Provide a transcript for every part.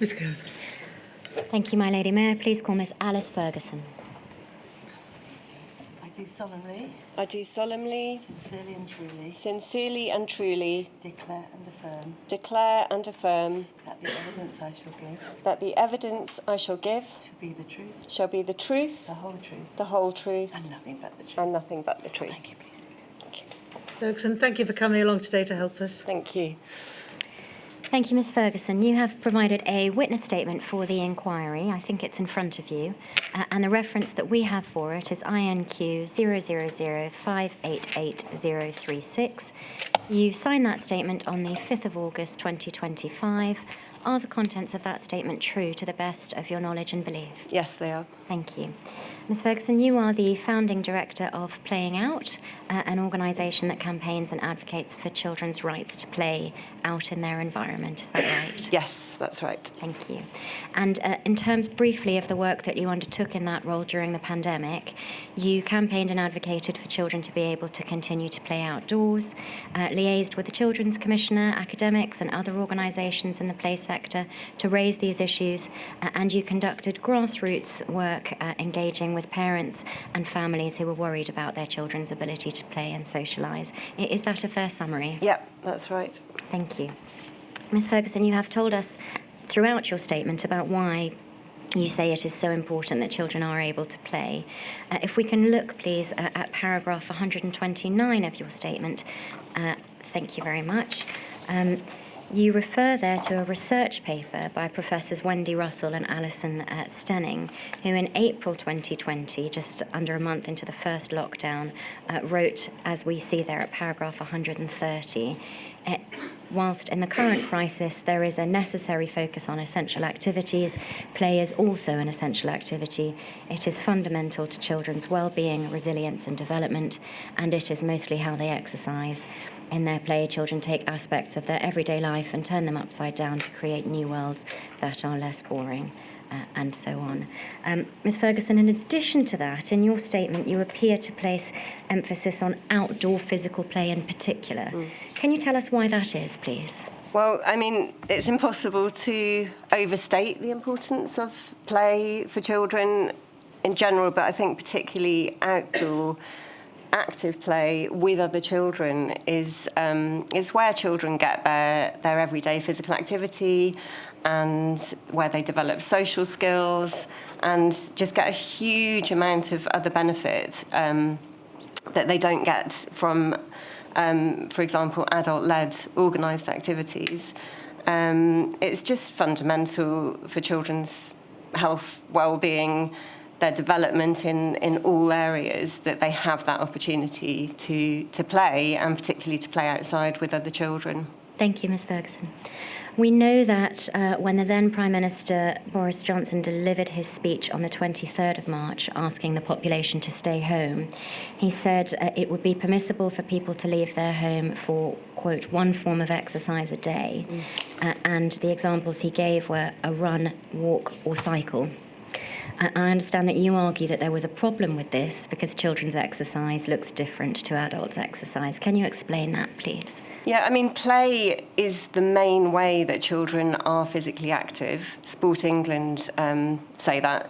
Ms. Cohen. Thank you, my Lady Mayor. Please call Miss Alice Ferguson. I do solemnly, sincerely and truly declare and affirm that the evidence I shall give shall be the truth, the whole truth, and nothing but the truth. and nothing but the truth. Thank you, please. Thank you. Ferguson, thank you for coming along today to help us. Thank you. Thank you, Ms. Ferguson. You have provided a witness statement for the inquiry. I think it's in front of you. And the reference that we have for it is INQ 000588036. You signed that statement on the 5th of August 2025. Are the contents of that statement true to the best of your knowledge and belief? Yes, they are. Thank you. Ms. Ferguson, you are the founding director of Playing Out, an organisation that campaigns and advocates for children's rights to play out in their environment. Is that right? Yes, that's right. Thank you. And in terms briefly of the work that you undertook in that role during the pandemic, you campaigned and advocated for children to be able to continue to play outdoors, liaised with the Children's Commissioner, academics and other organisations in the play sector to raise these issues, and you conducted grassroots work engaging with parents and families who were worried about their children's ability to play and socialise. Is that a fair summary? Yep, that's right. Thank you. Ms. Ferguson, you have told us throughout your statement about why you say it is so important that children are able to play. If we can look, please, at paragraph 129 of your statement. Thank you very much. You refer there to a research paper by Professors Wendy Russell and Alison Stenning, who in April 2020, just under a month into the first lockdown, wrote, as we see there at paragraph 130, whilst in the current crisis there is a necessary focus on essential activities, play is also an essential activity. It is fundamental to children's well-being, resilience and development, and it is mostly how they exercise. In their play, children take aspects of their everyday life and turn them upside down to create new worlds that are less boring, and so on. Ms. Ferguson, in addition to that, in your statement, you appear to place emphasis on outdoor physical play in particular. Can you tell us why that is, please? Well, I mean, it's impossible to overstate the importance of play for children in general, but I think particularly outdoor active play with other children is where children get their everyday physical activity and where they develop social skills and just get a huge amount of other benefit that they don't get from, for example, adult-led organised activities. It's just fundamental for children's health, well-being, their development in all areas, that they have that opportunity to play, and particularly to play outside with other children. Thank you, Ms. Ferguson. We know that when the then Prime Minister Boris Johnson delivered his speech on the 23rd of March asking the population to stay home, he said it would be permissible for people to leave their home for, quote, one form of exercise a day. And the examples he gave were a run, walk or cycle. I understand that you argue that there was a problem with this because children's exercise looks different to adults' exercise. Can you explain that, please? Yeah, I mean, play is the main way that children are physically active. Sport England say that.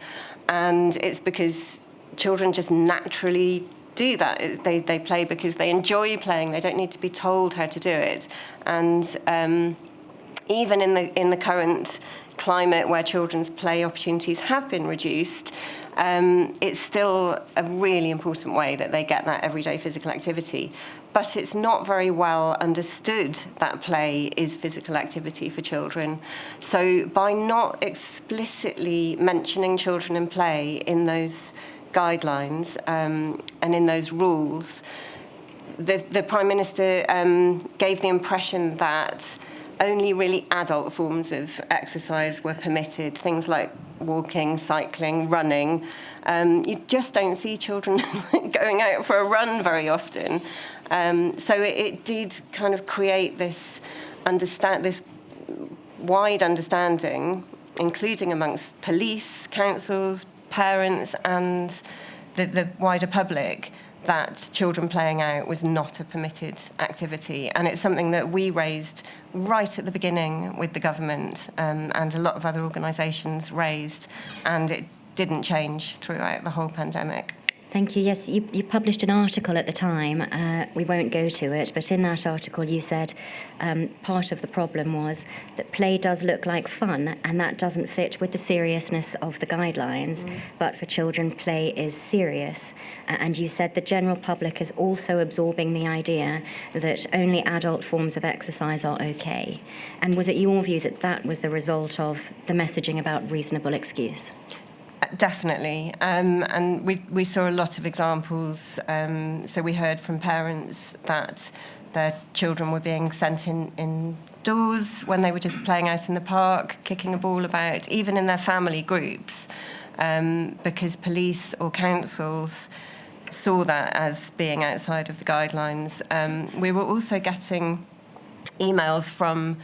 And it's because children just naturally do that. They play because they enjoy playing. They don't need to be told how to do it. And even in the current climate where children's play opportunities have been reduced, it's still a really important way that they get that everyday physical activity. But it's not very well understood that play is physical activity for children. So by not explicitly mentioning children and play in those guidelines and in those rules, the Prime Minister gave the impression that only really adult forms of exercise were permitted, things like walking, cycling, running. You just don't see children going out for a run very often. So it did kind of create this wide understanding, including amongst police, councils, parents and the wider public, that children playing out was not a permitted activity. And it's something that we raised right at the beginning with the government, and a lot of other organisations raised, and it didn't change throughout the whole pandemic. Thank you. Yes, you published an article at the time. We won't go to it, but in that article you said part of the problem was that play does look like fun, and that doesn't fit with the seriousness of the guidelines. But for children, play is serious. And you said the general public is also absorbing the idea that only adult forms of exercise are okay. And was it your view that that was the result of the messaging about reasonable excuse? Definitely, and we saw a lot of examples. So we heard from parents that their children were being sent indoors when they were just playing out in the park, kicking a ball about, even in their family groups, because police or councils saw that as being outside of the guidelines. We were also getting emails from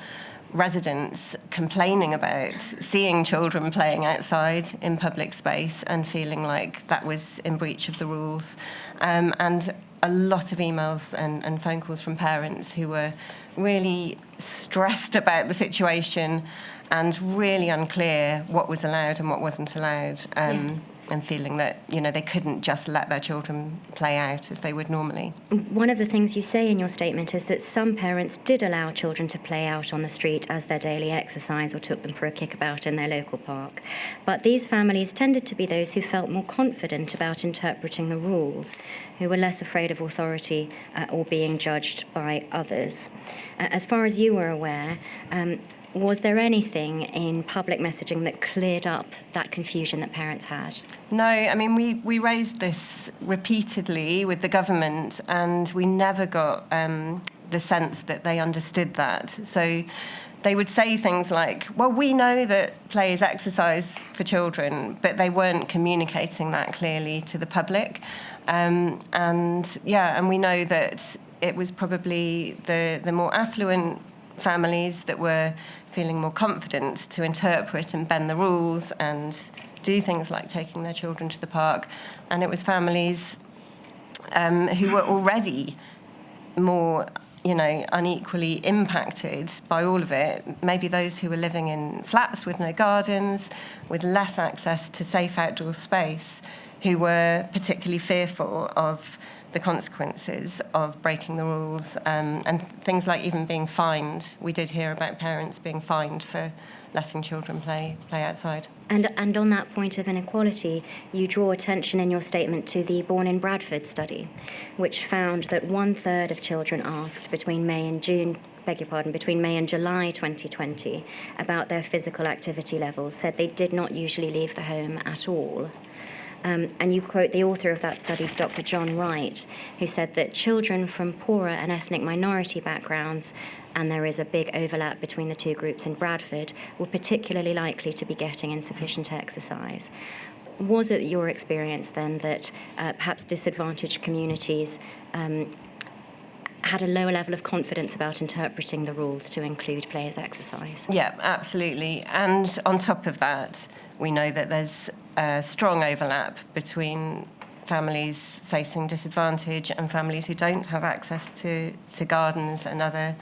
residents complaining about seeing children playing outside in public space and feeling like that was in breach of the rules. And a lot of emails and phone calls from parents who were really stressed about the situation and really unclear what was allowed and what wasn't allowed. Yes. And feeling that, they couldn't just let their children play out as they would normally. One of the things you say in your statement is that some parents did allow children to play out on the street as their daily exercise or took them for a kickabout in their local park. But these families tended to be those who felt more confident about interpreting the rules, who were less afraid of authority or being judged by others. As far as you were aware, was there anything in public messaging that cleared up that confusion that parents had? No, I mean, we raised this repeatedly with the government, and we never got the sense that they understood that. So they would say things like, well, we know that play is exercise for children, but they weren't communicating that clearly to the public. And we know that it was probably the more affluent families that were feeling more confident to interpret and bend the rules and do things like taking their children to the park. And it was families who were already more, unequally impacted by all of it. Maybe those who were living in flats with no gardens, with less access to safe outdoor space, who were particularly fearful of the consequences of breaking the rules, and things like even being fined. We did hear about parents being fined for letting children play outside. And on that point of inequality, you draw attention in your statement to the Born in Bradford study, which found that 1/3 of children asked between May and July 2020 about their physical activity levels said they did not usually leave the home at all. And you quote the author of that study, Dr. John Wright, who said that children from poorer and ethnic minority backgrounds, and there is a big overlap between the two groups in Bradford, were particularly likely to be getting insufficient exercise. Was it your experience then that perhaps disadvantaged communities had a lower level of confidence about interpreting the rules to include play as exercise? Yeah, absolutely. And on top of that, we know that there's a strong overlap between families facing disadvantage and families who don't have access to gardens and other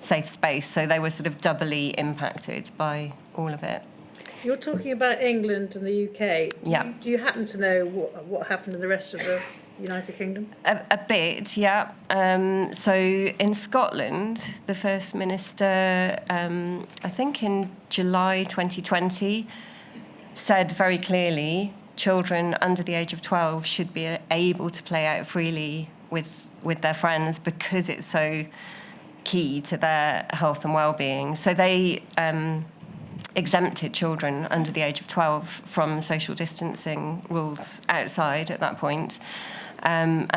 safe space. So they were sort of doubly impacted by all of it. You're talking about England and the UK. Yeah. Do you happen to know what happened in the rest of the United Kingdom? A bit, yeah. So in Scotland, the First Minister, I think in July 2020, said very clearly children under the age of 12 should be able to play out freely with their friends because it's so key to their health and well-being. So they exempted children under the age of 12 from social distancing rules outside at that point. And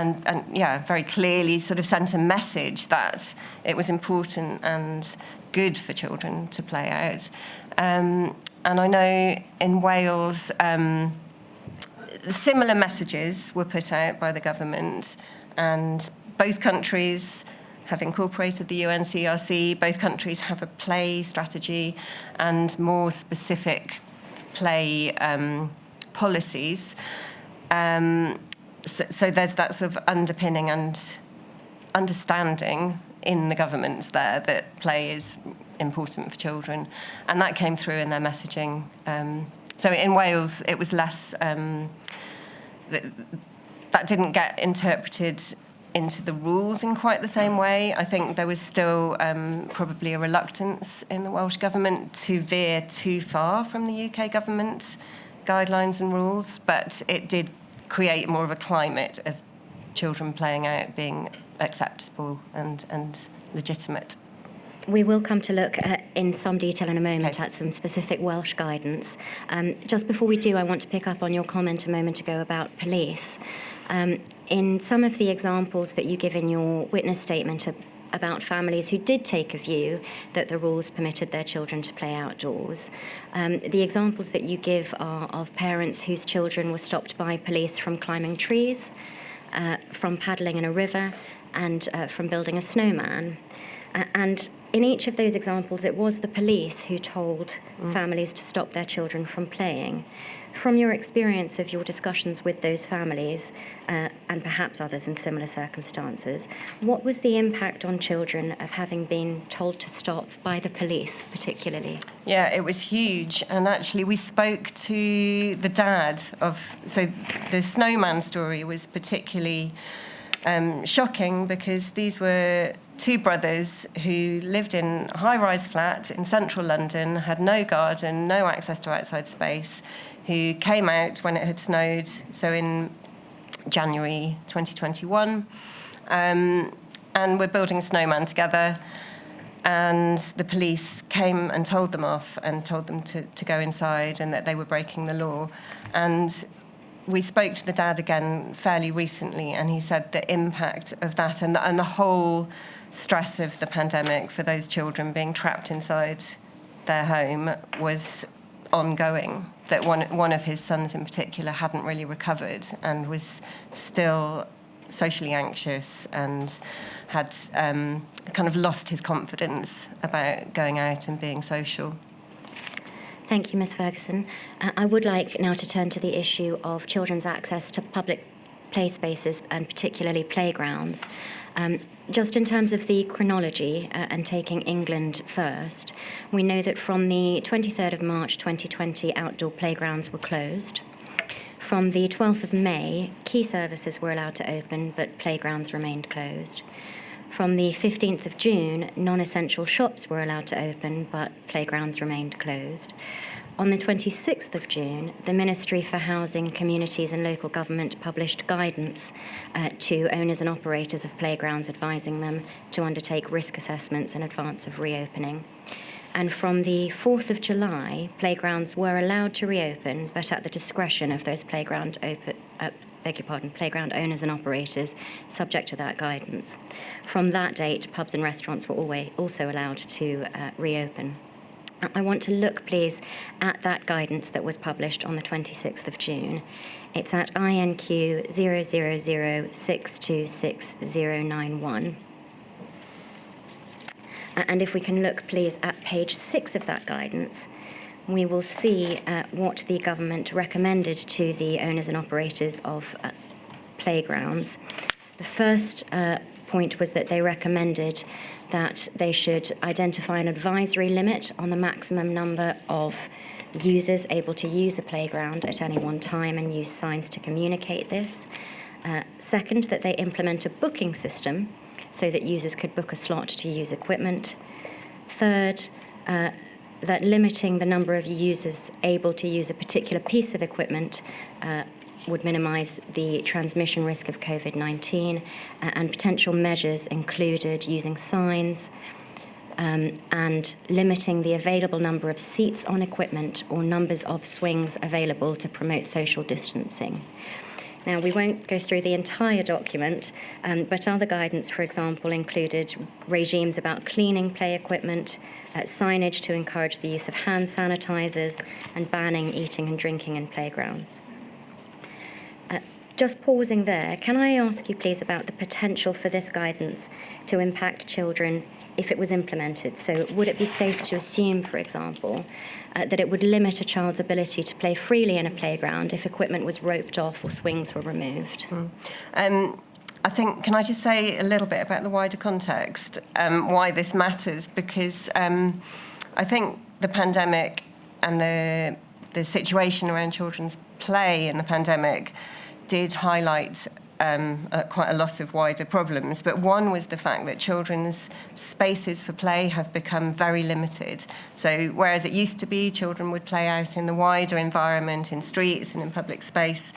very clearly sort of sent a message that it was important and good for children to play out. And I know in Wales, similar messages were put out by the government, and both countries have incorporated the UNCRC. Both countries have a play strategy and more specific play policies. so there's that sort of underpinning and understanding in the governments there that play is important for children, and that came through in their messaging. So in Wales, it was less. That didn't get interpreted into the rules in quite the same way. I think there was still probably a reluctance in the Welsh government to veer too far from the UK government guidelines and rules, but it did create more of a climate of children playing out being acceptable and legitimate. We will come to look in some detail in a moment Okay. at some specific Welsh guidance. Just before we do, I want to pick up on your comment a moment ago about police. In some of the examples that you give in your witness statement about families who did take a view that the rules permitted their children to play outdoors, the examples that you give are of parents whose children were stopped by police from climbing trees, from paddling in a river, and from building a snowman. And in each of those examples, it was the police who told families to stop their children from playing. From your experience of your discussions with those families, and perhaps others in similar circumstances, what was the impact on children of having been told to stop by the police, particularly? Yeah, it was huge. And actually, we spoke to the dad of... So the snowman story was particularly shocking because these were two brothers who lived in a high-rise flat in central London, had no garden, no access to outside space, who came out when it had snowed, so in January 2021, and were building a snowman together. And the police came and told them off and told them to go inside and that they were breaking the law. And we spoke to the dad again fairly recently, and he said the impact of that and the whole stress of the pandemic for those children being trapped inside their home was ongoing, that one of his sons in particular hadn't really recovered and was still socially anxious and had kind of lost his confidence about going out and being social. Thank you, Ms. Ferguson. I would like now to turn to the issue of children's access to public play spaces and particularly playgrounds. Just in terms of the chronology and taking England first, we know that from the 23rd of March 2020, outdoor playgrounds were closed. From the 12th of May, key services were allowed to open, but playgrounds remained closed. From the 15th of June, non-essential shops were allowed to open, but playgrounds remained closed. On the 26th of June, the Ministry for Housing, Communities and Local Government published guidance to owners and operators of playgrounds, advising them to undertake risk assessments in advance of reopening. And from the 4th of July, playgrounds were allowed to reopen, but at the discretion of those playground owners and operators, subject to that guidance. From that date, pubs and restaurants were also allowed to reopen. I want to look, please, at that guidance that was published on the 26th of June. It's at INQ 000626091. And if we can look, please, at page 6 of that guidance, we will see what the government recommended to the owners and operators of playgrounds. The first point was that they recommended that they should identify an advisory limit on the maximum number of users able to use a playground at any one time and use signs to communicate this. Second, that they implement a booking system so that users could book a slot to use equipment. Third, that limiting the number of users able to use a particular piece of equipment would minimise the transmission risk of COVID-19, and potential measures included using signs and limiting the available number of seats on equipment or numbers of swings available to promote social distancing. Now, we won't go through the entire document, but other guidance, for example, included regimes about cleaning play equipment, signage to encourage the use of hand sanitizers, and banning eating and drinking in playgrounds. Just pausing there, can I ask you, please, about the potential for this guidance to impact children if it was implemented. So would it be safe to assume, for example, that it would limit a child's ability to play freely in a playground if equipment was roped off or swings were removed? I think, can I just say a little bit about the wider context, why this matters? Because I think the pandemic and the situation around children's play in the pandemic did highlight quite a lot of wider problems. But one was the fact that children's spaces for play have become very limited. So whereas it used to be children would play out in the wider environment, in streets and in public space,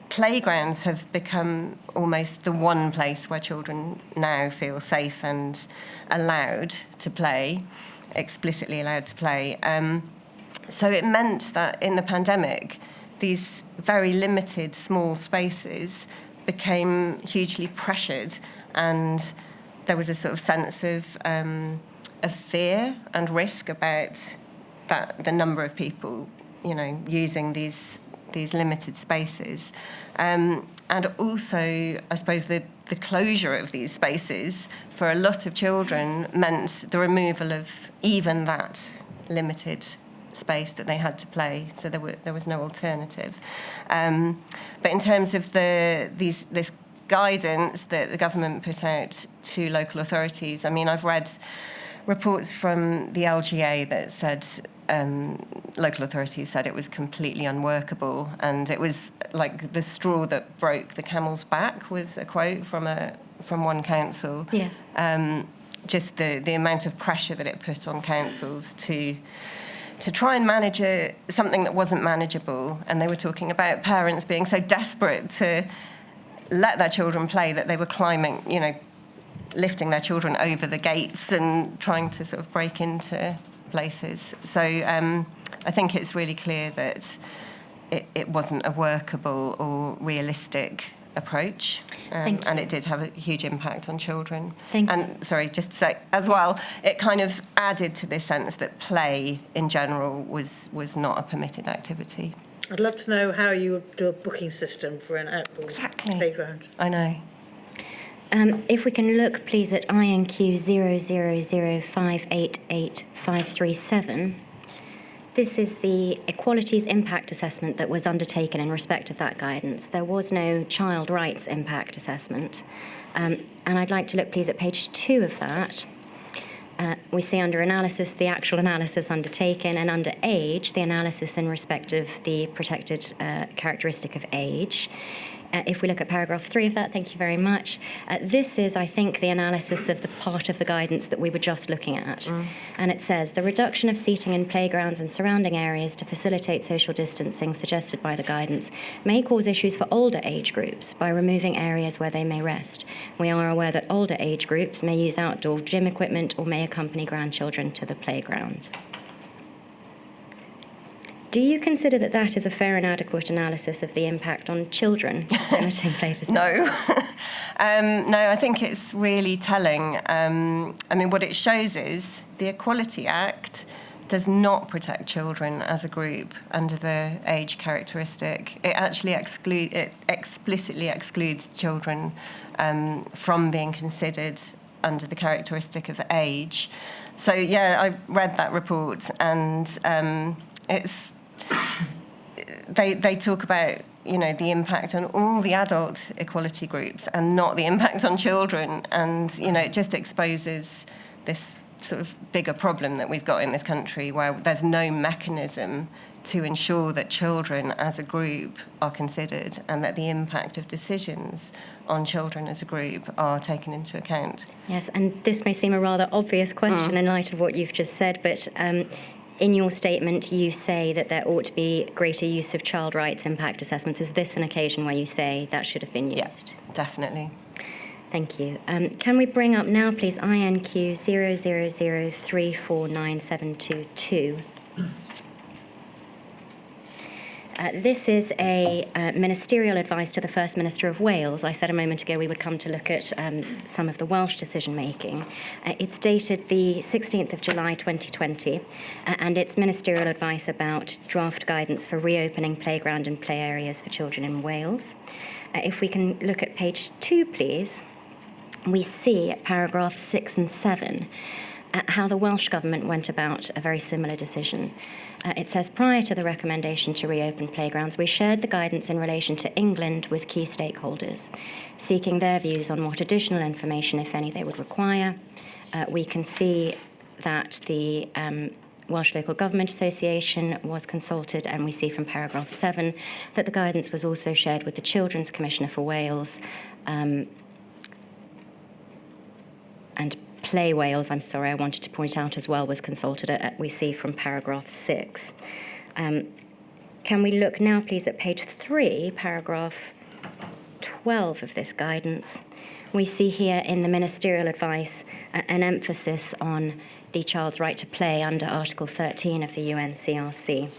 playgrounds have become almost the one place where children now feel safe and allowed to play, explicitly allowed to play. So it meant that in the pandemic, these very limited small spaces became hugely pressured, and there was a sort of sense of fear and risk about the number of people, using these limited spaces. And also, I suppose, the closure of these spaces for a lot of children meant the removal of even that limited space that they had to play, so there was no alternative. But in terms of this guidance that the government put out to local authorities, I mean, I've read reports from the LGA that said local authorities said it was completely unworkable, and it was like the straw that broke the camel's back, was a quote from one council. Yes. Just the amount of pressure that it put on councils to try and manage something that wasn't manageable. And they were talking about parents being so desperate to let their children play that they were climbing, lifting their children over the gates and trying to sort of break into places. So I think it's really clear that it wasn't a workable or realistic approach, and it did have a huge impact on children. Thank you. And sorry, just to say as well, it kind of added to this sense that play in general was not a permitted activity. I'd love to know how you would do a booking system for an outdoor playground. I know. If we can look, please, at INQ 0005885537. This is the Equalities impact assessment that was undertaken in respect of that guidance. There was no child rights impact assessment. And I'd like to look, please, at page 2 of that. We see under analysis, the actual analysis undertaken, and under age, the analysis in respect of the protected characteristic of age. If we look at paragraph 3 of that, thank you very much. This is, I think, the analysis of the part of the guidance that we were just looking at. And it says, the reduction of seating in playgrounds and surrounding areas to facilitate social distancing suggested by the guidance may cause issues for older age groups by removing areas where they may rest. We are aware that older age groups may use outdoor gym equipment or may accompany grandchildren to the playground. Do you consider that that is a fair and adequate analysis of the impact on children limiting play facilities? No. No, I think it's really telling. I mean, what it shows is the Equality Act does not protect children as a group under the age characteristic. It actually explicitly excludes children from being considered under the characteristic of age. So, yeah, I read that report, and they talk about, the impact on all the adult equality groups and not the impact on children. And, it just exposes this sort of bigger problem that we've got in this country, where there's no mechanism to ensure that children as a group are considered and that the impact of decisions on children as a group are taken into account. Yes, and this may seem a rather obvious question in light of what you've just said, but in your statement you say that there ought to be greater use of child rights impact assessments. Is this an occasion where you say that should have been used? Yes, definitely. Thank you. Can we bring up now, please, INQ 0003497222? This is a ministerial advice to the First Minister of Wales. I said a moment ago we would come to look at some of the Welsh decision-making. It's dated the 16th of July 2020, and it's ministerial advice about draft guidance for reopening playground and play areas for children in Wales. If we can look at page 2, please. we see at paragraph 6 and 7 how the Welsh Government went about a very similar decision. It says, prior to the recommendation to reopen playgrounds, we shared the guidance in relation to England with key stakeholders, seeking their views on what additional information, if any, they would require. We can see that the Welsh Local Government Association was consulted, and we see from paragraph 7 that the guidance was also shared with the Children's Commissioner for Wales, and Play Wales, I'm sorry, I wanted to point out as well, was consulted, we see from paragraph 6. Can we look now, please, at page 3, paragraph 12 of this guidance? We see here in the ministerial advice an emphasis on the child's right to play under Article 13 of the UNCRC.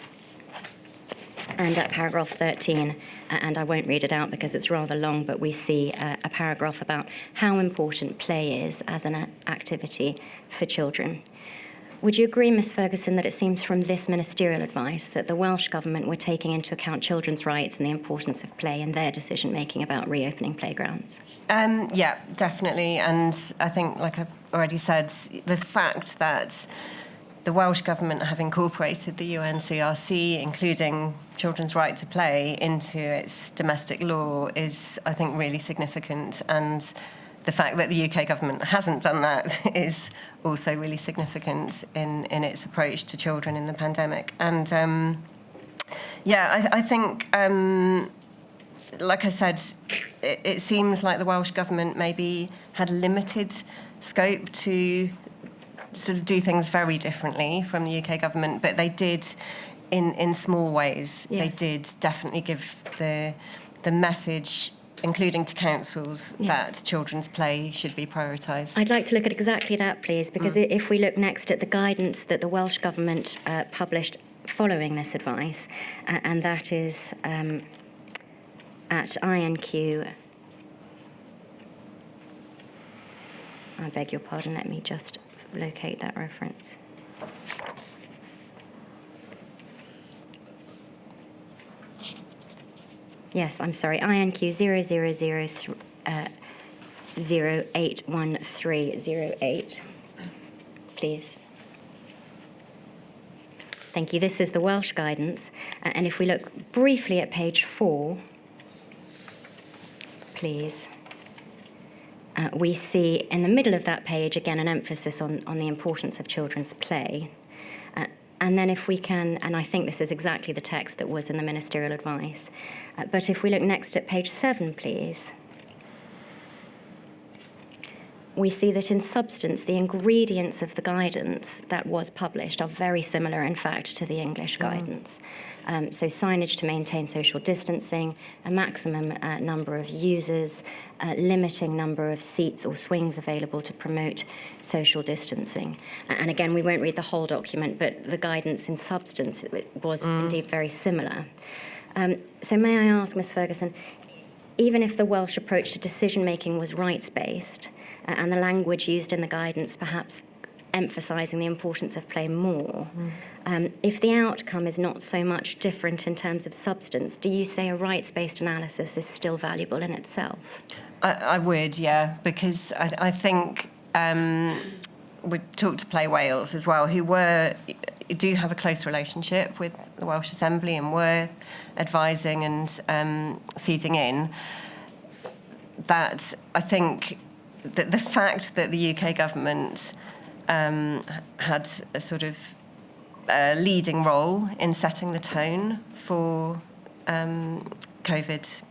And at paragraph 13, and I won't read it out because it's rather long, but we see a paragraph about how important play is as an activity for children. Would you agree, Ms Ferguson, that it seems from this ministerial advice that the Welsh Government were taking into account children's rights and the importance of play in their decision-making about reopening playgrounds? Yeah, definitely. And I think, like I've already said, the fact that the Welsh Government have incorporated the UNCRC, including children's right to play, into its domestic law is, I think, really significant. And the fact that the UK government hasn't done that is also really significant in its approach to children in the pandemic. And I think, like I said, it seems like the Welsh government maybe had limited scope to sort of do things very differently from the UK government, but they did in small ways. Yes. They did definitely give the message, including to councils, yes, that children's play should be prioritised. I'd like to look at exactly that, please, because if we look next at the guidance that the Welsh Government published following this advice, and that is at INQ, I beg your pardon, let me just locate that reference. Yes, I'm sorry, INQ 000081308, please. Thank you. This is the Welsh guidance. And if we look briefly at page 4, please, we see in the middle of that page, again, an emphasis on the importance of children's play. And then if we can, and I think this is exactly the text that was in the ministerial advice, but if we look next at page 7, please, we see that in substance, the ingredients of the guidance that was published are very similar, in fact, to the English guidance. So signage to maintain social distancing, a maximum number of users, limiting number of seats or swings available to promote social distancing. And again, we won't read the whole document, but the guidance in substance was indeed very similar. So may I ask, Ms Ferguson, even if the Welsh approach to decision-making was rights-based, and the language used in the guidance perhaps emphasising the importance of play more, if the outcome is not so much different in terms of substance, do you say a rights-based analysis is still valuable in itself? I would, yeah, because I think we talked to Play Wales as well, who do have a close relationship with the Welsh Assembly and were advising and feeding in. That I think that the fact that the UK government had a sort of leading role in setting the tone for COVID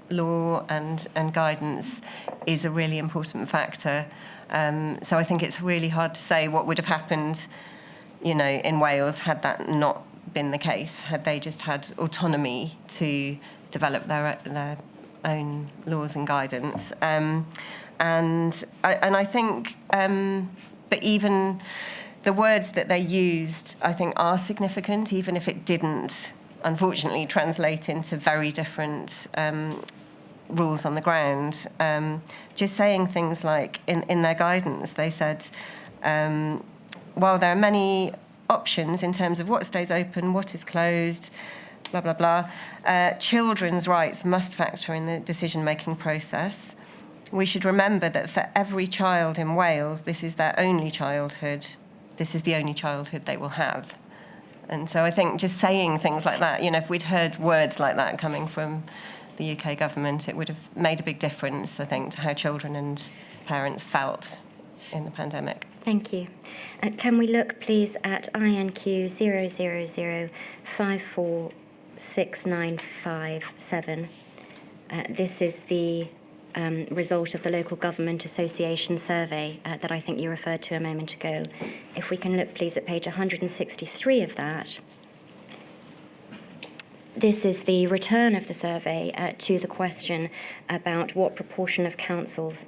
law and guidance is a really important factor. So I think it's really hard to say what would have happened, in Wales had that not been the case, had they just had autonomy to develop their own laws and guidance. And I think, but even the words that they used, I think, are significant, even if it didn't, unfortunately, translate into very different rules on the ground. Just saying things like, in their guidance, they said, while there are many options in terms of what stays open, what is closed, blah, blah, blah, children's rights must factor in the decision-making process. we should remember that for every child in Wales, this is their only childhood. This is the only childhood they will have. And so I think just saying things like that, if we'd heard words like that coming from the UK government, it would have made a big difference, I think, to how children and parents felt in the pandemic. Thank you. Can we look, please, at INQ 000546957? This is the result of the Local Government Association survey that I think you referred to a moment ago. If we can look, please, at page 163 of that. This is the return of the survey to the question about what proportion of councils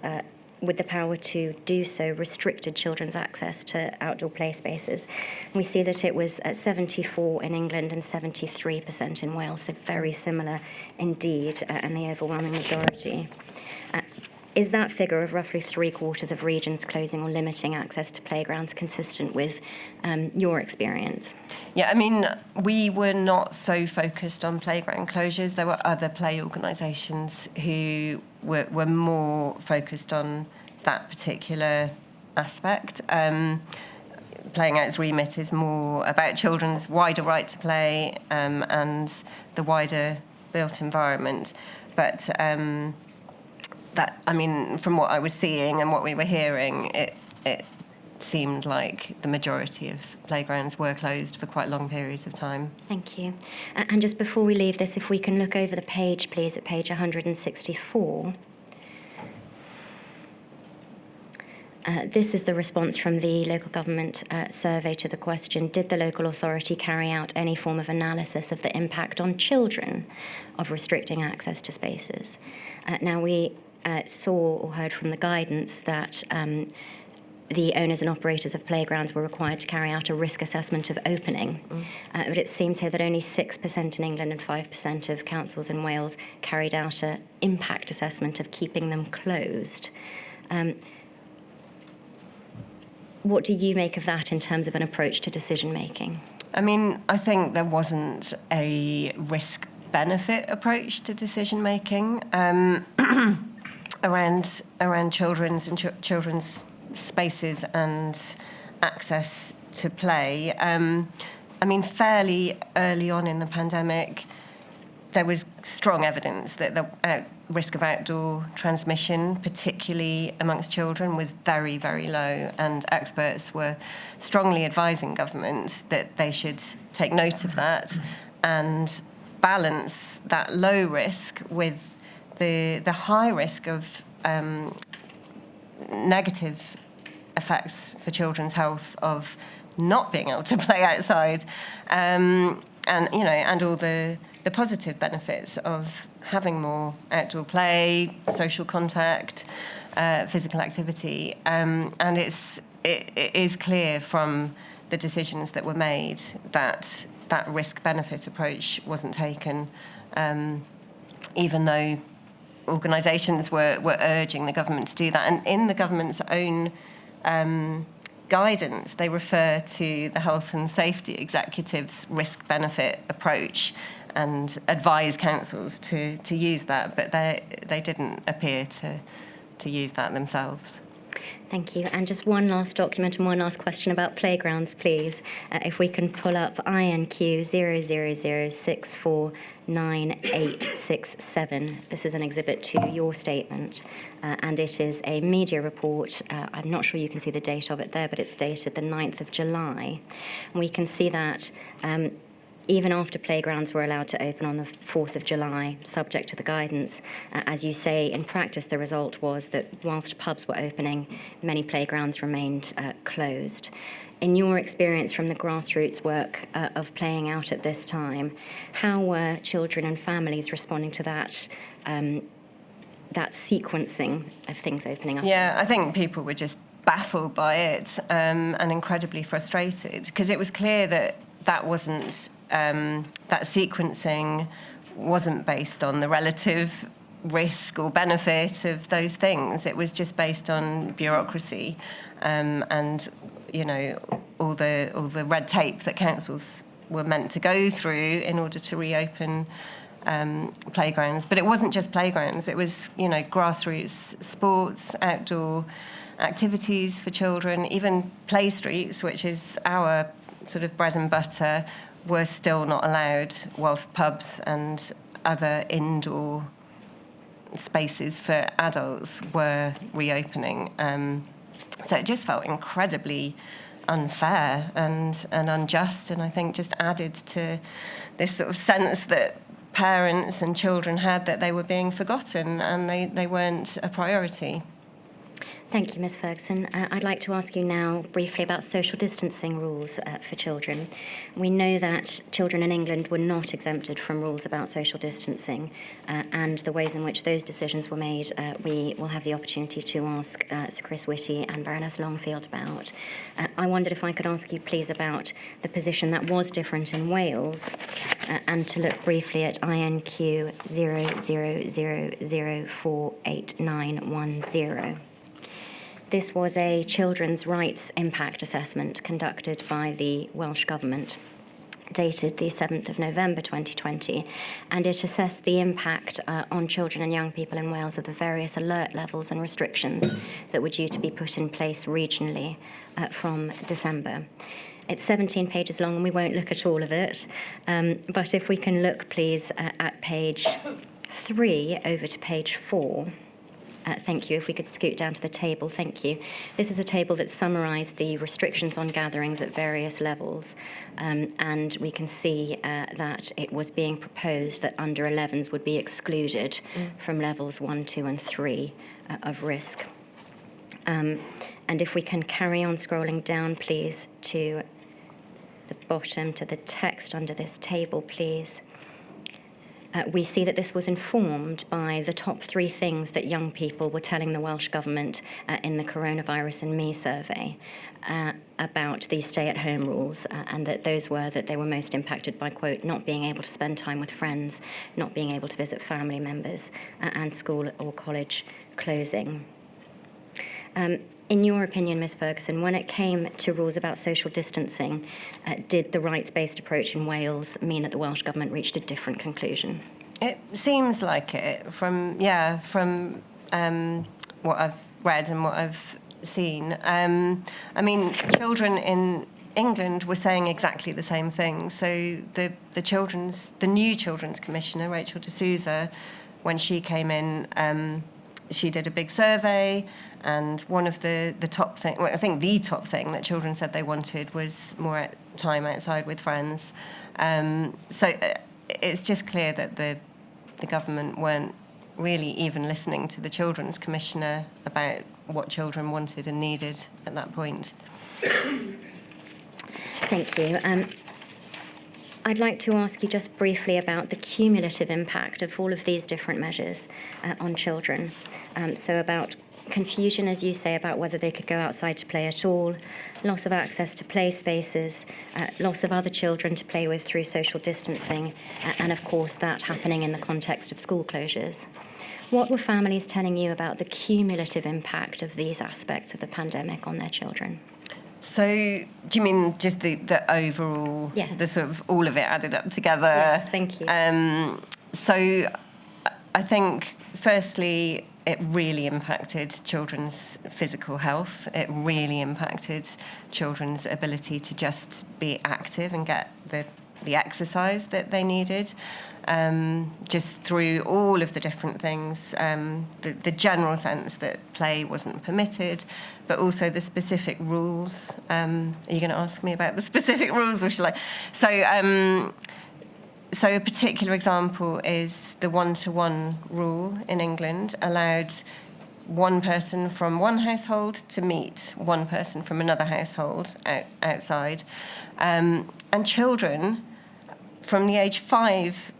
with the power to do so restricted children's access to outdoor play spaces. We see that it was at 74 in England and 73% in Wales, so very similar indeed, and the overwhelming majority. Is that figure of roughly 3/4 of regions closing or limiting access to playgrounds consistent with your experience? Yeah, I mean, we were not so focused on playground closures. There were other play organisations who were more focused on that particular aspect. Playing Out's remit is more about children's wider right to play and the wider built environment. But from what I was seeing and what we were hearing, it seemed like the majority of playgrounds were closed for quite long periods of time. Thank you. And just before we leave this, if we can look over the page, please, at page 164. This is the response from the local government survey to the question, did the local authority carry out any form of analysis of the impact on children of restricting access to spaces? Now, we saw or heard from the guidance that the owners and operators of playgrounds were required to carry out a risk assessment of opening. But it seems here that only 6% in England and 5% of councils in Wales carried out an impact assessment of keeping them closed. What do you make of that in terms of an approach to decision making? I mean, I think there wasn't a risk-benefit approach to decision making around children's and children's spaces and access to play. Fairly early on in the pandemic, there was strong evidence that the risk of outdoor transmission, particularly amongst children, was very, very low, and experts were strongly advising government that they should take note of that and balance that low risk with the high risk of negative effects for children's health of not being able to play outside, and all the positive benefits of having more outdoor play, social contact, physical activity, and it is clear from the decisions that were made that that risk-benefit approach wasn't taken, even though organisations were urging the government to do that. And in the government's own guidance, they refer to the Health and Safety Executive's risk-benefit approach and advise councils to use that, but they didn't appear to use that themselves. Thank you. And just one last document and one last question about playgrounds, please. If we can pull up INQ 000649867. This is an exhibit to your statement, and it is a media report. I'm not sure you can see the date of it there, but it's dated the 9th of July. And we can see that even after playgrounds were allowed to open on the 4th of July, subject to the guidance, as you say, in practice, the result was that whilst pubs were opening, many playgrounds remained closed. In your experience from the grassroots work of playing out at this time, how were children and families responding to that sequencing of things opening up? Yeah, I think people were just baffled by it and incredibly frustrated, because it was clear that that sequencing wasn't based on the relative risk or benefit of those things. It was just based on bureaucracy and all the red tape that councils were meant to go through in order to reopen playgrounds. But it wasn't just playgrounds. It was, grassroots sports, outdoor activities for children, even play streets, which is our sort of bread and butter, were still not allowed, whilst pubs and other indoor spaces for adults were reopening. So it just felt incredibly unfair and unjust, and I think just added to this sort of sense that parents and children had that they were being forgotten and they weren't a priority. Thank you, Ms Ferguson. I'd like to ask you now briefly about social distancing rules for children. We know that children in England were not exempted from rules about social distancing, and the ways in which those decisions were made, we will have the opportunity to ask Sir Chris Whitty and Baroness Longfield about. I wondered if I could ask you, please, about the position that was different in Wales, and to look briefly at INQ 0000489110. This was a children's rights impact assessment conducted by the Welsh Government, dated the 7th of November 2020, and it assessed the impact on children and young people in Wales of the various alert levels and restrictions that were due to be put in place regionally from December. It's 17 pages long, and we won't look at all of it, but if we can look, please, at page 3 over to page 4. Thank you. If we could scoot down to the table, thank you. This is a table that summarised the restrictions on gatherings at various levels, and we can see that it was being proposed that under 11s would be excluded from levels 1, 2 and 3 of risk. And if we can carry on scrolling down, please, to the bottom, to the text under this table, please. We see that this was informed by the top 3 things that young people were telling the Welsh Government in the Coronavirus and Me survey about these stay-at-home rules, and that those were that they were most impacted by, quote, not being able to spend time with friends, not being able to visit family members, and school or college closing. In your opinion, Ms Ferguson, when it came to rules about social distancing, did the rights-based approach in Wales mean that the Welsh Government reached a different conclusion? It seems like it from what I've read and what I've seen. I mean, children in England were saying exactly the same thing. So the new Children's Commissioner, Rachel D'Souza, when she came in, she did a big survey, and one of the top thing, well, I think the top thing that children said they wanted was more time outside with friends. So it's just clear that the government weren't really even listening to the Children's Commissioner about what children wanted and needed at that point. Thank you. I'd like to ask you just briefly about the cumulative impact of all of these different measures on children. So about confusion, as you say, about whether they could go outside to play at all, loss of access to play spaces, loss of other children to play with through social distancing, and of course that happening in the context of school closures. What were families telling you about the cumulative impact of these aspects of the pandemic on their children? So, do you mean just the overall, the sort of all of it added up together? Yes, thank you. So, I think, firstly, it really impacted children's physical health. It really impacted children's ability to just be active and get the exercise that they needed. Just through all of the different things, the general sense that play wasn't permitted, but also the specific rules. Are you going to ask me about the specific rules, or shall I? So a particular example is the one-to-one rule in England allowed one person from one household to meet one person from another household outside. And children from the age five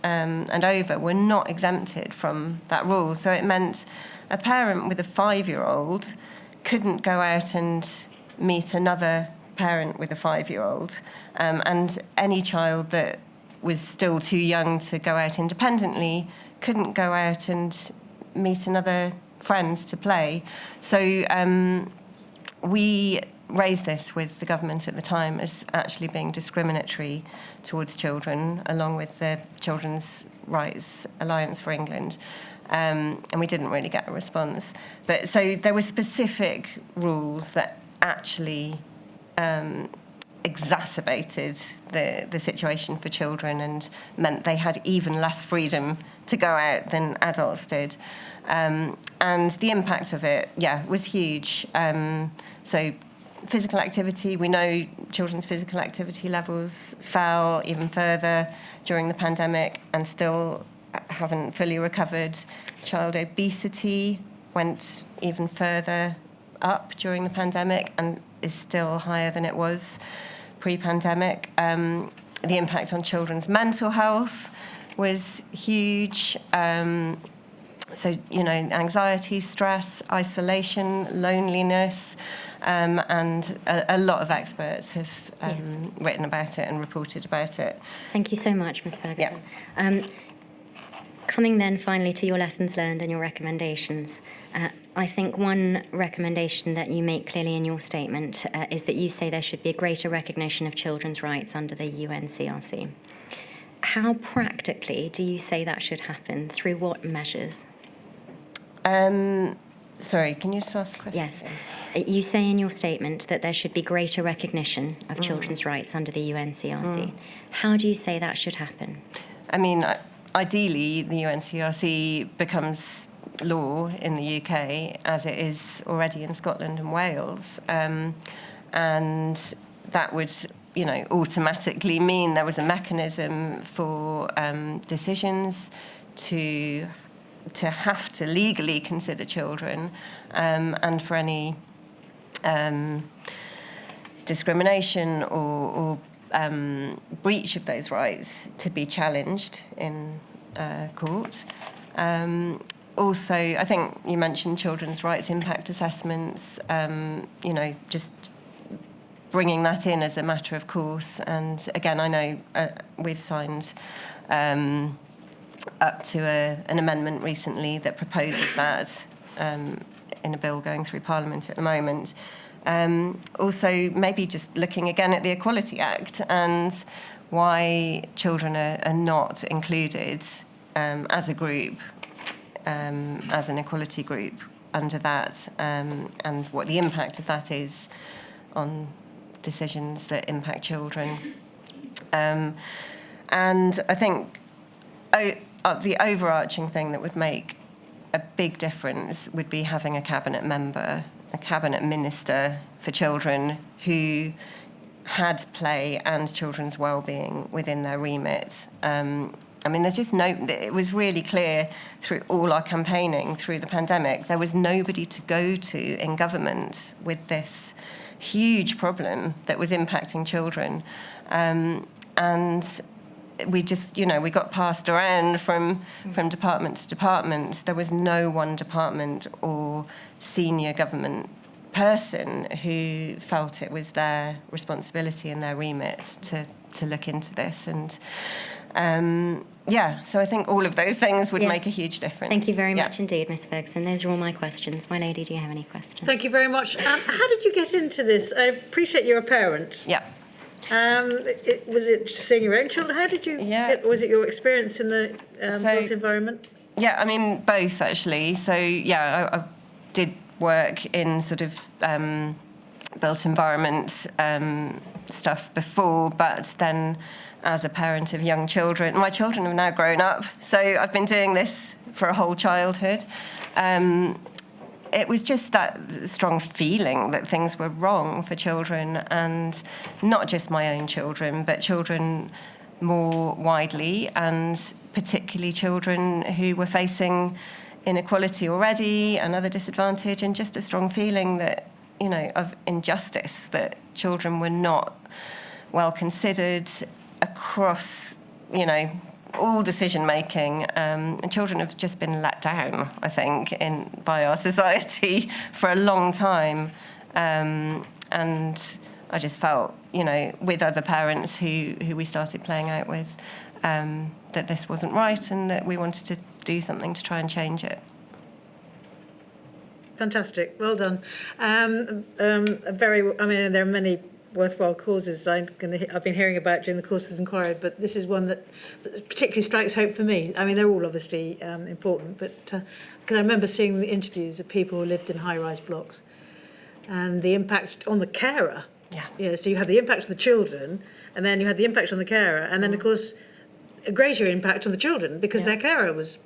and over were not exempted from that rule. So it meant a parent with a 5-year-old couldn't go out and meet another parent with a 5-year-old, and any child that was still too young to go out independently couldn't go out and meet another friend to play. So we raised this with the government at the time as actually being discriminatory towards children, along with the Children's Rights Alliance for England. And we didn't really get a response. But so there were specific rules that actually exacerbated the situation for children and meant they had even less freedom to go out than adults did. And the impact of it, was huge. So physical activity, we know children's physical activity levels fell even further during the pandemic and still haven't fully recovered. Child obesity went even further up during the pandemic and is still higher than it was pre-pandemic. The impact on children's mental health was huge. So, anxiety, stress, isolation, loneliness, and a lot of experts have written about it and reported about it. Thank you so much, Ms. Ferguson. Coming then finally to your lessons learned and your recommendations, I think one recommendation that you make clearly in your statement is that you say there should be a greater recognition of children's rights under the UNCRC. How practically do you say that should happen? Through what measures? Sorry, can you just ask the question? Yes. You say in your statement that there should be greater recognition of children's rights under the UNCRC. How do you say that should happen? I mean, ideally, the UNCRC becomes law in the UK, as it is already in Scotland and Wales. And that would, automatically mean there was a mechanism for decisions to have to legally consider children, and for any discrimination or breach of those rights to be challenged in court. Also, I think you mentioned children's rights impact assessments, just bringing that in as a matter of course. And again, I know we've signed up to an amendment recently that proposes that in a bill going through Parliament at the moment. Also, maybe just looking again at the Equality Act and why children are not included as a group, as an equality group under that, and what the impact of that is on decisions that impact children. And I think the overarching thing that would make a big difference would be having a cabinet member, a cabinet minister for children who had play and children's well-being within their remit. There's just it was really clear through all our campaigning through the pandemic, there was nobody to go to in government with this huge problem that was impacting children. And we just, we got passed around from department to department. There was no one department or senior government person who felt it was their responsibility and their remit to look into this. And so I think all of those things would make a huge difference. Thank you very much indeed, Ms. Ferguson. Those are all my questions. My lady, do you have any questions? Thank you very much. How did you get into this? I appreciate you're a parent. Yeah. Was it seeing your own children? How did you was it your experience in the built environment? Yeah, both actually. So, I did work in sort of built environment stuff before, but then as a parent of young children, my children have now grown up, so I've been doing this for a whole childhood. It was just that strong feeling that things were wrong for children, and not just my own children, but children more widely, and particularly children who were facing inequality already and other disadvantage, and just a strong feeling that, of injustice, that children were not well considered across, all decision-making, and children have just been let down, I think, by our society for a long time. And I just felt, with other parents who we started playing out with, that this wasn't right and that we wanted to do something to try and change it. fantastic. Well done. There are many worthwhile causes I've been hearing about during the course of this inquiry, but this is one that particularly strikes hope for me. I mean, they're all obviously important, but because I remember seeing the interviews of people who lived in high-rise blocks and the impact on the carer. Yeah. So you had the impact on the children, and then you had the impact on the carer, and then, of course, a greater impact on the children because their carer was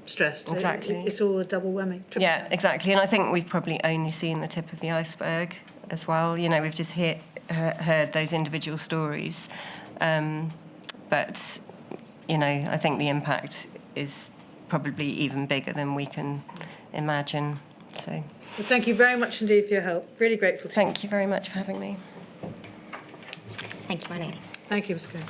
stressed. Exactly. It's all a double whammy. Yeah, exactly. And I think we've probably only seen the tip of the iceberg as well. You know, we've just heard those individual stories. But, you know, I think the impact is probably even bigger than we can imagine. So, well, thank you very much indeed for your help. Really grateful to you. Thank you very much for having me. Thank you, my lady. Thank you, Ms. Cohen.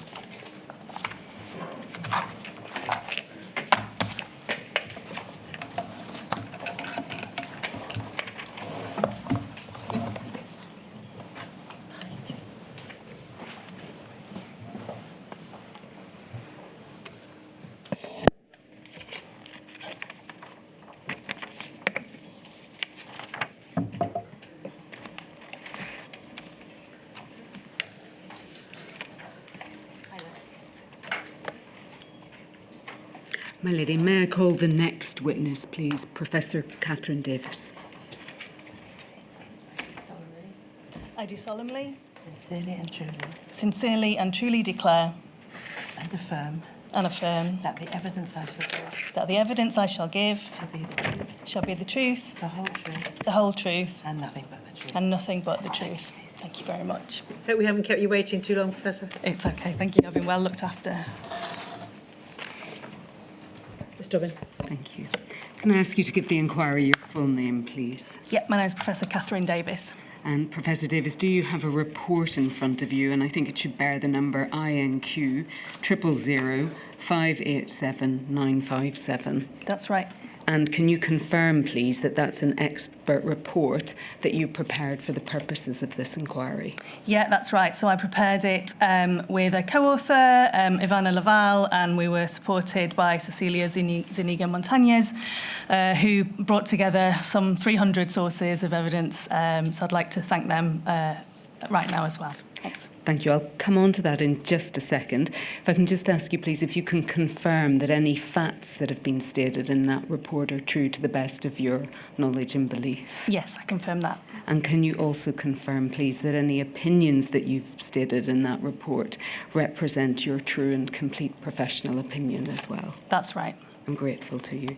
My lady, may I call the next witness, please? Professor Catherine Davies. I do solemnly, Sincerely and truly declare and affirm and affirm that the evidence I shall give that the evidence I shall give shall be the truth, shall be the truth, the whole truth, and nothing but the truth. and nothing but the truth. Thank you very much. Hope we haven't kept you waiting too long, Professor. It's okay, thank you. I've been well looked after. Ms. Dobbin. Thank you. Can I ask you to give the inquiry your full name, please? Yep, my name is Professor Catherine Davies. And Professor Davies, do you have a report in front of you? And I think it should bear the number INQ 000 587 957. That's right. And can you confirm, please, that that's an expert report that you prepared for the purposes of this inquiry? Yeah, that's right. So I prepared it with a co-author, Ivana Laval, and we were supported by Cecilia Zuniga Montañez, who brought together some 300 sources of evidence. So I'd like to thank them right now as well. Thanks. Thank you. I'll come on to that in just a second. If I can just ask you, please, if you can confirm that any facts that have been stated in that report are true to the best of your knowledge and belief. Yes, I confirm that. And can you also confirm, please, that any opinions that you've stated in that report represent your true and complete professional opinion as well? That's right. I'm grateful to you.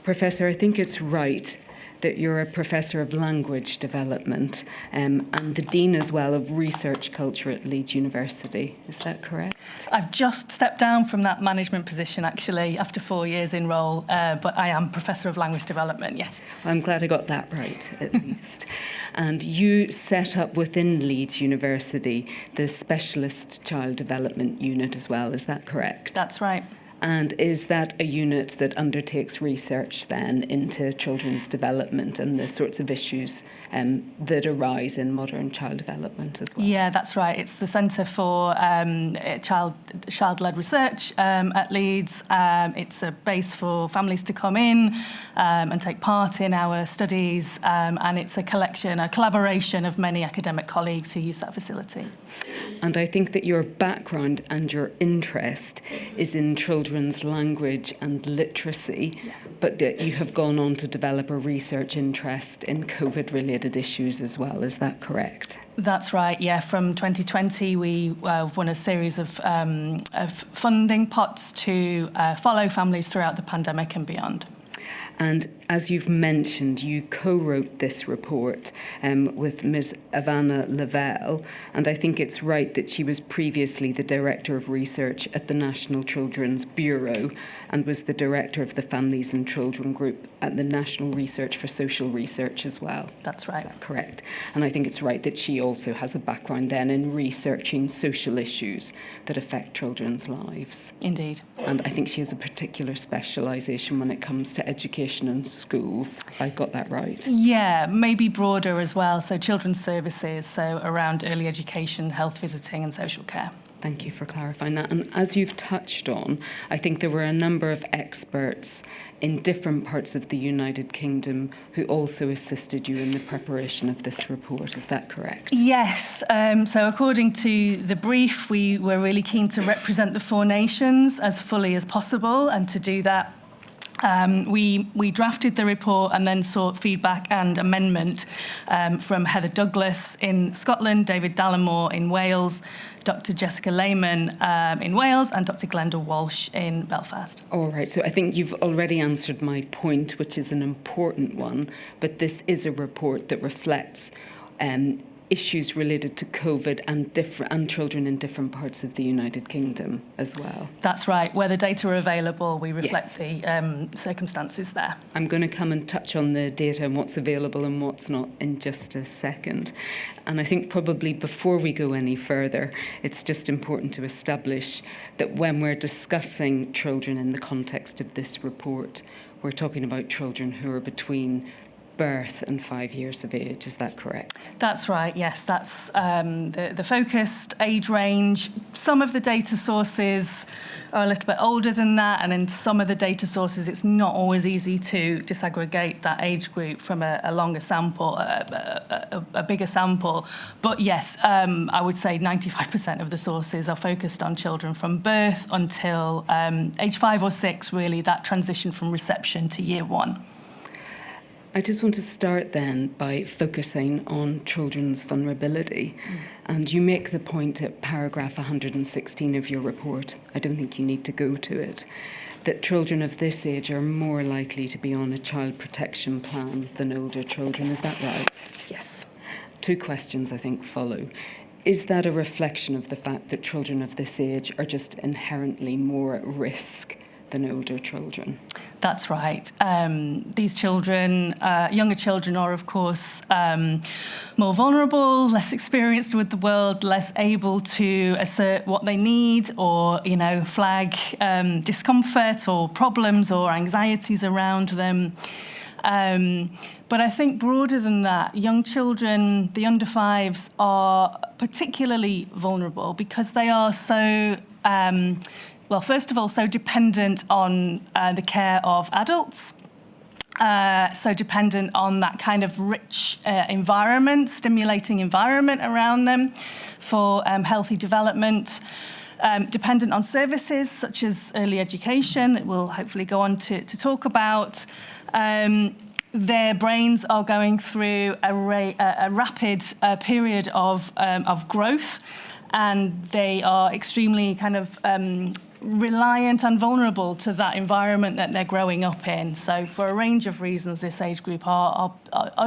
Professor, I think it's right that you're a Professor of Language Development and the Dean as well of Research Culture at Leeds University. Is that correct? I've just stepped down from that management position, actually, after 4 years in role, but I am Professor of Language Development, yes. Well, I'm glad I got that right, at least. And you set up within Leeds University the Specialist Child Development Unit as well, is that correct? That's right. And is that a unit that undertakes research then into children's development and the sorts of issues that arise in modern child development as well? Yeah, that's right. It's the Centre for Child-Led Research at Leeds. It's a base for families to come in and take part in our studies, and it's a collaboration of many academic colleagues who use that facility. And I think that your background and your interest is in children's language and literacy, but that you have gone on to develop a research interest in COVID-related issues as well. Is that correct? That's right, yeah. From 2020, we won a series of funding pots to follow families throughout the pandemic and beyond. And as you've mentioned, you co-wrote this report with Ms. Ivana Laval, and I think it's right that she was previously the Director of Research at the National Children's Bureau and was the Director of the Families and Children Group at the National Research for Social Research as well. That's right. Is that correct? And I think it's right that she also has a background then in researching social issues that affect children's lives. Indeed. And I think she has a particular specialisation when it comes to education and schools. I got that right? Yeah, maybe broader as well. So children's services, so around early education, health visiting and social care. Thank you for clarifying that. And as you've touched on, I think there were a number of experts in different parts of the United Kingdom who also assisted you in the preparation of this report. Is that correct? Yes. So according to the brief, we were really keen to represent the 4 nations as fully as possible, and to do that, we drafted the report and then sought feedback and amendment from Heather Douglas in Scotland, David Dallimore in Wales, Dr. Jessica Lehman in Wales, and Dr. Glenda Walsh in Belfast. All right, so I think you've already answered my point, which is an important one, but this is a report that reflects issues related to COVID and children in different parts of the United Kingdom as well. That's right. Where the data are available, we reflect the circumstances there. I'm going to come and touch on the data and what's available and what's not in just a second. And I think probably before we go any further, it's just important to establish that when we're discussing children in the context of this report, we're talking about children who are between birth and 5 years of age. Is that correct? That's right, yes. That's the focused age range. Some of the data sources are a little bit older than that, and in some of the data sources it's not always easy to disaggregate that age group from a longer sample, a bigger sample. But yes, I would say 95% of the sources are focused on children from birth until age 5 or 6, really, that transition from reception to year 1. I just want to start then by focusing on children's vulnerability. And you make the point at paragraph 116 of your report, I don't think you need to go to it, that children of this age are more likely to be on a child protection plan than older children. Is that right? Yes. 2 questions, I think, follow. Is that a reflection of the fact that children of this age are just inherently more at risk than older children? That's right. These children, younger children, are of course more vulnerable, less experienced with the world, less able to assert what they need, or flag discomfort or problems or anxieties around them. But I think broader than that, young children, the under 5s, are particularly vulnerable because they are so well, first of all, so dependent on the care of adults, so dependent on that kind of rich environment, stimulating environment around them for healthy development, dependent on services such as early education that we'll hopefully go on to talk about. Their brains are going through a rapid period of growth, and they are extremely kind of reliant and vulnerable to that environment that they're growing up in. So for a range of reasons, this age group are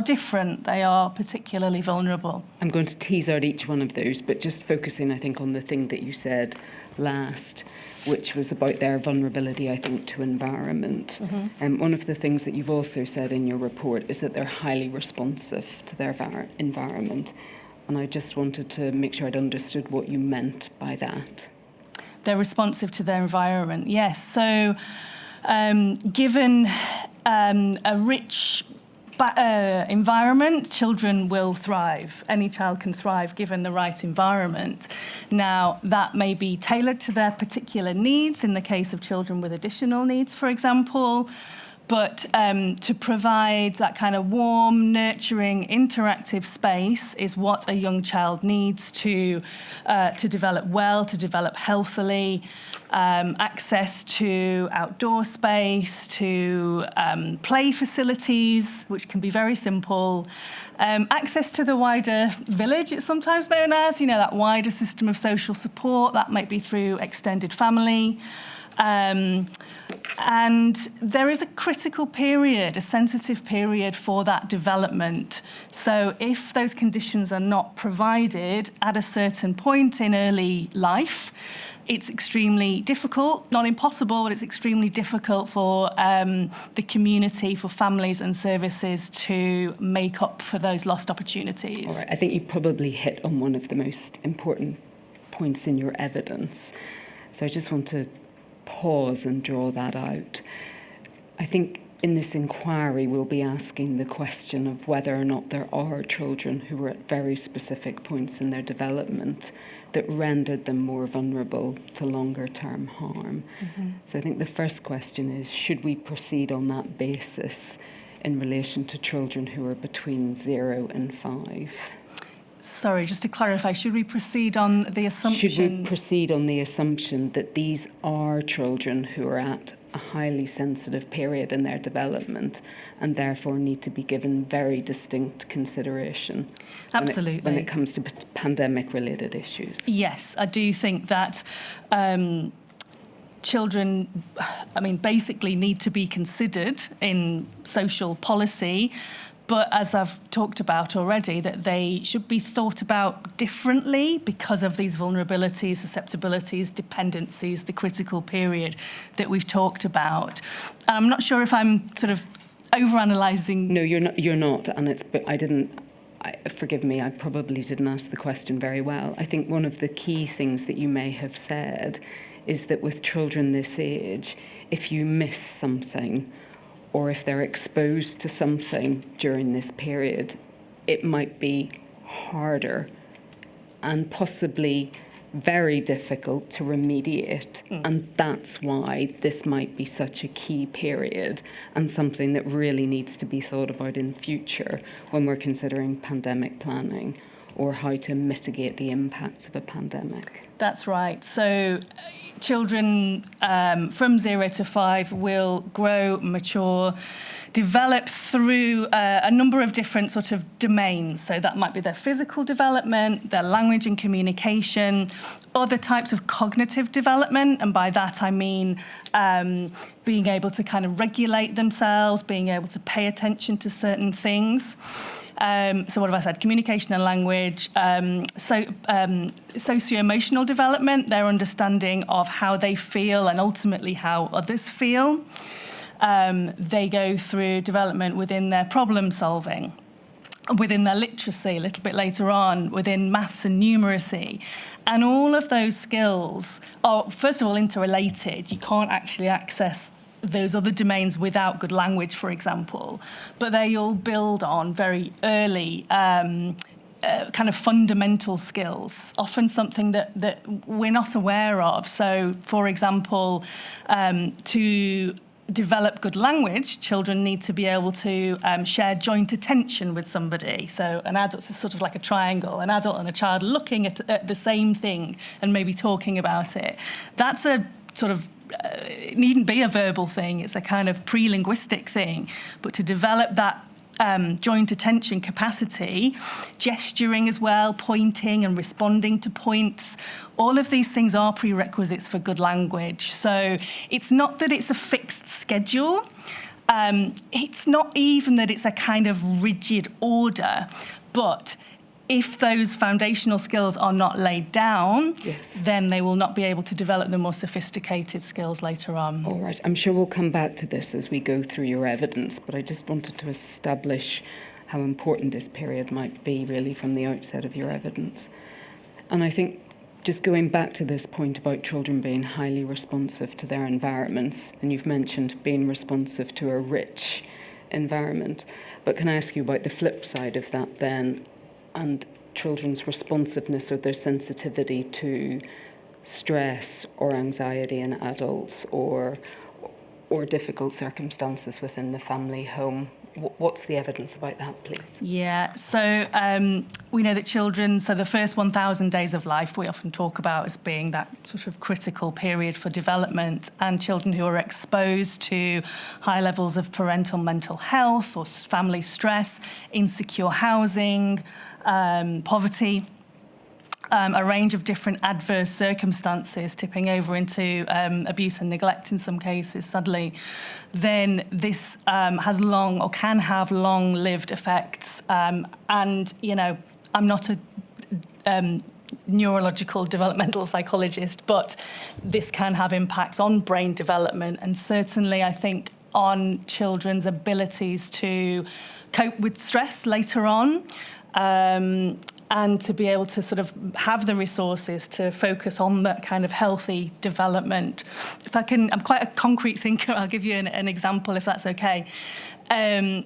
different. They are particularly vulnerable. I'm going to tease out each one of those, but just focusing, I think, on the thing that you said last, which was about their vulnerability, I think, to environment. And one of the things that you've also said in your report is that they're highly responsive to their environment. And I just wanted to make sure I'd understood what you meant by that. They're responsive to their environment, yes. So given a rich environment, children will thrive. Any child can thrive given the right environment. Now, that may be tailored to their particular needs in the case of children with additional needs, for example. But to provide that kind of warm, nurturing, interactive space is what a young child needs to develop well, to develop healthily. Access to outdoor space, to play facilities, which can be very simple. Access to the wider village, it's sometimes known as, that wider system of social support. That might be through extended family. And there is a critical period, a sensitive period for that development. So if those conditions are not provided at a certain point in early life, it's extremely difficult, not impossible, but it's extremely difficult for the community, for families and services to make up for those lost opportunities. All right, I think you probably hit on one of the most important points in your evidence. So I just want to pause and draw that out. I think in this inquiry we'll be asking the question of whether or not there are children who are at very specific points in their development that rendered them more vulnerable to longer-term harm. So I think the first question is, should we proceed on that basis in relation to children who are between 0 and 5? Sorry, just to clarify, should we proceed on the assumption? Should we proceed on the assumption that these are children who are at a highly sensitive period in their development and therefore need to be given very distinct consideration? Absolutely. When it comes to pandemic-related issues? Yes, I do think that children, basically need to be considered in social policy, but as I've talked about already, that they should be thought about differently because of these vulnerabilities, susceptibilities, dependencies, the critical period that we've talked about. I'm not sure if I'm sort of overanalyzing. No, you're not, and forgive me, I probably didn't ask the question very well. I think one of the key things that you may have said is that with children this age, if you miss something, or if they're exposed to something during this period, it might be harder and possibly very difficult to remediate. And that's why this might be such a key period and something that really needs to be thought about in future when we're considering pandemic planning or how to mitigate the impacts of a pandemic. That's right. So children from 0 to 5 will grow, mature, develop through a number of different sort of domains. So that might be their physical development, their language and communication, other types of cognitive development. And by that, I mean being able to kind of regulate themselves, being able to pay attention to certain things. So what have I said? Communication and language, socio-emotional development, their understanding of how they feel and ultimately how others feel. They go through development within their problem solving, within their literacy a little bit later on, within maths and numeracy. And all of those skills are, first of all, interrelated. You can't actually access those other domains without good language, for example, but they all build on very early kind of fundamental skills, often something that we're not aware of. So, for example, to develop good language, children need to be able to share joint attention with somebody. So an adult is sort of like a triangle, an adult and a child looking at the same thing and maybe talking about it. That's a sort of it needn't be a verbal thing, it's a kind of pre-linguistic thing. But to develop that joint attention capacity, gesturing as well, pointing and responding to points, all of these things are prerequisites for good language. So it's not that it's a fixed schedule, it's not even that it's a kind of rigid order, but if those foundational skills are not laid down, yes, then they will not be able to develop the more sophisticated skills later on. All right, I'm sure we'll come back to this as we go through your evidence, but I just wanted to establish how important this period might be really from the outset of your evidence. And I think just going back to this point about children being highly responsive to their environments, and you've mentioned being responsive to a rich environment, but can I ask you about the flip side of that then, and children's responsiveness or their sensitivity to stress or anxiety in adults or difficult circumstances within the family home? What's the evidence about that, please? Yeah, so we know that children, so the first 1,000 days of life we often talk about as being that sort of critical period for development, and children who are exposed to high levels of parental mental health or family stress, insecure housing, poverty, a range of different adverse circumstances tipping over into abuse and neglect in some cases, sadly, then this has long or can have long-lived effects. And, you know, I'm not a neurological developmental psychologist, but this can have impacts on brain development and certainly, I think, on children's abilities to cope with stress later on. And to be able to sort of have the resources to focus on that kind of healthy development. If I can, I'm quite a concrete thinker, I'll give you an example if that's okay.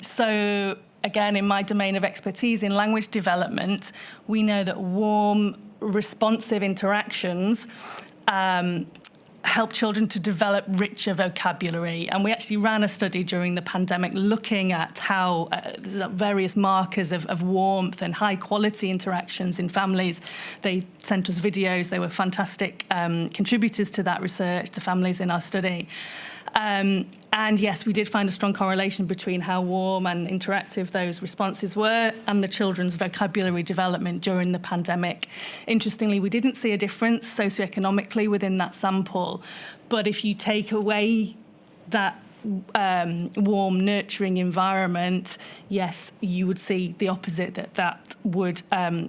So again, in my domain of expertise in language development, we know that warm, responsive interactions help children to develop richer vocabulary. And we actually ran a study during the pandemic looking at how various markers of warmth and high quality interactions in families. They sent us videos. They were fantastic contributors to that research, the families in our study. And yes, we did find a strong correlation between how warm and interactive those responses were and the children's vocabulary development during the pandemic. Interestingly, we didn't see a difference socioeconomically within that sample. But if you take away that warm, nurturing environment, yes, you would see the opposite, that would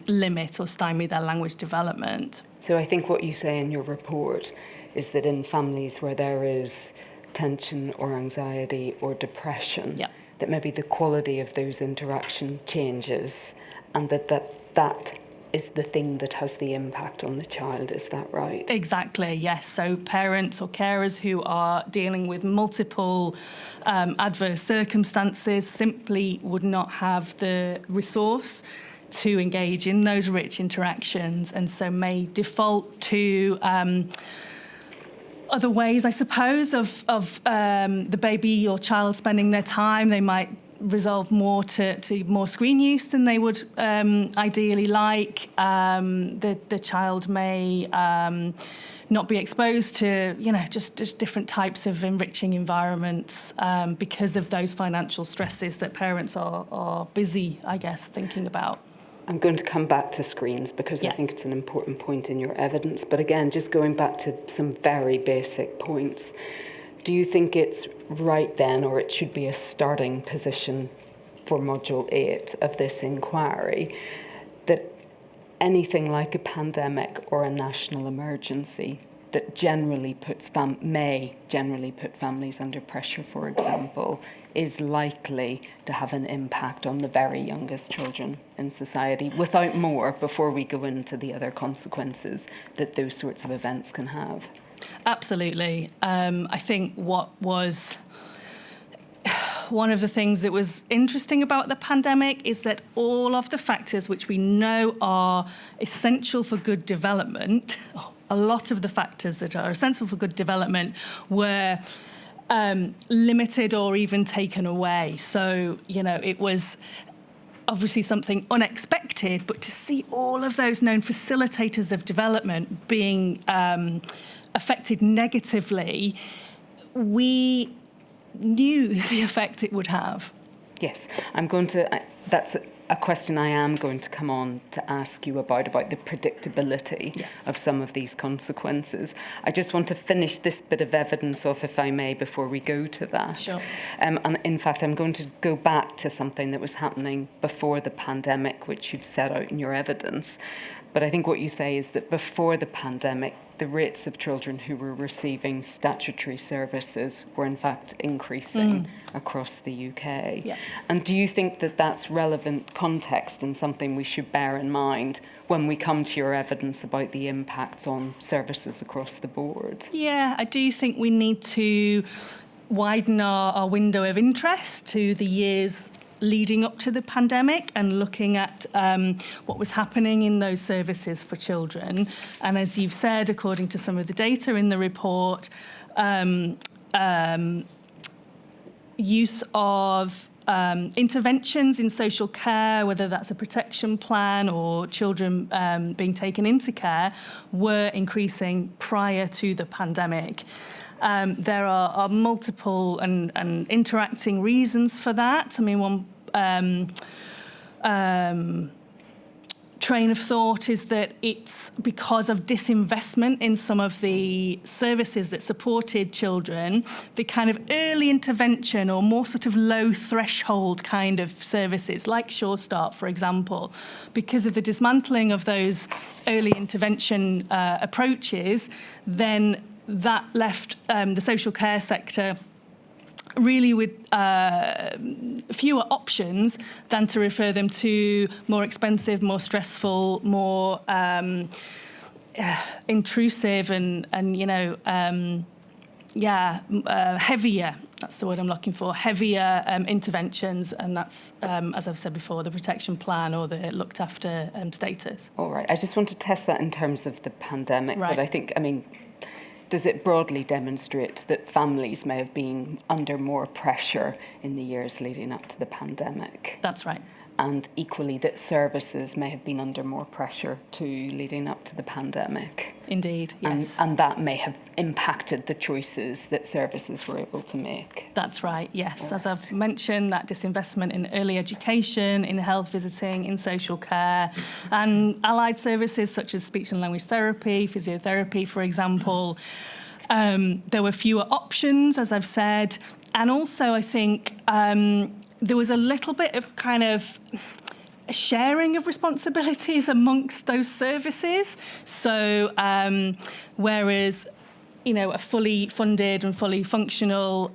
limit or stymie their language development. So I think what you say in your report is that in families where there is tension or anxiety or depression, that maybe the quality of those interaction changes, and that is the thing that has the impact on the child. Is that right? Exactly, yes. So parents or carers who are dealing with multiple adverse circumstances simply would not have the resource to engage in those rich interactions, and so may default to other ways, I suppose, of the baby or child spending their time. They might resolve more to more screen use than they would ideally like. The child may not be exposed to, just different types of enriching environments because of those financial stresses that parents are busy, I guess, thinking about. I'm going to come back to screens because I think it's an important point in your evidence. But again, just going back to some very basic points, do you think it's right then, or it should be a starting position for Module 8 of this inquiry, that anything like a pandemic or a national emergency that generally may generally put families under pressure, for example, is likely to have an impact on the very youngest children in society, without more, before we go into the other consequences that those sorts of events can have? Absolutely. I think what was one of the things that was interesting about the pandemic is that all of the factors which we know are essential for good development, a lot of the factors that are essential for good development were limited or even taken away. So, it was obviously something unexpected, but to see all of those known facilitators of development being affected negatively, we knew the effect it would have. Yes, that's a question I am going to come on to ask you about the predictability of some of these consequences. I just want to finish this bit of evidence off, if I may, before we go to that. Sure. And in fact, I'm going to go back to something that was happening before the pandemic, which you've set out in your evidence. But I think what you say is that before the pandemic, the rates of children who were receiving statutory services were in fact increasing across the UK. Yeah. And do you think that that's relevant context and something we should bear in mind when we come to your evidence about the impacts on services across the board? Yeah, I do think we need to widen our window of interest to the years leading up to the pandemic and looking at what was happening in those services for children. And as you've said, according to some of the data in the report, use of interventions in social care, whether that's a protection plan or children being taken into care, were increasing prior to the pandemic. There are multiple and interacting reasons for that. I mean, one train of thought is that it's because of disinvestment in some of the services that supported children, the kind of early intervention or more sort of low threshold kind of services like Sure Start, for example. Because of the dismantling of those early intervention approaches, then that left the social care sector really with fewer options than to refer them to more expensive, more stressful, more intrusive and heavier that's the word I'm looking for, heavier interventions, and that's, as I've said before, the protection plan or the looked after status. All right. I just want to test that in terms of the pandemic, Right. but I think, does it broadly demonstrate that families may have been under more pressure in the years leading up to the pandemic? That's right. And equally that services may have been under more pressure too leading up to the pandemic? Indeed, yes. And that may have impacted the choices that services were able to make? That's right, yes. As I've mentioned, that disinvestment in early education, in health visiting, in social care, and allied services such as speech and language therapy, physiotherapy, for example. There were fewer options, as I've said. And also, I think there was a little bit of kind of sharing of responsibilities amongst those services. So whereas, a fully funded and fully functional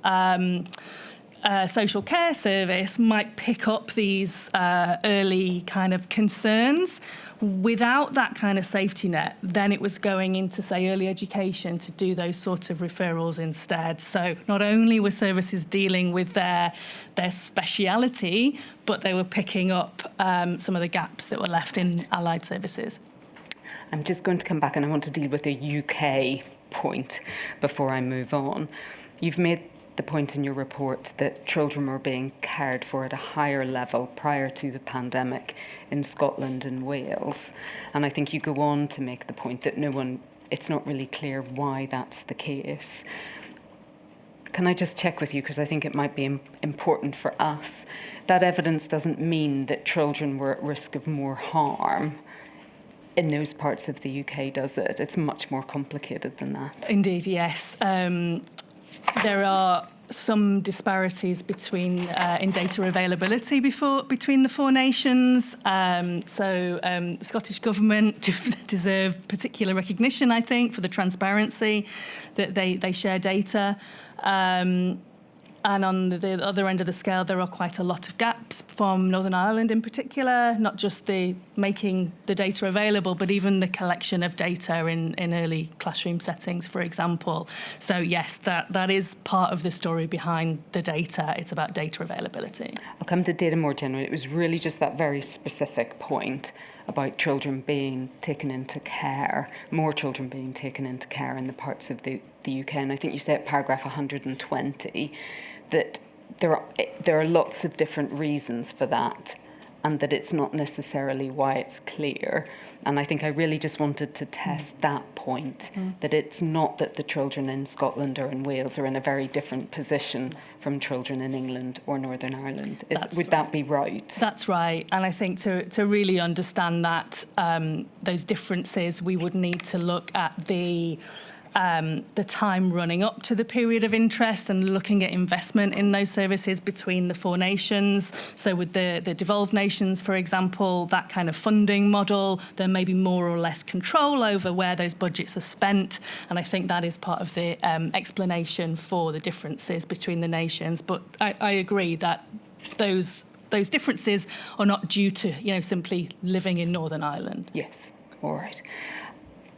social care service might pick up these early kind of concerns, without that kind of safety net, then it was going into, say, early education to do those sorts of referrals instead. So not only were services dealing with their speciality, but they were picking up some of the gaps that were left in allied services. I'm just going to come back and I want to deal with a UK point before I move on. You've made the point in your report that children were being cared for at a higher level prior to the pandemic in Scotland and Wales. And I think you go on to make the point that it's not really clear why that's the case. Can I just check with you, because I think it might be important for us, that evidence doesn't mean that children were at risk of more harm in those parts of the UK, does it? It's much more complicated than that. Indeed, yes. There are some disparities in data availability between the four nations. The Scottish Government deserve particular recognition, I think, for the transparency that they share data. And on the other end of the scale, there are quite a lot of gaps from Northern Ireland in particular, not just the making the data available, but even the collection of data in early classroom settings, for example. So yes, that is part of the story behind the data. It's about data availability. I'll come to data more generally. It was really just that very specific point about children being taken into care, more children being taken into care in the parts of the UK. And I think you say at paragraph 120 that there are lots of different reasons for that, and that it's not necessarily why it's clear. And I think I really just wanted to test that point, that it's not that the children in Scotland or in Wales are in a very different position from children in England or Northern Ireland. Would that be right? That's right. And I think to really understand that, those differences, we would need to look at the time running up to the period of interest and looking at investment in those services between the four nations. So with the devolved nations, for example, that kind of funding model, there may be more or less control over where those budgets are spent. And I think that is part of the explanation for the differences between the nations. But I agree that those differences are not due to, simply living in Northern Ireland. Yes. All right.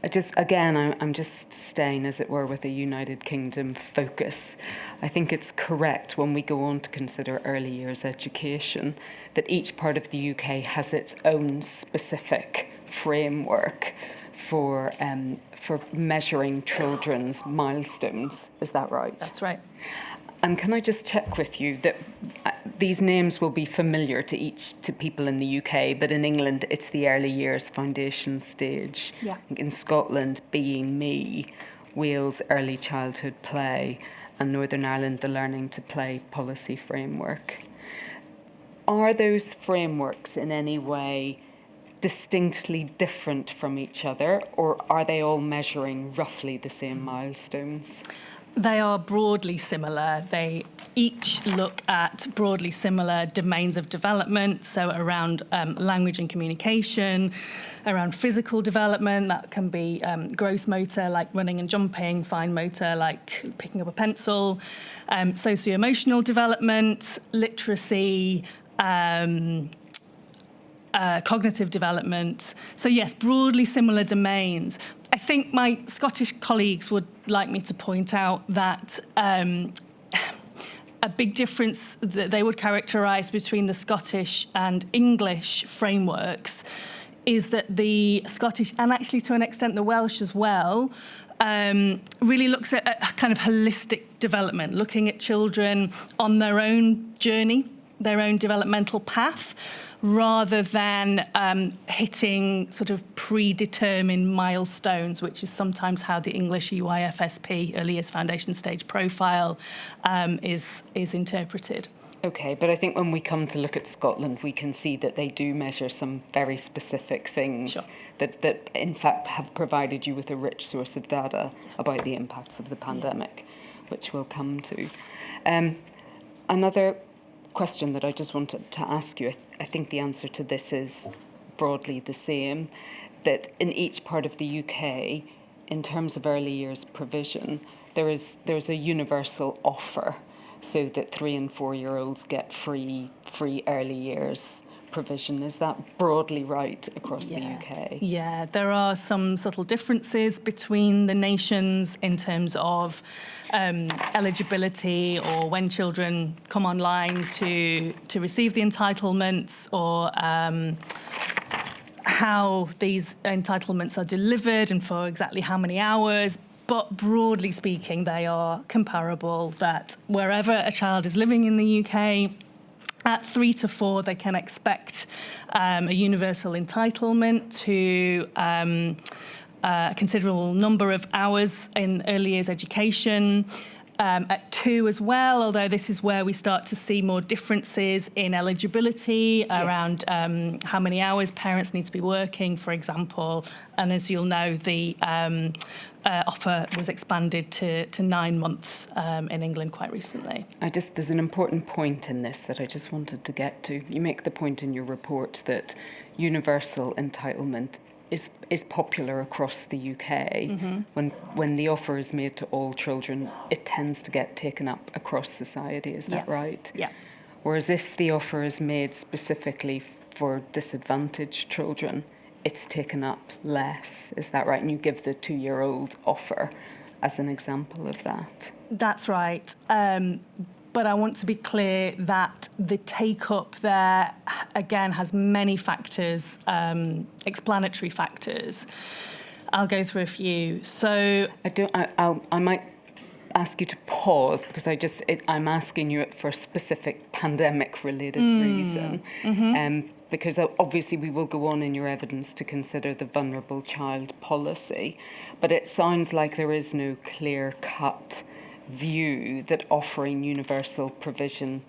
I'm just staying, as it were, with a United Kingdom focus. I think it's correct when we go on to consider early years education that each part of the UK has its own specific framework for measuring children's milestones. Is that right? That's right. And can I just check with you that these names will be familiar to people in the UK, but in England it's the early years foundation stage. Yeah. In Scotland, Being Me, Wales, early childhood play, and Northern Ireland, the Learning to Play policy framework. Are those frameworks in any way distinctly different from each other, or are they all measuring roughly the same milestones? They are broadly similar. They each look at broadly similar domains of development, so around language and communication, around physical development, that can be gross motor, like running and jumping, fine motor, like picking up a pencil, socio-emotional development, literacy, cognitive development. So yes, broadly similar domains. I think my Scottish colleagues would like me to point out that a big difference that they would characterise between the Scottish and English frameworks is that the Scottish, and actually to an extent the Welsh as well, really looks at a kind of holistic development, looking at children on their own journey, their own developmental path, rather than hitting sort of predetermined milestones, which is sometimes how the English EYFSP, Early Years Foundation Stage Profile, is interpreted. Okay, but I think when we come to look at Scotland, we can see that they do measure some very specific things Sure. that in fact have provided you with a rich source of data about the impacts of the pandemic, which we'll come to. Another question that I just wanted to ask you, I think the answer to this is broadly the same, that in each part of the UK, in terms of early years provision, there's a universal offer so that 3 and 4 year olds get free early years provision. Is that broadly right across the UK? Yeah, there are some subtle differences between the nations in terms of eligibility or when children come online to receive the entitlements, or how these entitlements are delivered and for exactly how many hours. But broadly speaking, they are comparable, that wherever a child is living in the UK, at 3 to 4, they can expect a universal entitlement to a considerable number of hours in early years education. At 2 as well, although this is where we start to see more differences in eligibility around how many hours parents need to be working, for example. And as you'll know, the offer was expanded to 9 months in England quite recently. There's an important point in this that I just wanted to get to. You make the point in your report that universal entitlement is popular across the UK. Mm-hmm. When the offer is made to all children, it tends to get taken up across society. Is that right? Yeah. Whereas if the offer is made specifically for disadvantaged children, it's taken up less. Is that right? And you give the 2-year-old offer as an example of that. That's right. But I want to be clear that the take-up there, again, has many factors, explanatory factors. I'll go through a few. So I might ask you to pause because I'm asking you it for a specific pandemic-related reason. Mm-hmm. Because obviously we will go on in your evidence to consider the vulnerable child policy, but it sounds like there is no clear-cut view that offering universal provision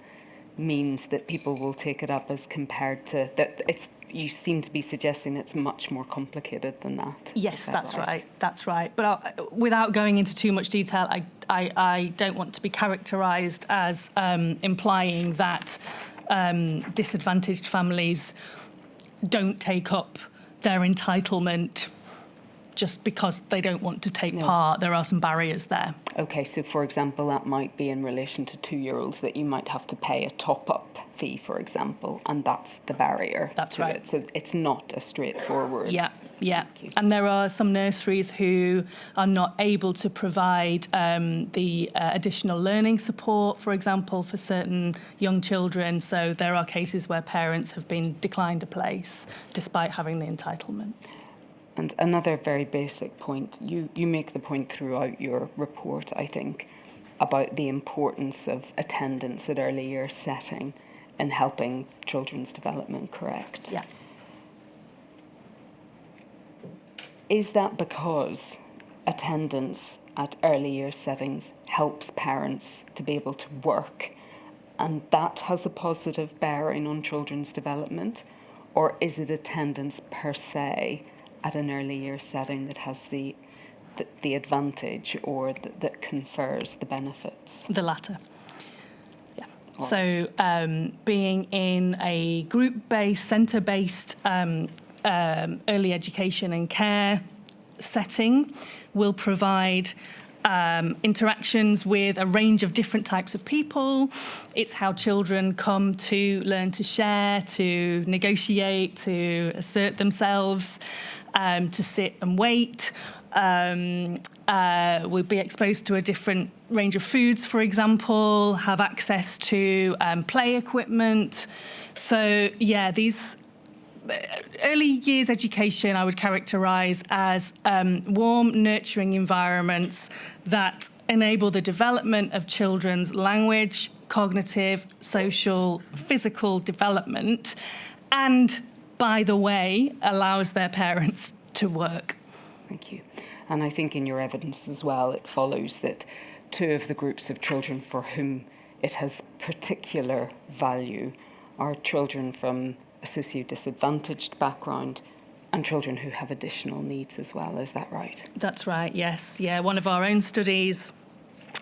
means that people will take it up as compared to that. You seem to be suggesting it's much more complicated than that. Yes, that's right. That's right. But without going into too much detail, I don't want to be characterised as implying that disadvantaged families don't take up their entitlement just because they don't want to take part. There are some barriers there. Okay, so for example, that might be in relation to 2-year-olds that you might have to pay a top-up fee, for example, and that's the barrier. That's right. So it's not a straightforward. Yeah. And there are some nurseries who are not able to provide the additional learning support, for example, for certain young children. So there are cases where parents have been declined a place despite having the entitlement. And another very basic point, you make the point throughout your report, I think, about the importance of attendance at early year setting in helping children's development, correct? Yeah. Is that because attendance at early year settings helps parents to be able to work and that has a positive bearing on children's development? Or is it attendance per se at an early year setting that has the advantage or that confers the benefits? The latter. Yeah. Right. So being in a group-based, centre-based early education and care setting will provide interactions with a range of different types of people. It's how children come to learn to share, to negotiate, to assert themselves, to sit and wait, would be exposed to a different range of foods, for example, have access to play equipment. So, yeah, these early years education I would characterise as warm, nurturing environments that enable the development of children's language, cognitive, social, physical development, and, by the way, allows their parents to work. Thank you. And I think in your evidence as well, it follows that two of the groups of children for whom it has particular value are children from a socio-disadvantaged background and children who have additional needs as well. Is that right? That's right, yes. Yeah, one of our own studies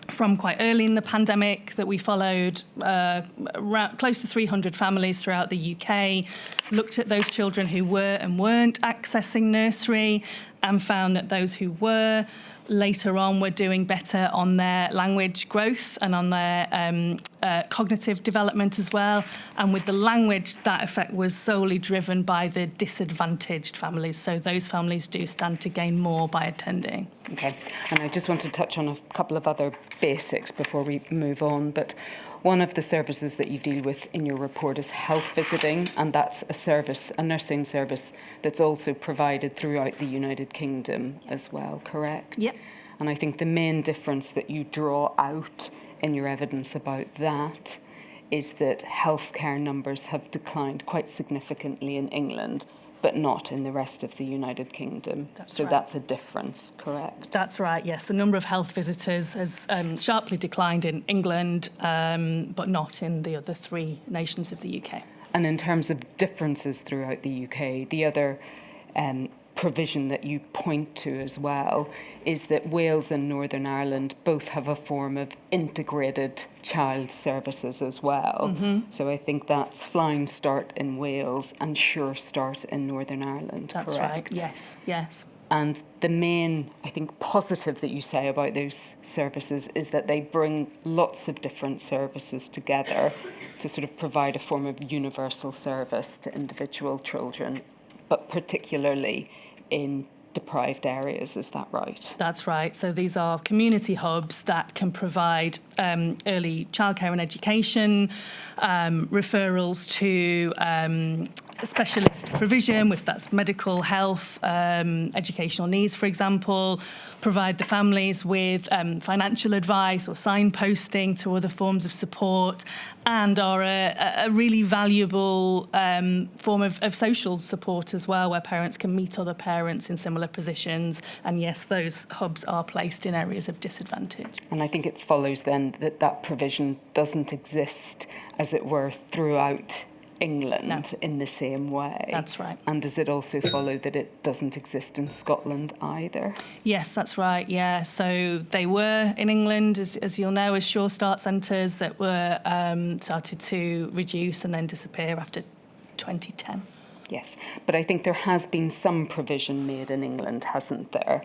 from quite early in the pandemic that we followed close to 300 families throughout the UK, looked at those children who were and weren't accessing nursery and found that those who were later on were doing better on their language growth and on their cognitive development as well. And with the language, that effect was solely driven by the disadvantaged families. So those families do stand to gain more by attending. Okay, and I just want to touch on a couple of other basics before we move on. But one of the services that you deal with in your report is health visiting, and that's a nursing service that's also provided throughout the United Kingdom as well, correct? Yep. And I think the main difference that you draw out in your evidence about that is that healthcare numbers have declined quite significantly in England, but not in the rest of the United Kingdom. That's so right. That's a difference, correct? That's right, yes. The number of health visitors has sharply declined in England, but not in the other three nations of the UK. And in terms of differences throughout the UK, the other provision that you point to as well is that Wales and Northern Ireland both have a form of integrated child services as well. Mm-hmm. So I think that's Flying Start in Wales and Sure Start in Northern Ireland, That's correct? Right, yes. And the main, I think, positive that you say about those services is that they bring lots of different services together to sort of provide a form of universal service to individual children, but particularly in deprived areas. Is that right? That's right. So these are community hubs that can provide early childcare and education, referrals to specialist provision, if that's medical, health, educational needs, for example, provide the families with financial advice or signposting to other forms of support, and are a really valuable form of social support as well, where parents can meet other parents in similar positions. And yes, those hubs are placed in areas of disadvantage. And I think it follows then that that provision doesn't exist, as it were, throughout England in the same way. That's right. And does it also follow that it doesn't exist in Scotland either? Yes, that's right, yeah. So they were in England, as you'll know, as Sure Start centres that were started to reduce and then disappear after 2010. Yes, but I think there has been some provision made in England, hasn't there,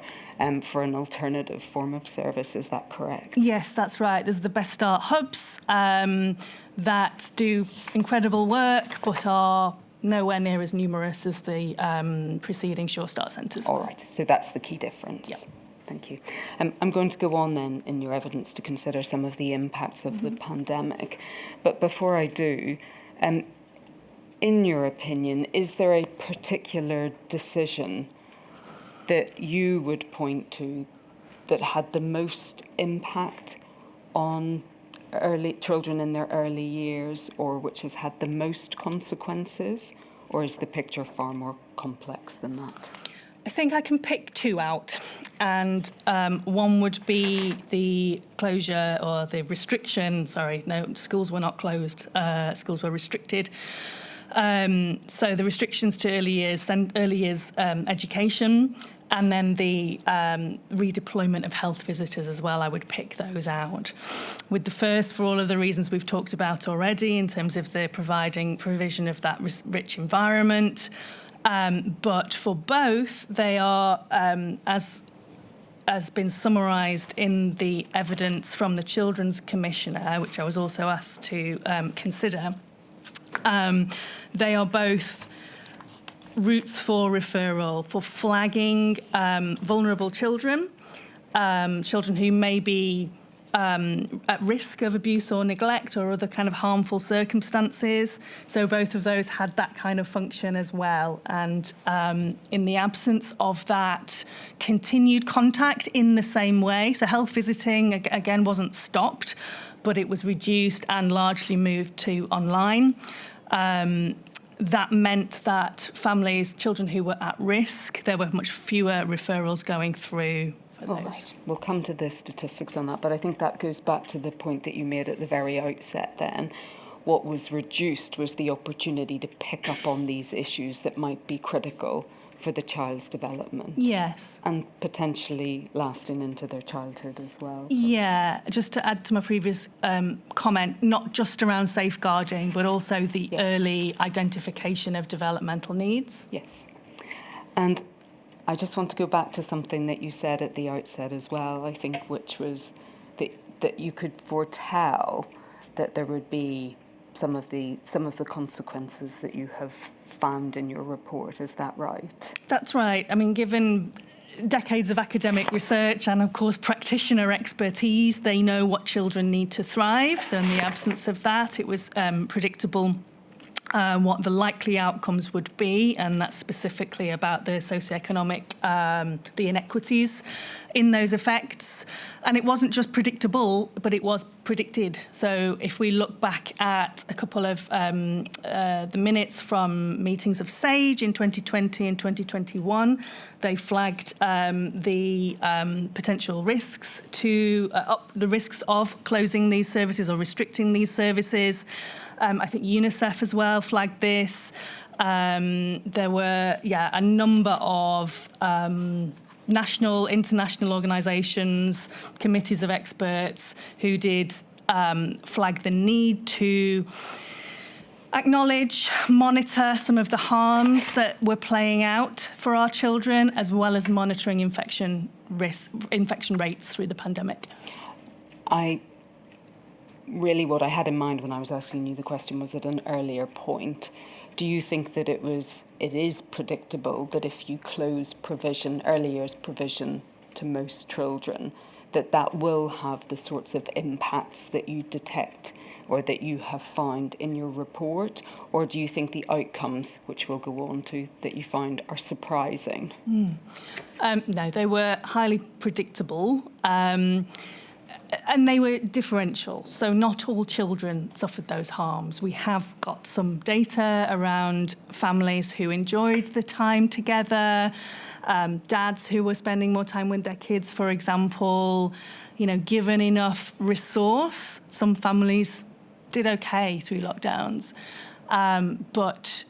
for an alternative form of service. Is that correct? Yes, that's right. There's the Best Start hubs that do incredible work, but are nowhere near as numerous as the preceding Sure Start centres. All right, so that's the key difference. Yep. Thank you. I'm going to go on then in your evidence to consider some of the impacts of the pandemic. But before I do, in your opinion, is there a particular decision that you would point to that had the most impact on children in their early years, or which has had the most consequences, or is the picture far more complex than that? I think I can pick two out, and one would be the closure or the restriction. Schools were not closed. Schools were restricted. So the restrictions to early years education, and then the redeployment of health visitors as well. I would pick those out. With the first, for all of the reasons we've talked about already, in terms of the provision of that rich environment. But for both, they are, as been summarised in the evidence from the Children's Commissioner, which I was also asked to consider, they are both routes for referral, for flagging vulnerable children children who may be at risk of abuse or neglect or other kind of harmful circumstances. So both of those had that kind of function as well. And in the absence of that continued contact in the same way, so health visiting, again, wasn't stopped, but it was reduced and largely moved to online. That meant that families, children who were at risk, there were much fewer referrals going through. All right, we'll come to the statistics on that, but I think that goes back to the point that you made at the very outset then. What was reduced was the opportunity to pick up on these issues that might be critical for the child's development. Yes. And potentially lasting into their childhood as well. Yeah, just to add to my previous comment, not just around safeguarding, but also the early identification of developmental needs. Yes. And I just want to go back to something that you said at the outset as well, I think, which was that you could foretell that there would be some of the consequences that you have found in your report. Is that right? That's right. I mean, given decades of academic research and, of course, practitioner expertise, they know what children need to thrive. So in the absence of that, it was predictable what the likely outcomes would be, and that's specifically about the socioeconomic, the inequities in those effects. And it wasn't just predictable, but it was predicted. So if we look back at a couple of the minutes from meetings of SAGE in 2020 and 2021, they flagged the potential risks to the risks of closing these services or restricting these services. I think UNICEF as well flagged this. There were, a number of national, international organisations, committees of experts who did flag the need to acknowledge, monitor some of the harms that were playing out for our children, as well as monitoring infection rates through the pandemic. Really, what I had in mind when I was asking you the question was at an earlier point. Do you think that it is predictable that if you close early years provision to most children, that will have the sorts of impacts that you detect or that you have found in your report? Or do you think the outcomes, which we'll go on to, that you find are surprising? No, they were highly predictable. And they were differential, so not all children suffered those harms. We have got some data around families who enjoyed the time together, dads who were spending more time with their kids, for example. Given enough resource, some families did okay through lockdowns, but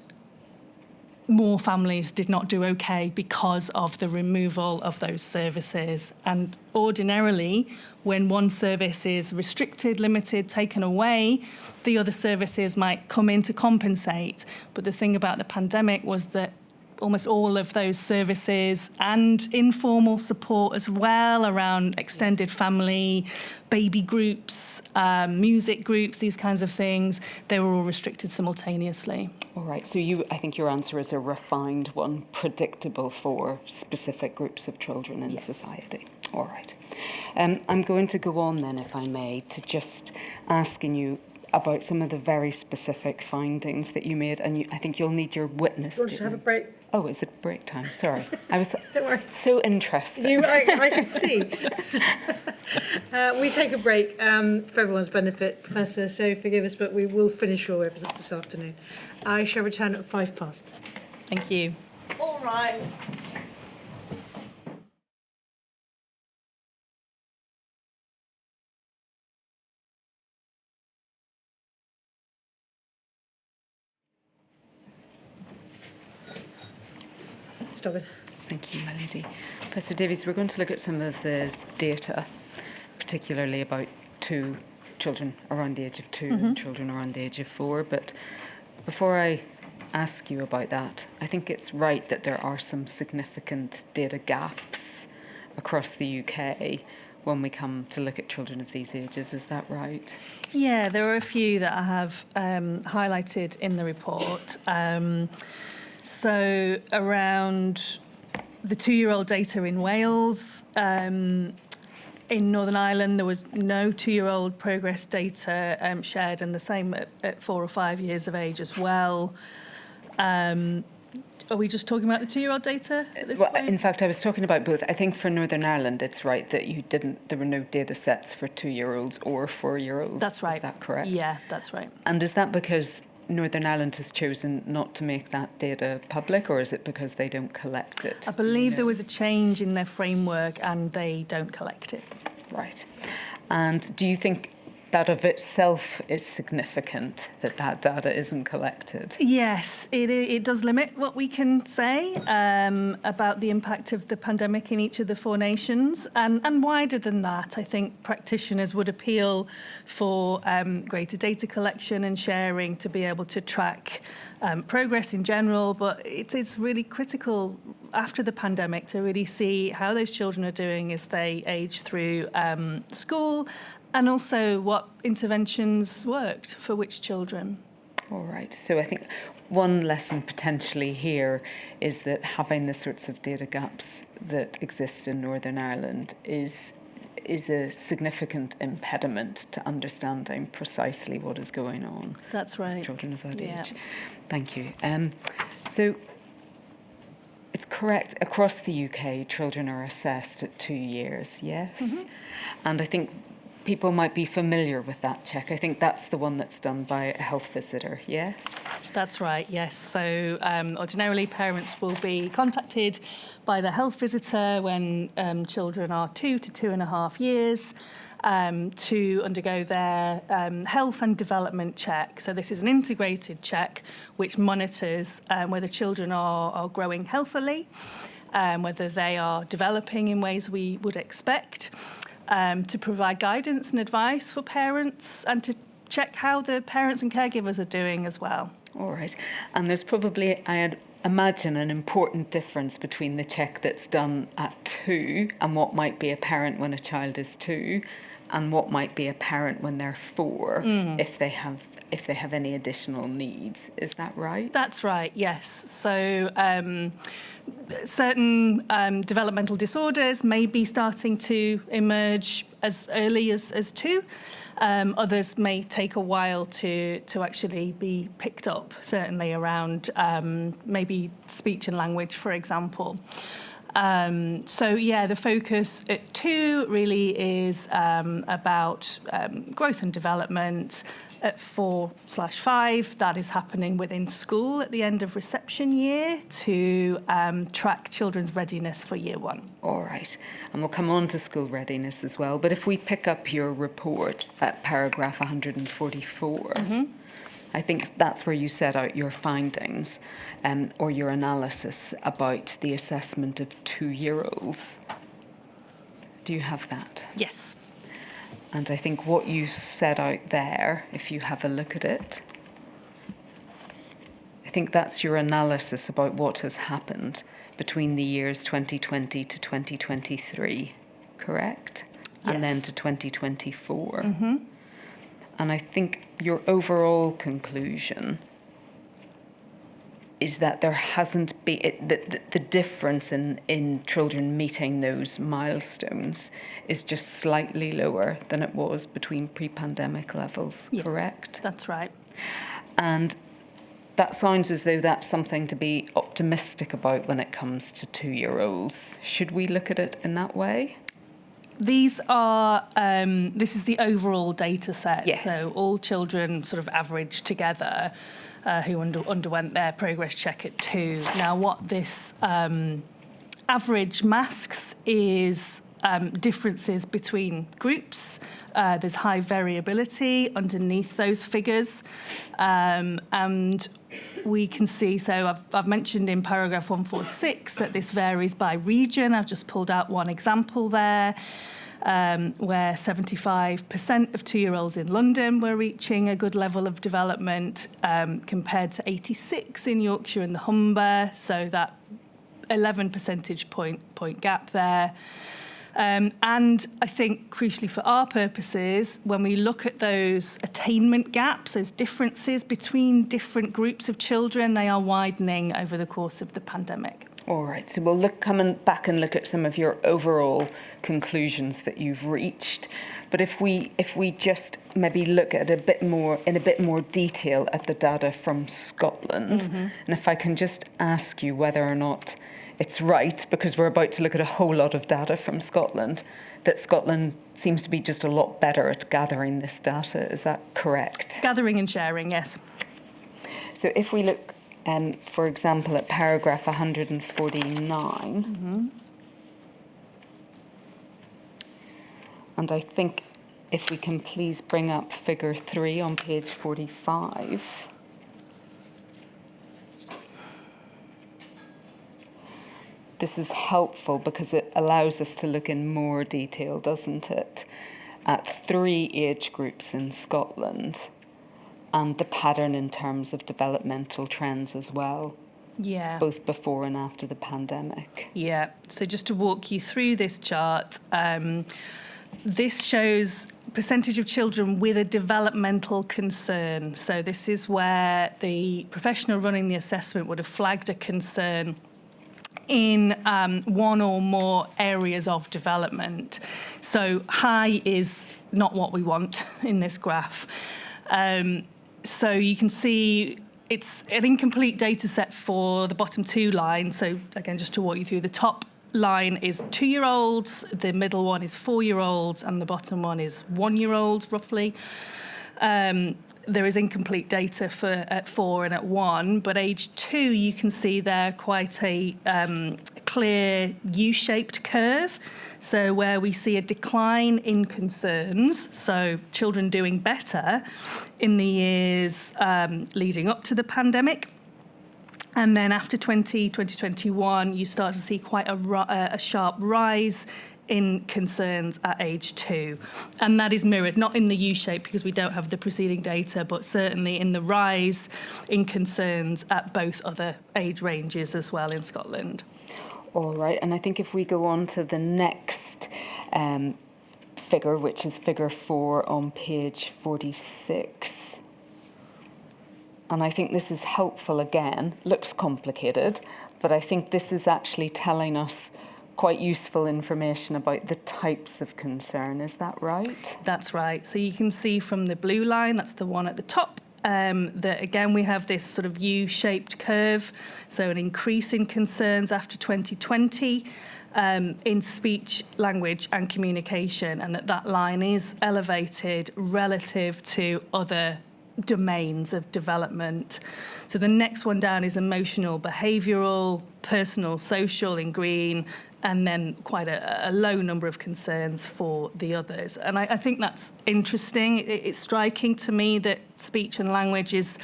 more families did not do okay because of the removal of those services. And ordinarily, when one service is restricted, limited, taken away, the other services might come in to compensate. But the thing about the pandemic was that almost all of those services and informal support as well around extended family, baby groups, music groups, these kinds of things, they were all restricted simultaneously. All right, so I think your answer is a refined one, predictable for specific groups of children in society. All right. I'm going to go on then, if I may, to just asking you about some of the very specific findings that you made, and I think you'll need your witness. Do you want us to have a break? Oh, is it break time? Sorry. I was Don't worry. so interested. I can see. We take a break for everyone's benefit, Professor, so forgive us, but we will finish your evidence this afternoon. I shall return at past. Thank you. All rise. Stop it. Thank you, Melody. Professor Davies, we're going to look at some of the data, particularly about children around the age of 2 and children around the age of 4. But before I ask you about that, I think it's right that there are some significant data gaps across the UK when we come to look at children of these ages. Is that right? Yeah, there are a few that I have highlighted in the report. So around the 2-year-old data in Wales, in Northern Ireland, there was no 2-year-old progress data shared, and the same at 4 or 5 years of age as well. Are we just talking about the 2-year-old data at this point? In fact, I was talking about both. I think for Northern Ireland, it's right that there were no data sets for 2-year-olds or 4-year-olds. That's right. Is that correct? Yeah, that's right. And is that because Northern Ireland has chosen not to make that data public, or is it because they don't collect it? I believe there was a change in their framework and they don't collect it. Right. And do you think that of itself is significant, that data isn't collected? Yes, it does limit what we can say about the impact of the pandemic in each of the 4 nations. And wider than that, I think practitioners would appeal for greater data collection and sharing to be able to track progress in general. But it's really critical after the pandemic to really see how those children are doing as they age through school, and also what interventions worked for which children. All right. So I think one lesson potentially here is that having the sorts of data gaps that exist in Northern Ireland is a significant impediment to understanding precisely what is going on. That's right. With children of that Yeah. age. Thank you. So it's correct, across the UK, children are assessed at 2 years, yes? Mm-hmm. And I think people might be familiar with that check. I think that's the one that's done by a health visitor, yes? That's right, yes. So ordinarily parents will be contacted by the health visitor when children are 2 to 2.5 years to undergo their health and development check. So this is an integrated check which monitors whether children are growing healthily, whether they are developing in ways we would expect, to provide guidance and advice for parents, and to check how the parents and caregivers are doing as well. All right. And there's probably, I'd imagine, an important difference between the check that's done at 2 and what might be apparent when a child is 2, and what might be apparent when they're 4, if they have any additional needs. Is that right? That's right, yes. So certain developmental disorders may be starting to emerge as early as 2. Others may take a while to actually be picked up, certainly around maybe speech and language, for example. So yeah, the focus at 2 really is about growth and development. At 4/5, that is happening within school at the end of reception year to track children's readiness for year 1. All right. And we'll come on to school readiness as well. But if we pick up your report at paragraph 144, I think that's where you set out your findings or your analysis about the assessment of 2-year-olds. Do you have that? Yes. And I think what you set out there, if you have a look at it, I think that's your analysis about what has happened between the years 2020 to 2023, correct? Yes. And then to 2024. And I think your overall conclusion is that there hasn't been, the difference in children meeting those milestones is just slightly lower than it was between pre-pandemic levels, correct? That's right. And that sounds as though that's something to be optimistic about when it comes to 2-year-olds. Should we look at it in that way? These are, this is the overall data set. Yes. So all children sort of averaged together who underwent their progress check at 2. Now, what this average masks is differences between groups. There's high variability underneath those figures. And we can see, so I've mentioned in paragraph 146 that this varies by region. I've just pulled out one example there. Where 75% of 2-year-olds in London were reaching a good level of development, compared to 86 in Yorkshire and the Humber, so that 11 percentage point gap there. And I think, crucially for our purposes, when we look at those attainment gaps, those differences between different groups of children, they are widening over the course of the pandemic. All right, so we'll come back and look at some of your overall conclusions that you've reached. But if we just maybe look at in a bit more detail at the data from Scotland, and if I can just ask you whether or not it's right, because we're about to look at a whole lot of data from Scotland, that Scotland seems to be just a lot better at gathering this data. Is that correct? Gathering and sharing, yes. So if we look, for example, at paragraph 149, and I think if we can please bring up figure 3 on page 45. This is helpful because it allows us to look in more detail, doesn't it, at 3 age groups in Scotland and the pattern in terms of developmental trends as well. Yeah. Both before and after the pandemic. Yeah. So just to walk you through this chart, this shows percentage of children with a developmental concern. So this is where the professional running the assessment would have flagged a concern in one or more areas of development. So high is not what we want in this graph. So you can see it's an incomplete data set for the bottom 2 lines. So again, just to walk you through, the top line is 2-year-olds, the middle one is 4-year-olds, and the bottom one is 1-year-olds, roughly. There is incomplete data for at 4 and at 1, but age 2, you can see there quite a clear U-shaped curve. So where we see a decline in concerns, so children doing better in the years leading up to the pandemic. And then after 2021, you start to see quite a sharp rise in concerns at age 2. And that is mirrored, not in the U-shape because we don't have the preceding data, but certainly in the rise in concerns at both other age ranges as well in Scotland. All right, and I think if we go on to the next figure, which is figure 4 on page 46. And I think this is helpful again, looks complicated, but I think this is actually telling us quite useful information about the types of concern. Is that right? That's right. So you can see from the blue line, that's the one at the top, that again we have this sort of U-shaped curve, so an increase in concerns after 2020 in speech, language and communication, and that line is elevated relative to other domains of development. So the next one down is emotional, behavioural, personal, social in green, and then quite a low number of concerns for the others. And I think that's interesting. It's striking to me that speech and language is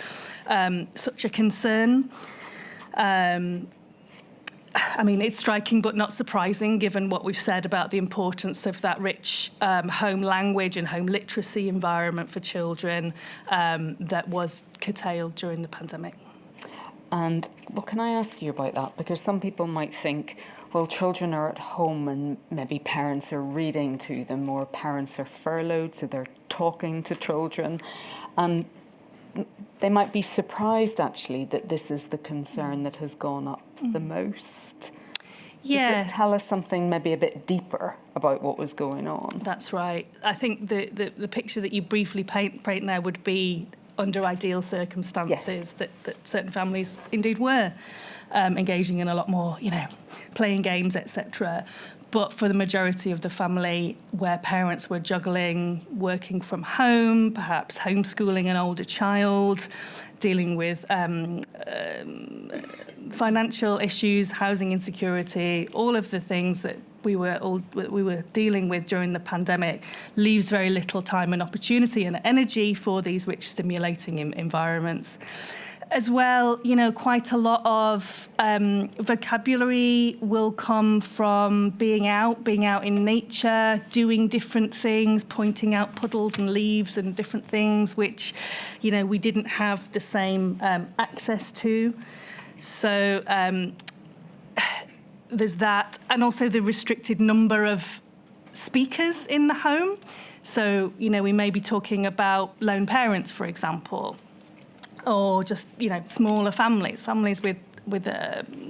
such a concern. I mean, it's striking but not surprising given what we've said about the importance of that rich home language and home literacy environment for children that was curtailed during the pandemic. And, well, can I ask you about that? Because some people might think, well, children are at home and maybe parents are reading to them, or parents are furloughed, so they're talking to children. And they might be surprised, actually, that this is the concern that has gone up the most. Yeah. Does it tell us something maybe a bit deeper about what was going on? That's right. I think the picture that you briefly paint there would be under ideal circumstances, yes, that certain families indeed were engaging in a lot more, playing games, etc. But for the majority of the family, where parents were juggling working from home, perhaps homeschooling an older child, dealing with financial issues, housing insecurity, all of the things that we were dealing with during the pandemic, leaves very little time and opportunity and energy for these rich, stimulating environments. As well, quite a lot of vocabulary will come from being out in nature, doing different things, pointing out puddles and leaves and different things which, we didn't have the same access to. So there's that, and also the restricted number of speakers in the home. So, we may be talking about lone parents, for example, or just, smaller families with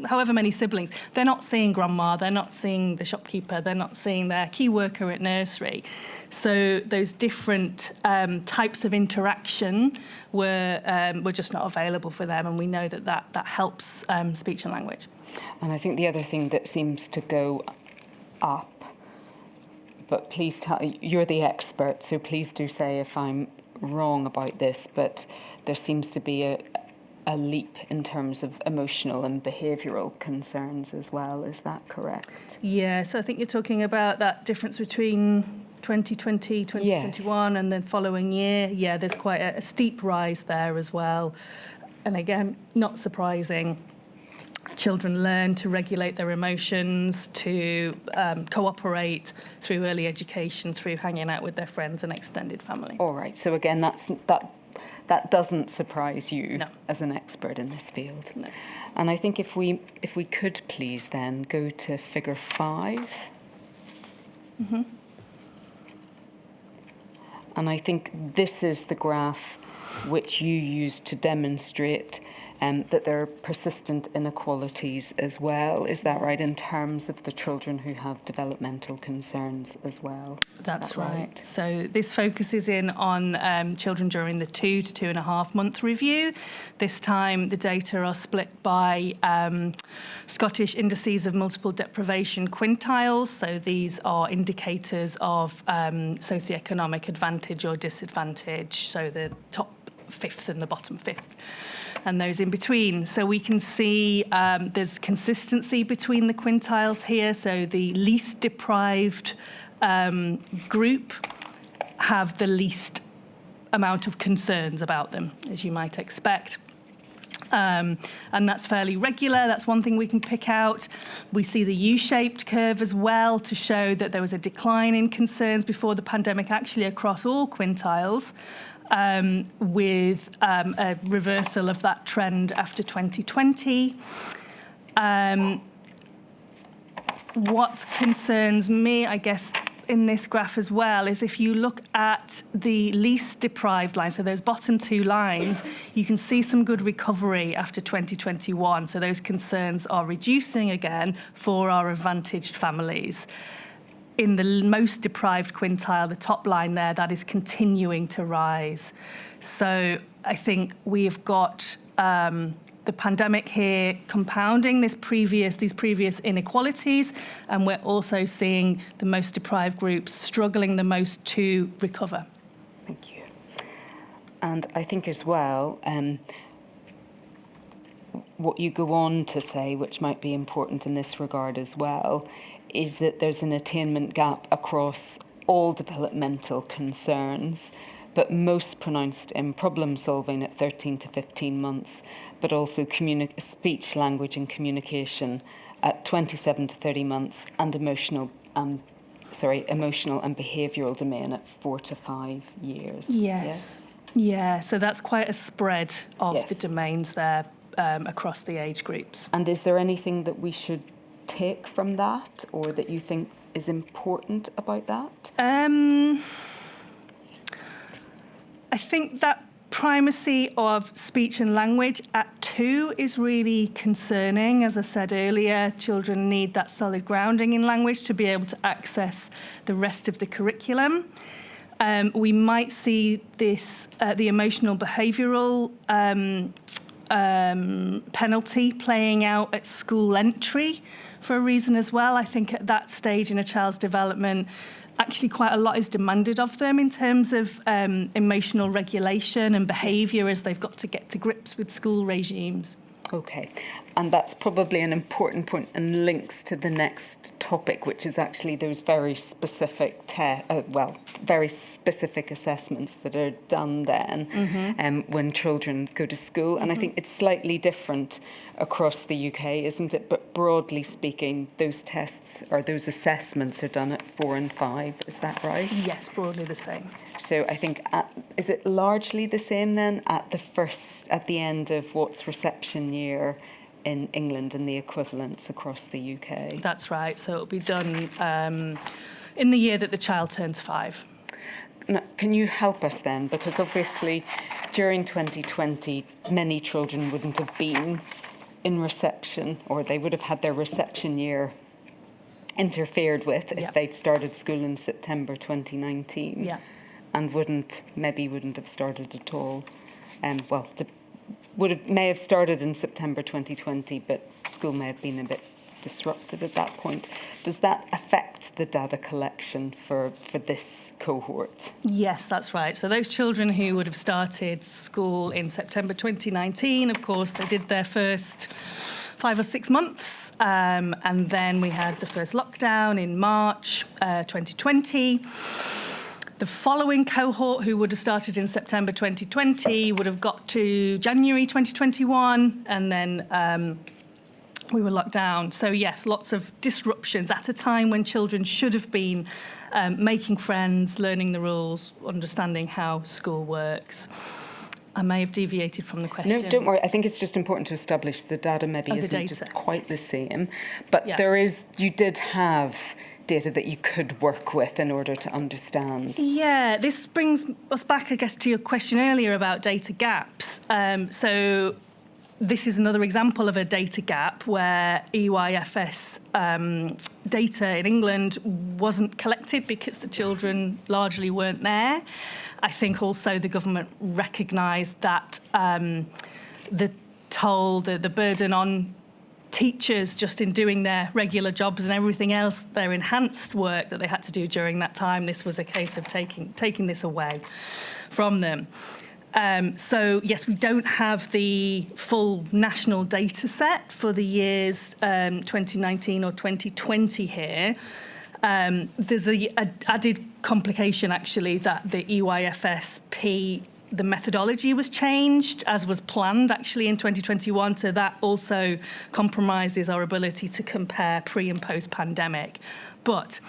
however many siblings, they're not seeing grandma, they're not seeing the shopkeeper, they're not seeing their key worker at nursery. So those different types of interaction were just not available for them, and we know that helps speech and language. And I think the other thing that seems to go up, but please you're the expert, so please do say if I'm wrong about this, but there seems to be a leap in terms of emotional and behavioural concerns as well. Is that correct? Yeah, so I think you're talking about that difference between 2020, 2021, yes, and then following year. Yeah, there's quite a steep rise there as well. And again, not surprising. Children learn to regulate their emotions, to cooperate through early education, through hanging out with their friends and extended family. All right. So again, that doesn't surprise you, no, as an expert in this field. No. And I think if we could please then go to figure 5. Mm-hmm. And I think this is the graph which you used to demonstrate that there are persistent inequalities as well. Is that right, in terms of the children who have developmental concerns as well? That's right. So this focuses in on children during the 2 to 2.5 month review. This time the data are split by Scottish indices of multiple deprivation quintiles. So these are indicators of socioeconomic advantage or disadvantage. So the top 5th and the bottom 5th. And those in between. So we can see there's consistency between the quintiles here. So the least deprived group have the least amount of concerns about them, as you might expect. And that's fairly regular. That's one thing we can pick out. We see the U-shaped curve as well to show that there was a decline in concerns before the pandemic, actually across all quintiles. With a reversal of that trend after 2020. What concerns me, I guess, in this graph as well, is if you look at the least deprived line, so those bottom 2 lines, you can see some good recovery after 2021. So those concerns are reducing again for our advantaged families. In the most deprived quintile, the top line there, that is continuing to rise. So I think we've got the pandemic here compounding these previous inequalities, and we're also seeing the most deprived groups struggling the most to recover. Thank you. And I think as well, what you go on to say, which might be important in this regard as well, is that there's an attainment gap across all developmental concerns, but most pronounced in problem solving at 13 to 15 months, but also speech, language and communication at 27 to 30 months, and emotional and behavioural domain at 4 to 5 years. Yes. Yeah, so that's quite a spread of yes, the domains there across the age groups. And is there anything that we should take from that, or that you think is important about that? I think that primacy of speech and language at 2 is really concerning. As I said earlier, children need that solid grounding in language to be able to access the rest of the curriculum. We might see this, the emotional behavioural penalty playing out at school entry for a reason as well. I think at that stage in a child's development, actually quite a lot is demanded of them in terms of emotional regulation and behaviour as they've got to get to grips with school regimes. Okay, and that's probably an important point and links to the next topic, which is actually those very specific very specific assessments that are done then when children go to school. And I think it's slightly different across the UK, isn't it? But broadly speaking, those tests or those assessments are done at 4 and 5. Is that right? Yes, broadly the same. So I think, is it largely the same then at the end of what's reception year in England and the equivalents across the UK? That's right. So it'll be done in the year that the child turns 5. Now, can you help us then? Because obviously during 2020, many children wouldn't have been in reception, or they would have had their reception year interfered with if they'd started school in September 2019. Yeah. And maybe wouldn't have started at all. May have started in September 2020, but school may have been a bit disrupted at that point. Does that affect the data collection for this cohort? Yes, that's right. So those children who would have started school in September 2019, of course, they did their first 5 or 6 months, and then we had the first lockdown in March 2020. The following cohort, who would have started in September 2020, would have got to January 2021, and then we were locked down. So yes, lots of disruptions at a time when children should have been making friends, learning the rules, understanding how school works. I may have deviated from the question. No, don't worry. I think it's just important to establish the data maybe isn't just quite the same. But you did have data that you could work with in order to understand. Yeah, this brings us back, I guess, to your question earlier about data gaps. So this is another example of a data gap where EYFS data in England wasn't collected because the children largely weren't there. I think also the government recognised that the burden on teachers just in doing their regular jobs and everything else, their enhanced work that they had to do during that time, this was a case of taking this away from them. So, yes, we don't have the full national data set for the years 2019 or 2020 here. There's the added complication, actually, that the EYFSP, the methodology was changed, as was planned, actually, in 2021. So that also compromises our ability to compare pre- and post-pandemic. But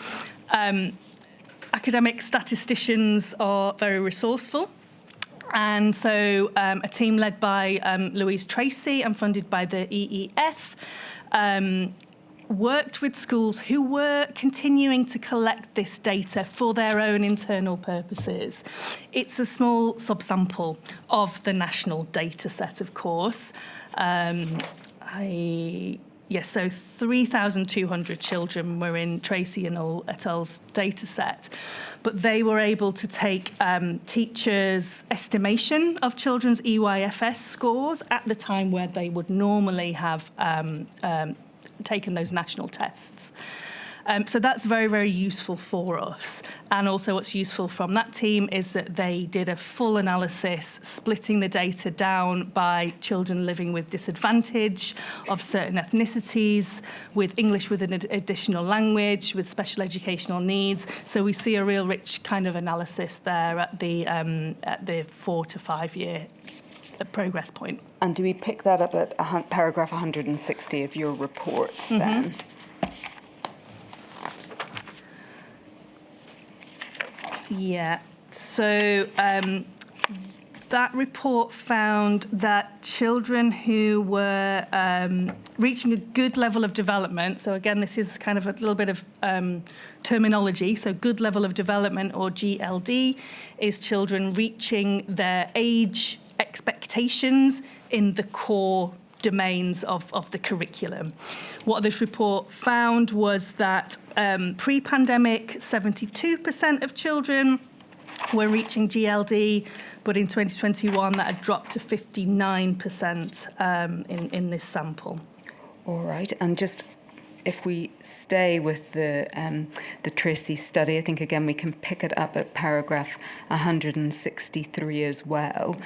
academic statisticians are very resourceful. And so a team led by Louise Tracy and funded by the EEF worked with schools who were continuing to collect this data for their own internal purposes. It's a small subsample of the national data set, of course. So 3,200 children were in Tracy and et al.'s data set, but they were able to take teachers' estimation of children's EYFS scores at the time where they would normally have taken those national tests. So that's very, very useful for us. And also what's useful from that team is that they did a full analysis, splitting the data down by children living with disadvantage of certain ethnicities, with English with an additional language, with special educational needs. So we see a real rich kind of analysis there at the 4 to 5 year progress point. And do we pick that up at paragraph 160 of your report then? Yeah, so that report found that children who were reaching a good level of development, so again, this is kind of a little bit of terminology, so good level of development, or GLD, is children reaching their age expectations in the core domains of the curriculum. What this report found was that pre-pandemic, 72% of children were reaching GLD, but in 2021 that had dropped to 59% in this sample. All right, and just if we stay with the Tracy study, I think again we can pick it up at paragraph 163 as well.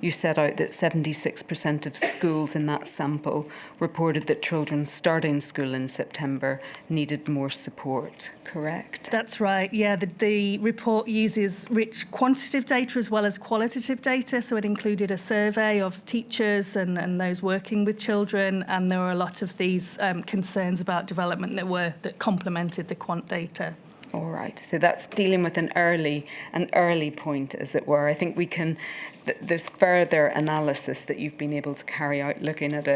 You set out that 76% of schools in that sample reported that children starting school in September needed more support, correct? That's right, yeah. The report uses rich quantitative data as well as qualitative data, so it included a survey of teachers and those working with children, and there were a lot of these concerns about development that complemented the quant data. All right, so that's dealing with an early point, as it were. I think we can. There's further analysis that you've been able to carry out, looking at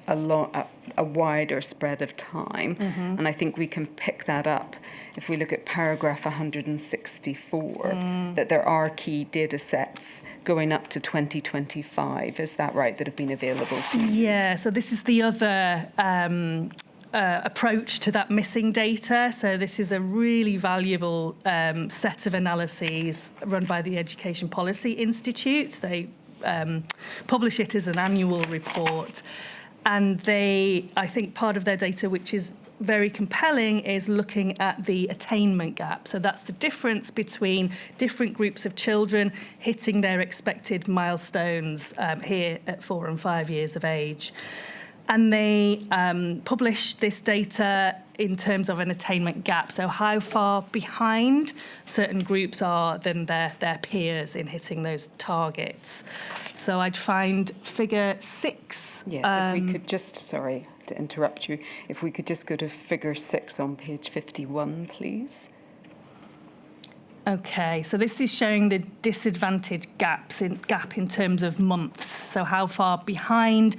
a wider spread of time, and I think we can pick that up if we look at paragraph 164. That there are key data sets going up to 2025. Is that right? That have been available to you? Yeah. So this is the other approach to that missing data. So this is a really valuable set of analyses run by the Education Policy Institute. They publish it as an annual report. And I think part of their data, which is very compelling, is looking at the attainment gap. So that's the difference between different groups of children hitting their expected milestones here at 4 and 5 years of age. And they publish this data in terms of an attainment gap, so how far behind certain groups are than their peers in hitting those targets. So I'd find figure 6. Yes, if we could just, sorry to interrupt you, if we could just go to figure 6 on page 51, please. Okay, so this is showing the disadvantage gap in terms of months, so how far behind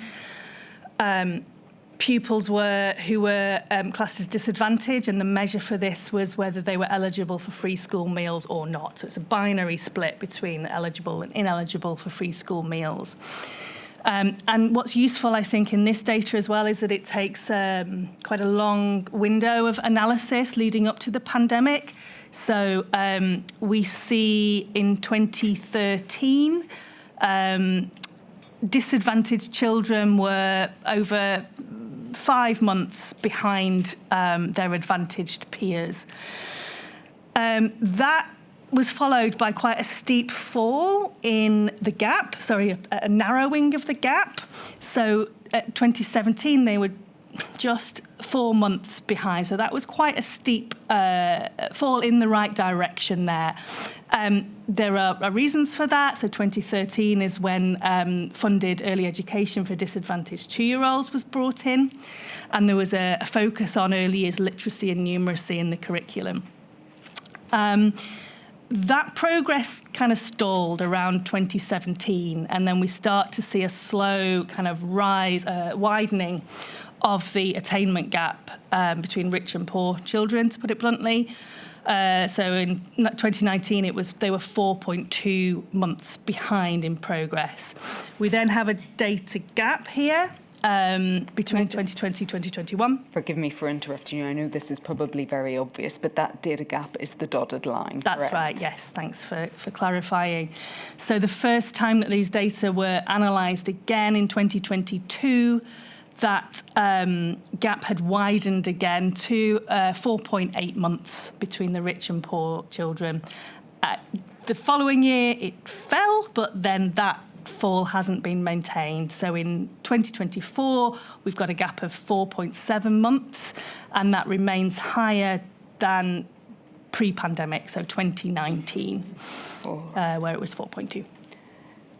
pupils who were classed as disadvantaged, and the measure for this was whether they were eligible for free school meals or not. So it's a binary split between eligible and ineligible for free school meals. And what's useful, I think, in this data as well is that it takes quite a long window of analysis leading up to the pandemic. So we see in 2013, disadvantaged children were over 5 months behind their advantaged peers. That was followed by quite a steep fall in the gap, a narrowing of the gap. So at 2017, they were just 4 months behind. So that was quite a steep fall in the right direction there. There are reasons for that. So 2013 is when funded early education for disadvantaged 2-year-olds was brought in. And there was a focus on early years literacy and numeracy in the curriculum. That progress kind of stalled around 2017. And then we start to see a slow kind of widening of the attainment gap between rich and poor children, to put it bluntly. So in 2019, they were 4.2 months behind in progress. We then have a data gap here between 2020 and 2021. Forgive me for interrupting you. I know this is probably very obvious, but that data gap is the dotted line, That's correct? right, yes. Thanks for clarifying. So the first time that these data were analysed again in 2022, that gap had widened again to 4.8 months between the rich and poor children. The following year, it fell, but then that fall hasn't been maintained. So in 2024, we've got a gap of 4.7 months, and that remains higher than pre-pandemic, so 2019, where it was 4.2.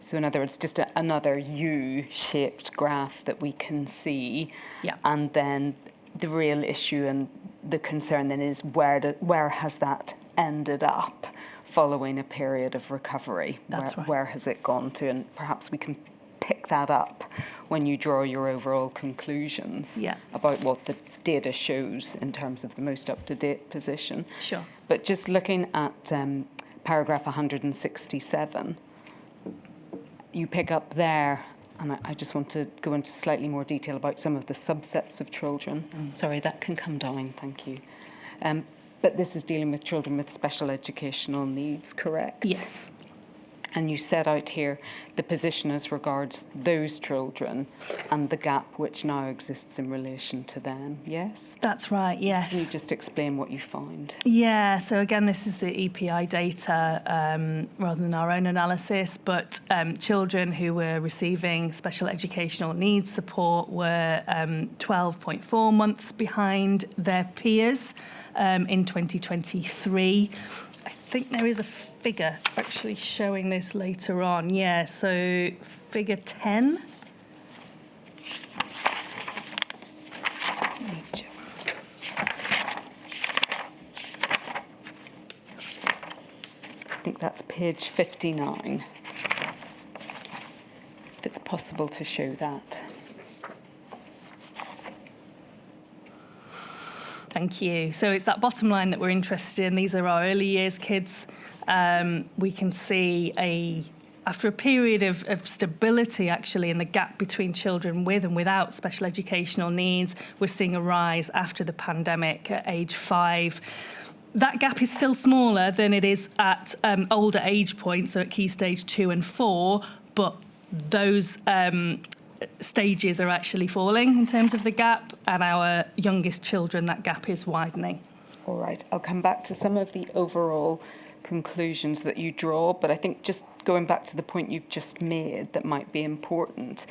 So in other words, just another U-shaped graph that we can see. Yeah. And then the real issue and the concern then is where has that ended up following a period of recovery? That's right. Where has it gone to? And perhaps we can pick that up when you draw your overall conclusions about what the data shows in terms of the most up-to-date position. Sure. But just looking at paragraph 167, you pick up there, and I just want to go into slightly more detail about some of the subsets of children. Sorry, that can come down, thank you. But this is dealing with children with special educational needs, correct? Yes. And you set out here the position as regards those children and the gap which now exists in relation to them, yes? That's right, yes. Can you just explain what you find? Yeah, so again, this is the EPI data rather than our own analysis, but children who were receiving special educational needs support were 12.4 months behind their peers in 2023. I think there is a figure actually showing this later on. Yeah, so figure 10. think that's page 59. If it's possible to show that. Thank you. So it's that bottom line that we're interested in. These are our early years kids. We can see after a period of stability, actually, in the gap between children with and without special educational needs, we're seeing a rise after the pandemic at age 5. That gap is still smaller than it is at older age points, so at key stage 2 and 4, but those stages are actually falling in terms of the gap, and our youngest children, that gap is widening. All right, I'll come back to some of the overall conclusions that you draw, but I think just going back to the point you've just made that might be important,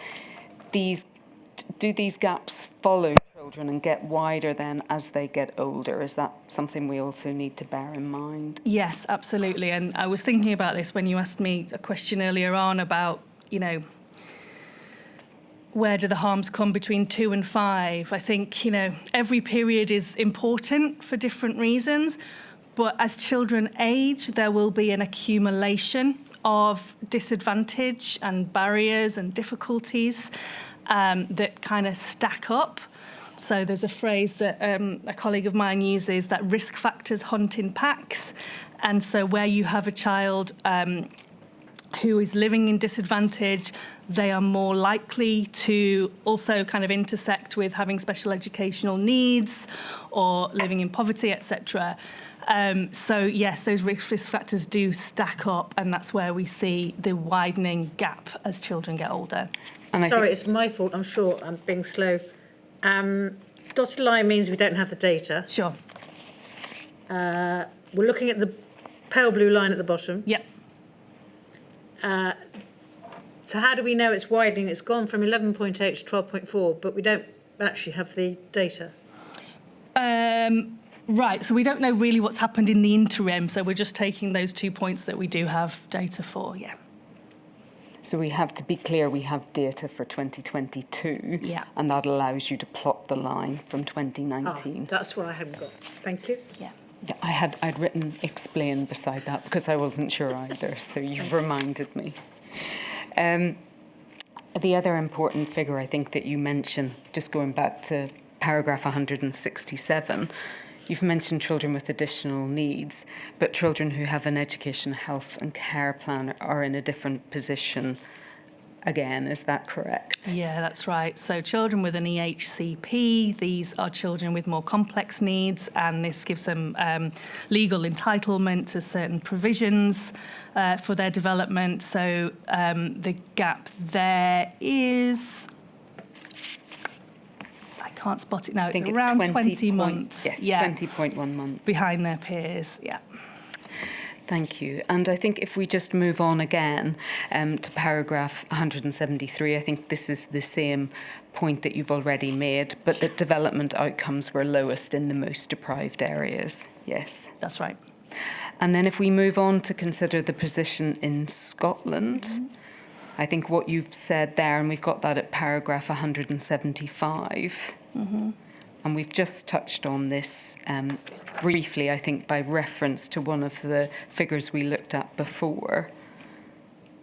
do these gaps follow children and get wider then as they get older? Is that something we also need to bear in mind? Yes, absolutely. And I was thinking about this when you asked me a question earlier on about, where do the harms come between 2 and 5? I think, every period is important for different reasons, but as children age, there will be an accumulation of disadvantage and barriers and difficulties that kind of stack up. So there's a phrase that a colleague of mine uses, that risk factors hunt in packs. And so where you have a child who is living in disadvantage, they are more likely to also kind of intersect with having special educational needs or living in poverty, etc. So yes, those risk factors do stack up, and that's where we see the widening gap as children get older. Sorry, it's my fault. I'm sure I'm being slow. Dotted line means we don't have the data. Sure. We're looking at the pale blue line at the bottom. Yep. So how do we know it's widening? It's gone from 11.8 to 12.4, but we don't actually have the data. Right, so we don't know really what's happened in the interim, so we're just taking those 2 points that we do have data for, yeah. So we have to be clear, we have data for 2022, yeah, and that allows you to plot the line from 2019. That's what I hadn't got. Thank you. Yeah. Yeah, I'd written explain beside that because I wasn't sure either, so you've reminded me. The other important figure I think that you mentioned, just going back to paragraph 167, you've mentioned children with additional needs, but children who have an education, health and care plan are in a different position again. Is that correct? Yeah, that's right. So children with an EHCP, these are children with more complex needs, and this gives them legal entitlement to certain provisions for their development. So the gap there is, I can't spot it now, it's around 20 months. Yes, yeah, 20.1 months. Behind their peers, yeah. Thank you. And I think if we just move on again to paragraph 173, I think this is the same point that you've already made, but that development outcomes were lowest in the most deprived areas. Yes. That's right. And then if we move on to consider the position in Scotland, I think what you've said there, and we've got that at paragraph 175, and we've just touched on this briefly, I think, by reference to one of the figures we looked at before.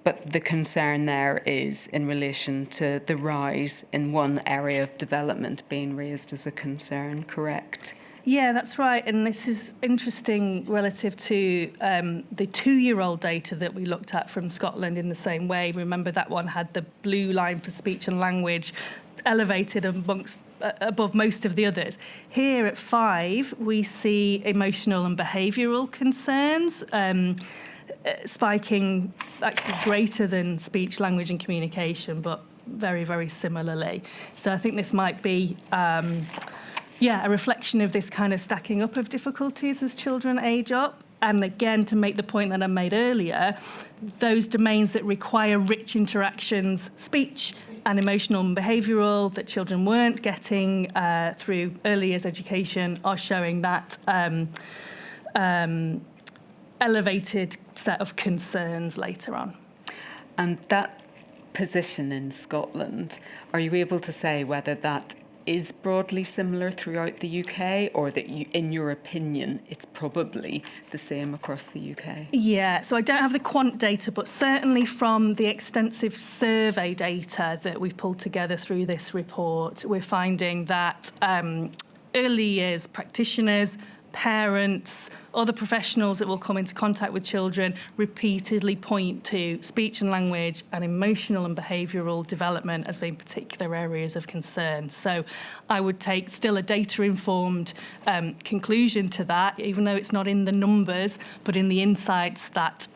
But the concern there is in relation to the rise in one area of development being raised as a concern, correct? Yeah, that's right. And this is interesting relative to the 2-year-old data that we looked at from Scotland in the same way. Remember, that one had the blue line for speech and language elevated above most of the others. Here at 5, we see emotional and behavioural concerns spiking actually greater than speech, language and communication, but very, very similarly. So I think this might be a reflection of this kind of stacking up of difficulties as children age up. And again, to make the point that I made earlier, those domains that require rich interactions, speech and emotional and behavioural, that children weren't getting through early years education, are showing that elevated set of concerns later on. And that position in Scotland, are you able to say whether that is broadly similar throughout the UK, or that you, in your opinion, it's probably the same across the UK? Yeah, so I don't have the quant data, but certainly from the extensive survey data that we've pulled together through this report, we're finding that early years practitioners, parents, other professionals that will come into contact with children repeatedly point to speech and language and emotional and behavioural development as being particular areas of concern. So I would take still a data-informed conclusion to that, even though it's not in the numbers, but in the insights that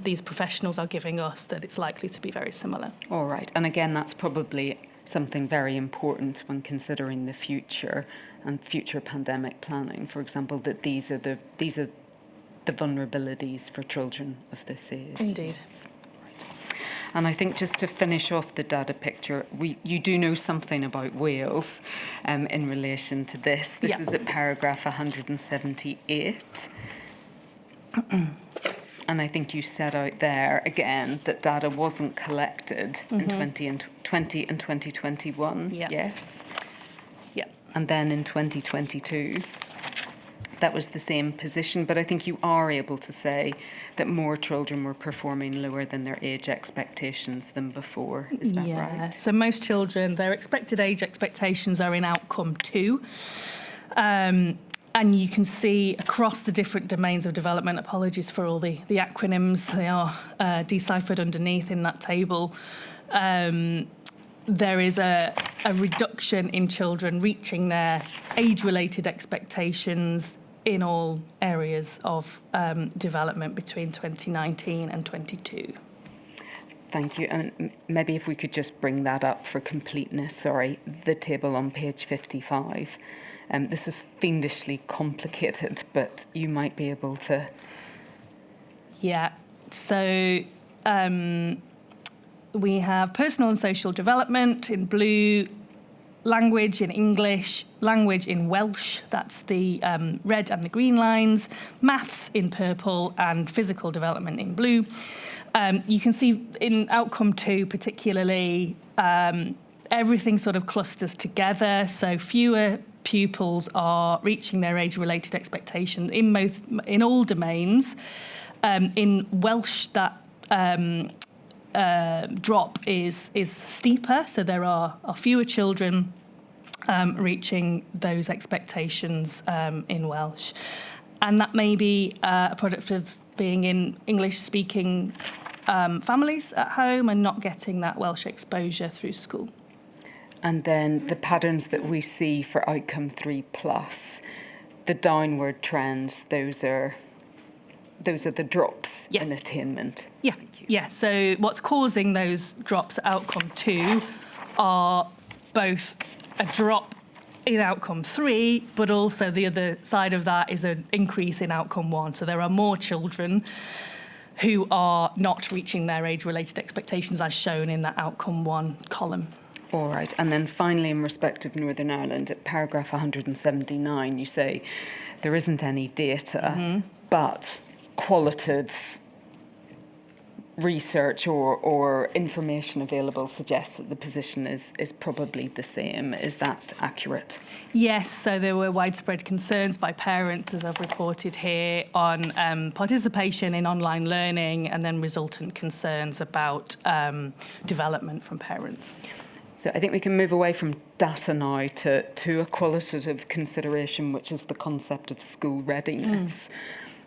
these professionals are giving us, that it's likely to be very similar. All right. And again, that's probably something very important when considering the future and future pandemic planning, for example, that these are the vulnerabilities for children of this age. Indeed. Yes. Right. And I think just to finish off the data picture, you do know something about Wales in relation to this. This is at paragraph 178. And I think you set out there, again, that data wasn't collected in 2020 and 2021. Yeah. Yes. Yeah. And then in 2022, that was the same position. But I think you are able to say that more children were performing lower than their age expectations than before. Is that right? So most children, their expected age expectations are in outcome 2. And you can see across the different domains of development, apologies for all the acronyms, they are deciphered underneath in that table. There is a reduction in children reaching their age-related expectations in all areas of development between 2019 and 22. Thank you. And maybe if we could just bring that up for completeness, the table on page 55. This is fiendishly complicated, but you might be able to... Yeah. So we have personal and social development in blue, language in English, language in Welsh, that's the red and the green lines, maths in purple, and physical development in blue. You can see in outcome 2 particularly, everything sort of clusters together, so fewer pupils are reaching their age-related expectations in all domains. In Welsh, that drop is steeper, so there are fewer children reaching those expectations in Welsh. And that may be a product of being in English-speaking families at home and not getting that Welsh exposure through school. And then the patterns that we see for outcome 3+, the downward trends, those are the drops in attainment. Yeah, yeah. So what's causing those drops at outcome 2 are both a drop in outcome 3, but also the other side of that is an increase in outcome 1. So there are more children who are not reaching their age-related expectations as shown in that outcome 1 column. All right. And then finally, in respect of Northern Ireland, at paragraph 179, you say there isn't any data, but qualitative research or information available suggests that the position is probably the same. Is that accurate? Yes, so there were widespread concerns by parents, as I've reported here, on participation in online learning and then resultant concerns about development from parents. So I think we can move away from data now to a qualitative consideration, which is the concept of school readiness.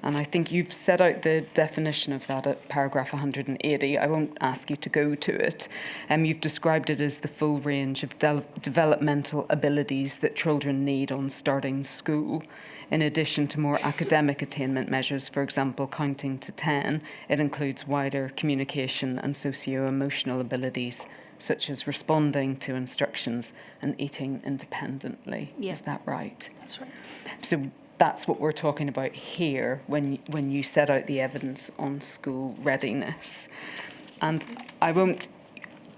And I think you've set out the definition of that at paragraph 180. I won't ask you to go to it. You've described it as the full range of developmental abilities that children need on starting school. In addition to more academic attainment measures, for example, counting to 10, it includes wider communication and socio-emotional abilities, such as responding to instructions and eating independently. Yeah. Is that right? That's right. So that's what we're talking about here when you set out the evidence on school readiness. And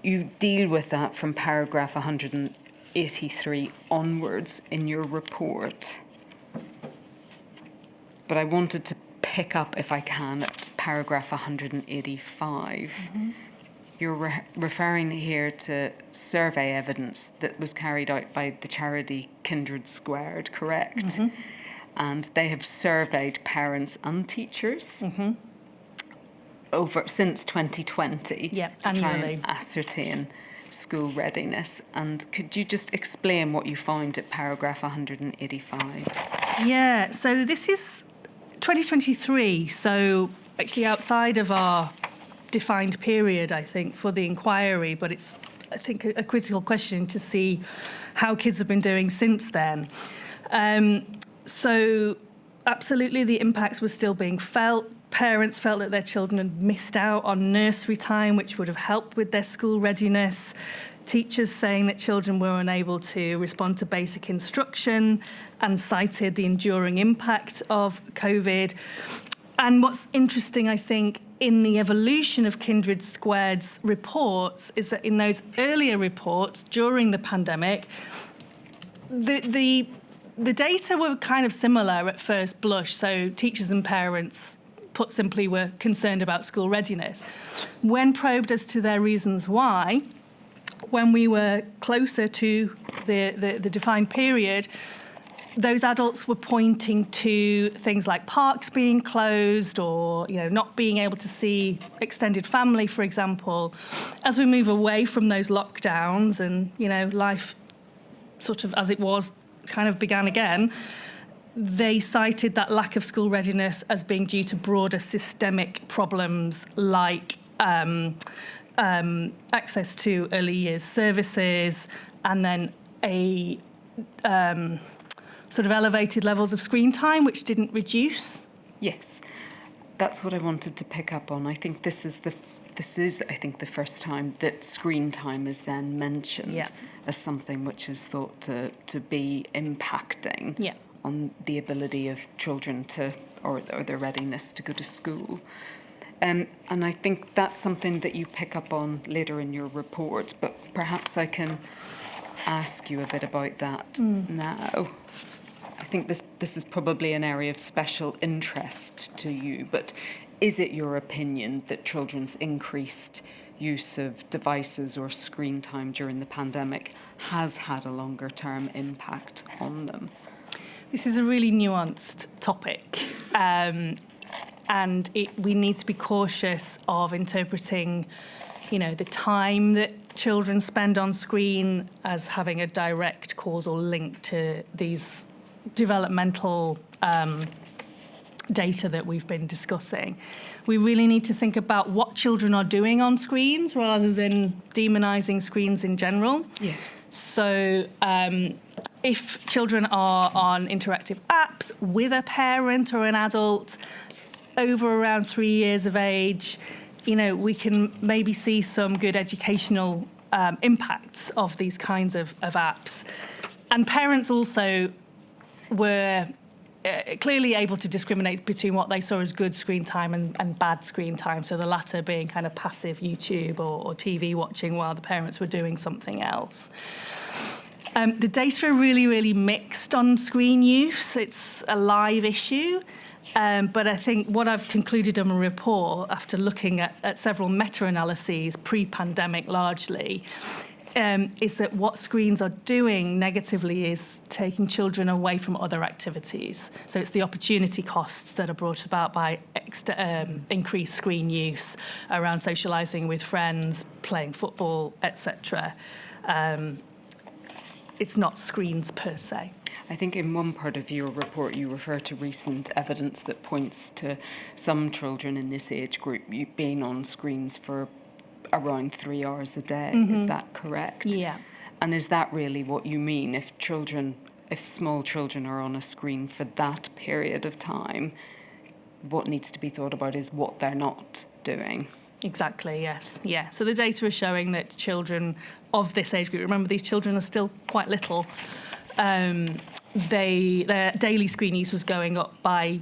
you deal with that from paragraph 183 onwards in your report. But I wanted to pick up, if I can, at paragraph 185. you're referring here to survey evidence that was carried out by the charity Kindred Squared, correct? Mm-hmm. And they have surveyed parents and teachers since 2020 to annually. try and ascertain school readiness. And could you just explain what you found at paragraph 185? Yeah, so this is 2023, so actually outside of our defined period, I think, for the inquiry, but it's, I think, a critical question to see how kids have been doing since then. So absolutely the impacts were still being felt. Parents felt that their children had missed out on nursery time, which would have helped with their school readiness. Teachers saying that children were unable to respond to basic instruction and cited the enduring impact of COVID. And what's interesting, I think, in the evolution of Kindred Squared's reports is that in those earlier reports during the pandemic, the data were kind of similar at first blush. So teachers and parents, put simply, were concerned about school readiness. When probed as to their reasons why, when we were closer to the defined period, those adults were pointing to things like parks being closed or, not being able to see extended family, for example. As we move away from those lockdowns and, life sort of as it was kind of began again, they cited that lack of school readiness as being due to broader systemic problems like access to early years services and then a sort of elevated levels of screen time, which didn't reduce. Yes, that's what I wanted to pick up on. I think this is the first time that screen time is then mentioned as something which is thought to be impacting on the ability of children to, or their readiness to go to school. And I think that's something that you pick up on later in your report, but perhaps I can ask you a bit about that now. I think this is probably an area of special interest to you, but is it your opinion that children's increased use of devices or screen time during the pandemic has had a longer-term impact on them? This is a really nuanced topic, and we need to be cautious of interpreting, the time that children spend on screen as having a direct causal link to these developmental data that we've been discussing. We really need to think about what children are doing on screens rather than demonising screens in general. Yes. So if children are on interactive apps with a parent or an adult over around 3 years of age, we can maybe see some good educational impacts of these kinds of apps. And parents also were clearly able to discriminate between what they saw as good screen time and bad screen time, so the latter being kind of passive YouTube or TV watching while the parents were doing something else. The data are really, really mixed on screen use. It's a live issue. But I think what I've concluded in my report, after looking at several meta-analyses, pre-pandemic largely, is that what screens are doing negatively is taking children away from other activities. So it's the opportunity costs that are brought about by increased screen use around socialising with friends, playing football, etc. It's not screens per se. I think in one part of your report you refer to recent evidence that points to some children in this age group being on screens for around 3 hours a day. Mm-hmm. Is that correct? Yeah. And is that really what you mean? If small children are on a screen for that period of time, what needs to be thought about is what they're not doing. Exactly, yes. Yeah. So the data is showing that children of this age group, remember these children are still quite little, their daily screen use was going up by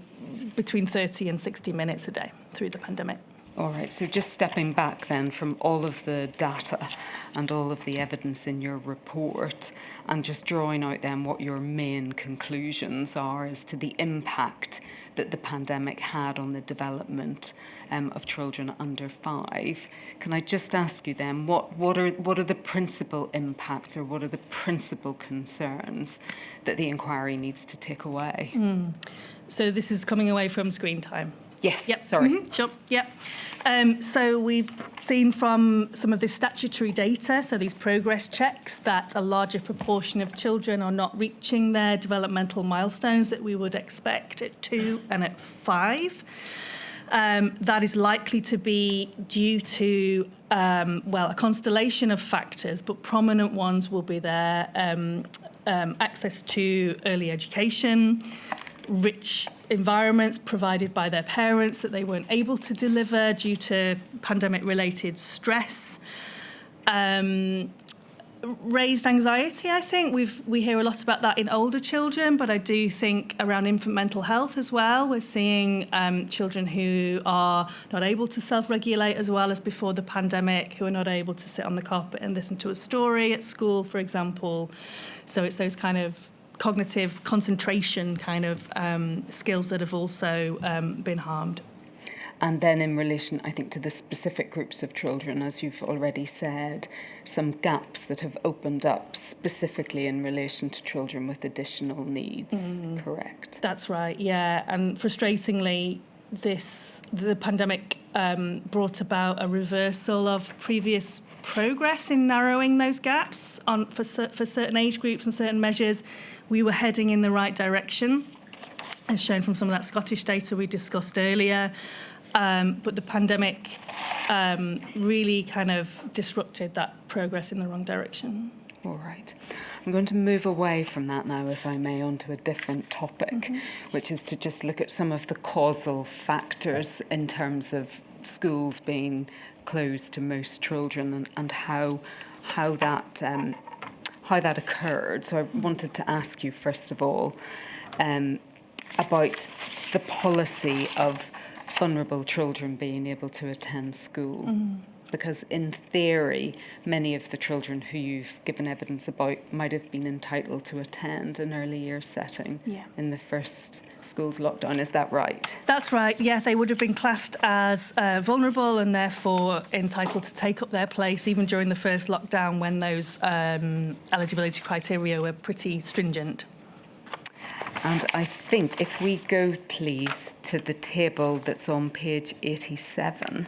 between 30 and 60 minutes a day through the pandemic. All right, so just stepping back then from all of the data and all of the evidence in your report and just drawing out then what your main conclusions are as to the impact that the pandemic had on the development of children under 5. Can I just ask you then, what are the principal impacts, or what are the principal concerns that the inquiry needs to take away? So this is coming away from screen time. Yes, Yep. sorry. Sure. Yep. So we've seen from some of the statutory data, so these progress checks, that a larger proportion of children are not reaching their developmental milestones that we would expect at 2 and at 5. That is likely to be due to, a constellation of factors, but prominent ones will be their access to early education, rich environments provided by their parents that they weren't able to deliver due to pandemic-related stress, raised anxiety. I think we hear a lot about that in older children, but I do think around infant mental health as well. We're seeing children who are not able to self-regulate as well as before the pandemic, who are not able to sit on the carpet and listen to a story at school, for example. So it's those kind of cognitive concentration kind of skills that have also been harmed. And then in relation, I think, to the specific groups of children, as you've already said, some gaps that have opened up specifically in relation to children with additional needs, correct? That's right, yeah. And frustratingly, the pandemic brought about a reversal of previous progress in narrowing those gaps for certain age groups and certain measures. We were heading in the right direction, as shown from some of that Scottish data we discussed earlier. But the pandemic really kind of disrupted that progress in the wrong direction. All right. I'm going to move away from that now, if I may, onto a different topic, which is to just look at some of the causal factors in terms of schools being closed to most children, and how that occurred. So I wanted to ask you, first of all, about the policy of vulnerable children being able to attend school. Because in theory, many of the children who you've given evidence about might have been entitled to attend an early years setting in the first school's lockdown. Is that right? That's right, yeah. They would have been classed as vulnerable and therefore entitled to take up their place even during the first lockdown, when those eligibility criteria were pretty stringent. And I think if we go, please, to the table that's on page 87.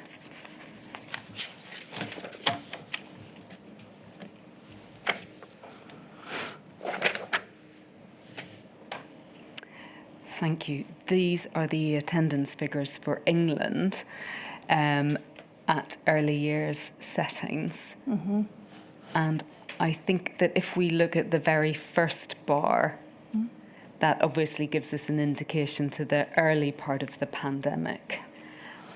Thank you. These are the attendance figures for England at early years settings. And I think that if we look at the very first bar, that obviously gives us an indication to the early part of the pandemic,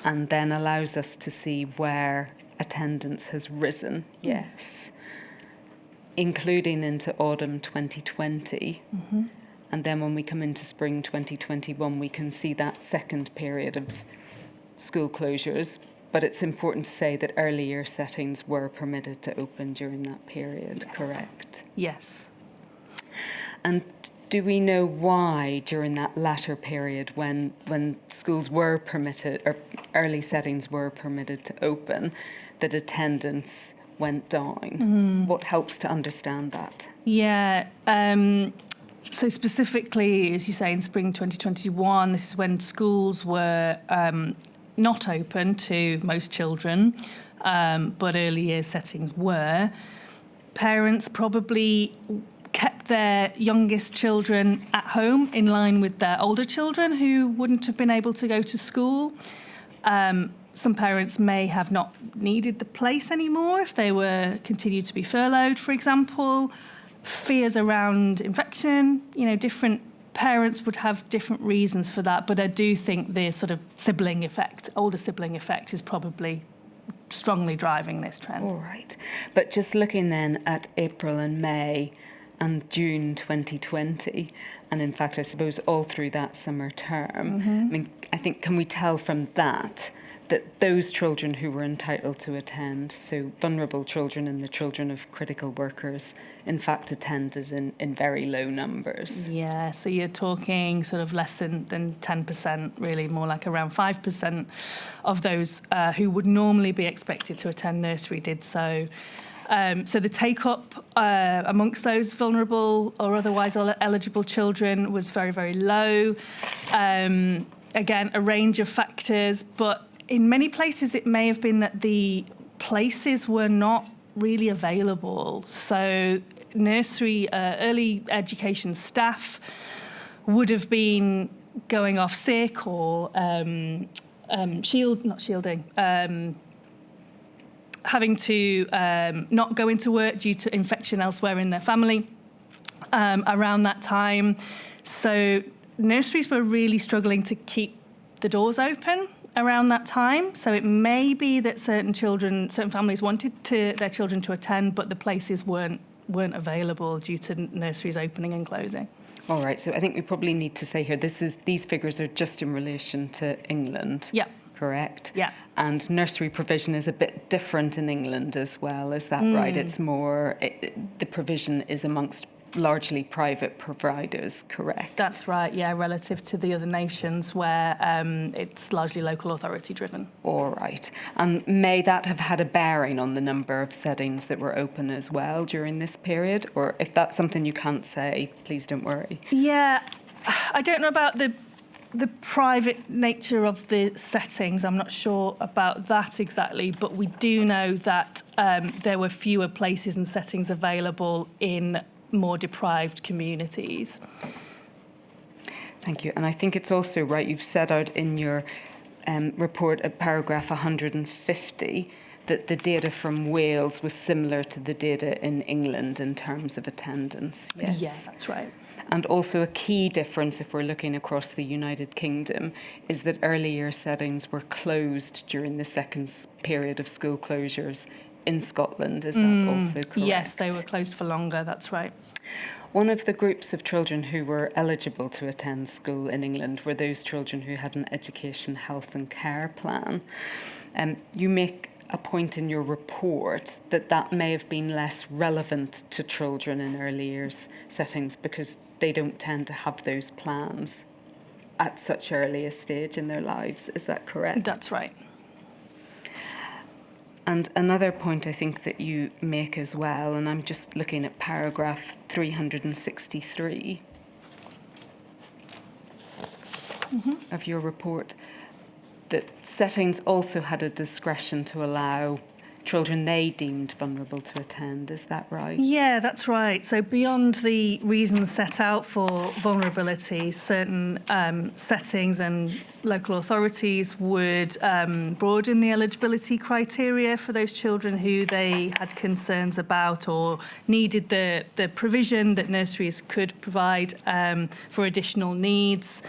and then allows us to see where attendance has risen, yes, including into autumn 2020. And then when we come into spring 2021, we can see that second period of school closures. But it's important to say that early year settings were permitted to open during that period, correct? Yes. And do we know why during that latter period, when schools were permitted, or early settings were permitted to open, that attendance went down? What helps to understand that? Yeah. So specifically, as you say, in spring 2021, this is when schools were not open to most children, but early years settings were. Parents probably kept their youngest children at home in line with their older children who wouldn't have been able to go to school. Some parents may have not needed the place anymore if they were continued to be furloughed, for example. Fears around infection, different parents would have different reasons for that, but I do think the sort of sibling effect, older sibling effect, is probably strongly driving this trend. All right. But just looking then at April and May and June 2020, and in fact, I suppose all through that summer term, I mean, I think, can we tell from that that those children who were entitled to attend, so vulnerable children and the children of critical workers, in fact attended in very low numbers. Yeah, so you're talking sort of less than 10%, really, more like around 5% of those who would normally be expected to attend nursery did so. So the take-up amongst those vulnerable or otherwise eligible children was very, very low. Again, a range of factors, but in many places it may have been that the places were not really available. So nursery, early education staff would have been going off sick or having to not go into work due to infection elsewhere in their family around that time. So nurseries were really struggling to keep the doors open around that time. So it may be that certain families wanted their children to attend, but the places weren't available due to nurseries opening and closing. All right, so I think we probably need to say here, these figures are just in relation to England. Yeah. Correct? Yeah. And nursery provision is a bit different in England as well, is that right? It's more, the provision is amongst largely private providers, correct? That's right, yeah, relative to the other nations where it's largely local authority driven. All right. And may that have had a bearing on the number of settings that were open as well during this period? Or if that's something you can't say, please don't worry. Yeah, I don't know about the private nature of the settings. I'm not sure about that exactly, but we do know that there were fewer places and settings available in more deprived communities. Thank you. And I think it's also right, you've set out in your report at paragraph 150 that the data from Wales was similar to the data in England in terms of attendance. Yes, Yeah, that's right. And also a key difference, if we're looking across the United Kingdom, is that early year settings were closed during the second period of school closures in Scotland. Is that also correct? Yes, they were closed for longer, that's right. One of the groups of children who were eligible to attend school in England were those children who had an education, health and care plan. You make a point in your report that may have been less relevant to children in early years settings because they don't tend to have those plans at such early a stage in their lives. Is that correct? That's right. And another point I think that you make as well, and I'm just looking at paragraph 363 of your report, that settings also had a discretion to allow children they deemed vulnerable to attend. Is that right? Yeah, that's right. So beyond the reasons set out for vulnerability, certain settings and local authorities would broaden the eligibility criteria for those children who they had concerns about or needed the provision that nurseries could provide for additional needs.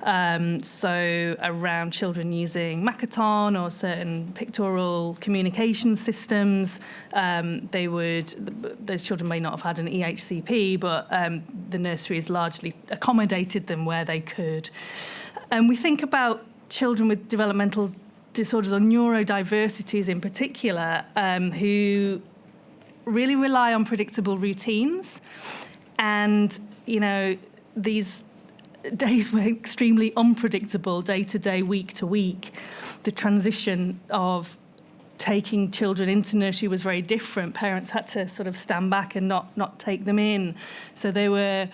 So around children using Makaton or certain pictorial communication systems, those children may not have had an EHCP, but the nurseries largely accommodated them where they could. And we think about children with developmental disorders or neurodiversities in particular, who really rely on predictable routines. And, these days were extremely unpredictable, day to day, week to week. The transition of taking children into nursery was very different. Parents had to sort of stand back and not take them in. So they were,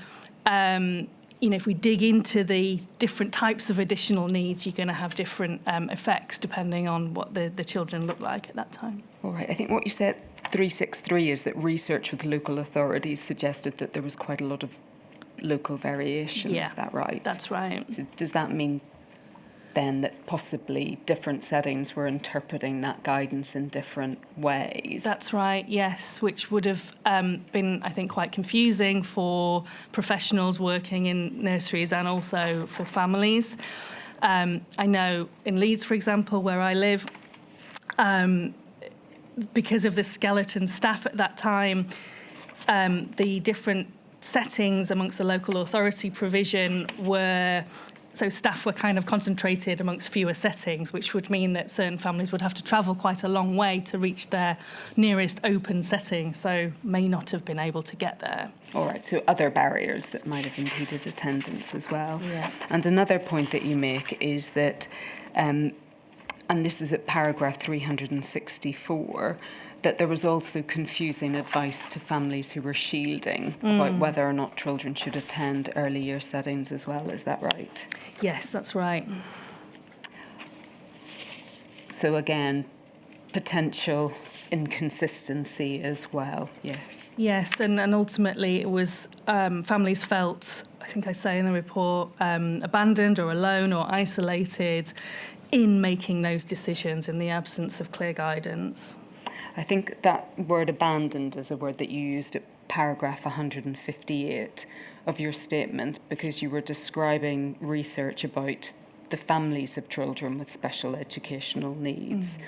if we dig into the different types of additional needs, you're going to have different effects depending on what the children look like at that time. All right. I think what you said, 363, is that research with local authorities suggested that there was quite a lot of local variation. Yeah, is that right? That's right. So does that mean then that possibly different settings were interpreting that guidance in different ways? That's right, yes, which would have been, I think, quite confusing for professionals working in nurseries and also for families. I know in Leeds, for example, where I live, because of the skeleton staff at that time, the different settings amongst the local authority provision were So staff were kind of concentrated amongst fewer settings, which would mean that certain families would have to travel quite a long way to reach their nearest open setting, so may not have been able to get there. All right, so other barriers that might have impeded attendance as well. Yeah. And another point that you make is that, and this is at paragraph 364, that there was also confusing advice to families who were shielding about whether or not children should attend early year settings as well. Is that right? Yes, that's right. So again, potential inconsistency as well. Yes. Yes, and ultimately it was families felt, I think I say in the report, abandoned or alone or isolated in making those decisions in the absence of clear guidance. I think that word abandoned is a word that you used at paragraph 158 of your statement, because you were describing research about the families of children with special educational needs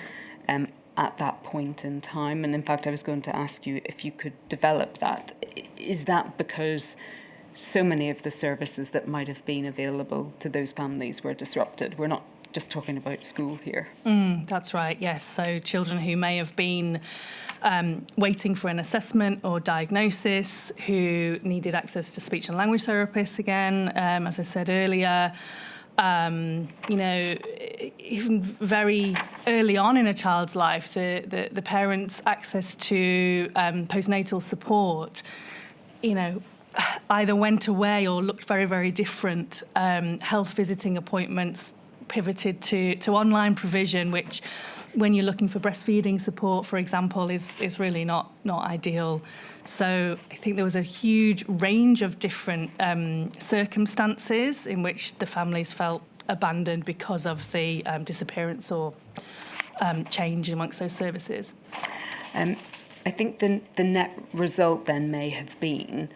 at that point in time. And in fact, I was going to ask you if you could develop that. Is that because so many of the services that might have been available to those families were disrupted? We're not just talking about school here. That's right, yes. So children who may have been waiting for an assessment or diagnosis, who needed access to speech and language therapists again, as I said earlier, even very early on in a child's life, the parents' access to postnatal support, either went away or looked very, very different. Health visiting appointments pivoted to online provision, which, when you're looking for breastfeeding support, for example, is really not ideal. So I think there was a huge range of different circumstances in which the families felt abandoned because of the disappearance or change amongst those services. I think the net result then may have been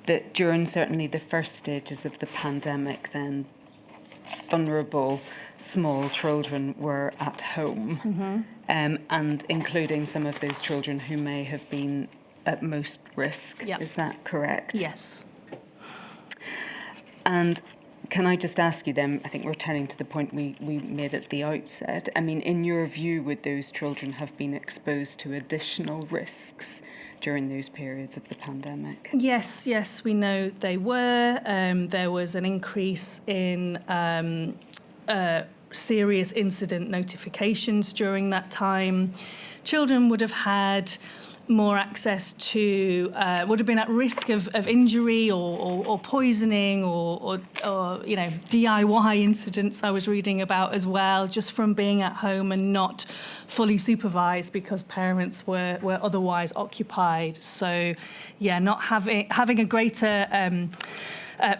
that during certainly the first stages of the pandemic, then vulnerable small children were at home, and including some of those children who may have been at most risk. Yep. Is that correct? Yes. And can I just ask you then, I think we're turning to the point we made at the outset. I mean, in your view, would those children have been exposed to additional risks during those periods of the pandemic? Yes, we know they were. There was an increase in serious incident notifications during that time. Children would have had more access to, would have been at risk of injury or poisoning or DIY incidents I was reading about as well, just from being at home and not fully supervised because parents were otherwise occupied. So, yeah, not having a greater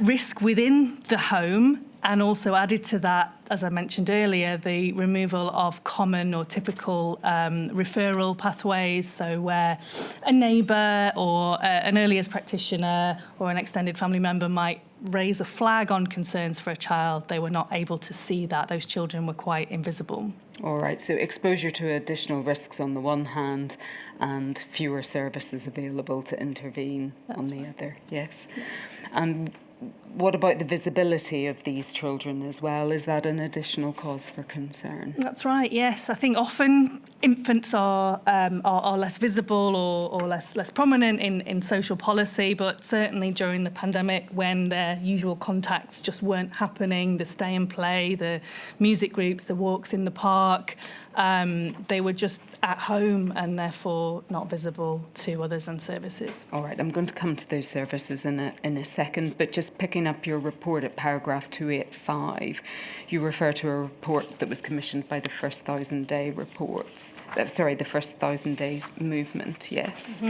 risk within the home. And also added to that, as I mentioned earlier, the removal of common or typical referral pathways. So where a neighbour or an early years practitioner or an extended family member might raise a flag on concerns for a child, they were not able to see that. Those children were quite invisible. All right, so exposure to additional risks on the one hand and fewer services available to intervene on the other. Yes. And what about the visibility of these children as well? Is that an additional cause for concern? That's right, yes. I think often infants are less visible or less prominent in social policy, but certainly during the pandemic, when their usual contacts just weren't happening, the stay and play, the music groups, the walks in the park, they were just at home and therefore not visible to others and services. All right, I'm going to come to those services in a second, but just picking up your report at paragraph 285, you refer to a report that was commissioned by the First 1,000 Day reports. The First 1,000 Days movement, yes.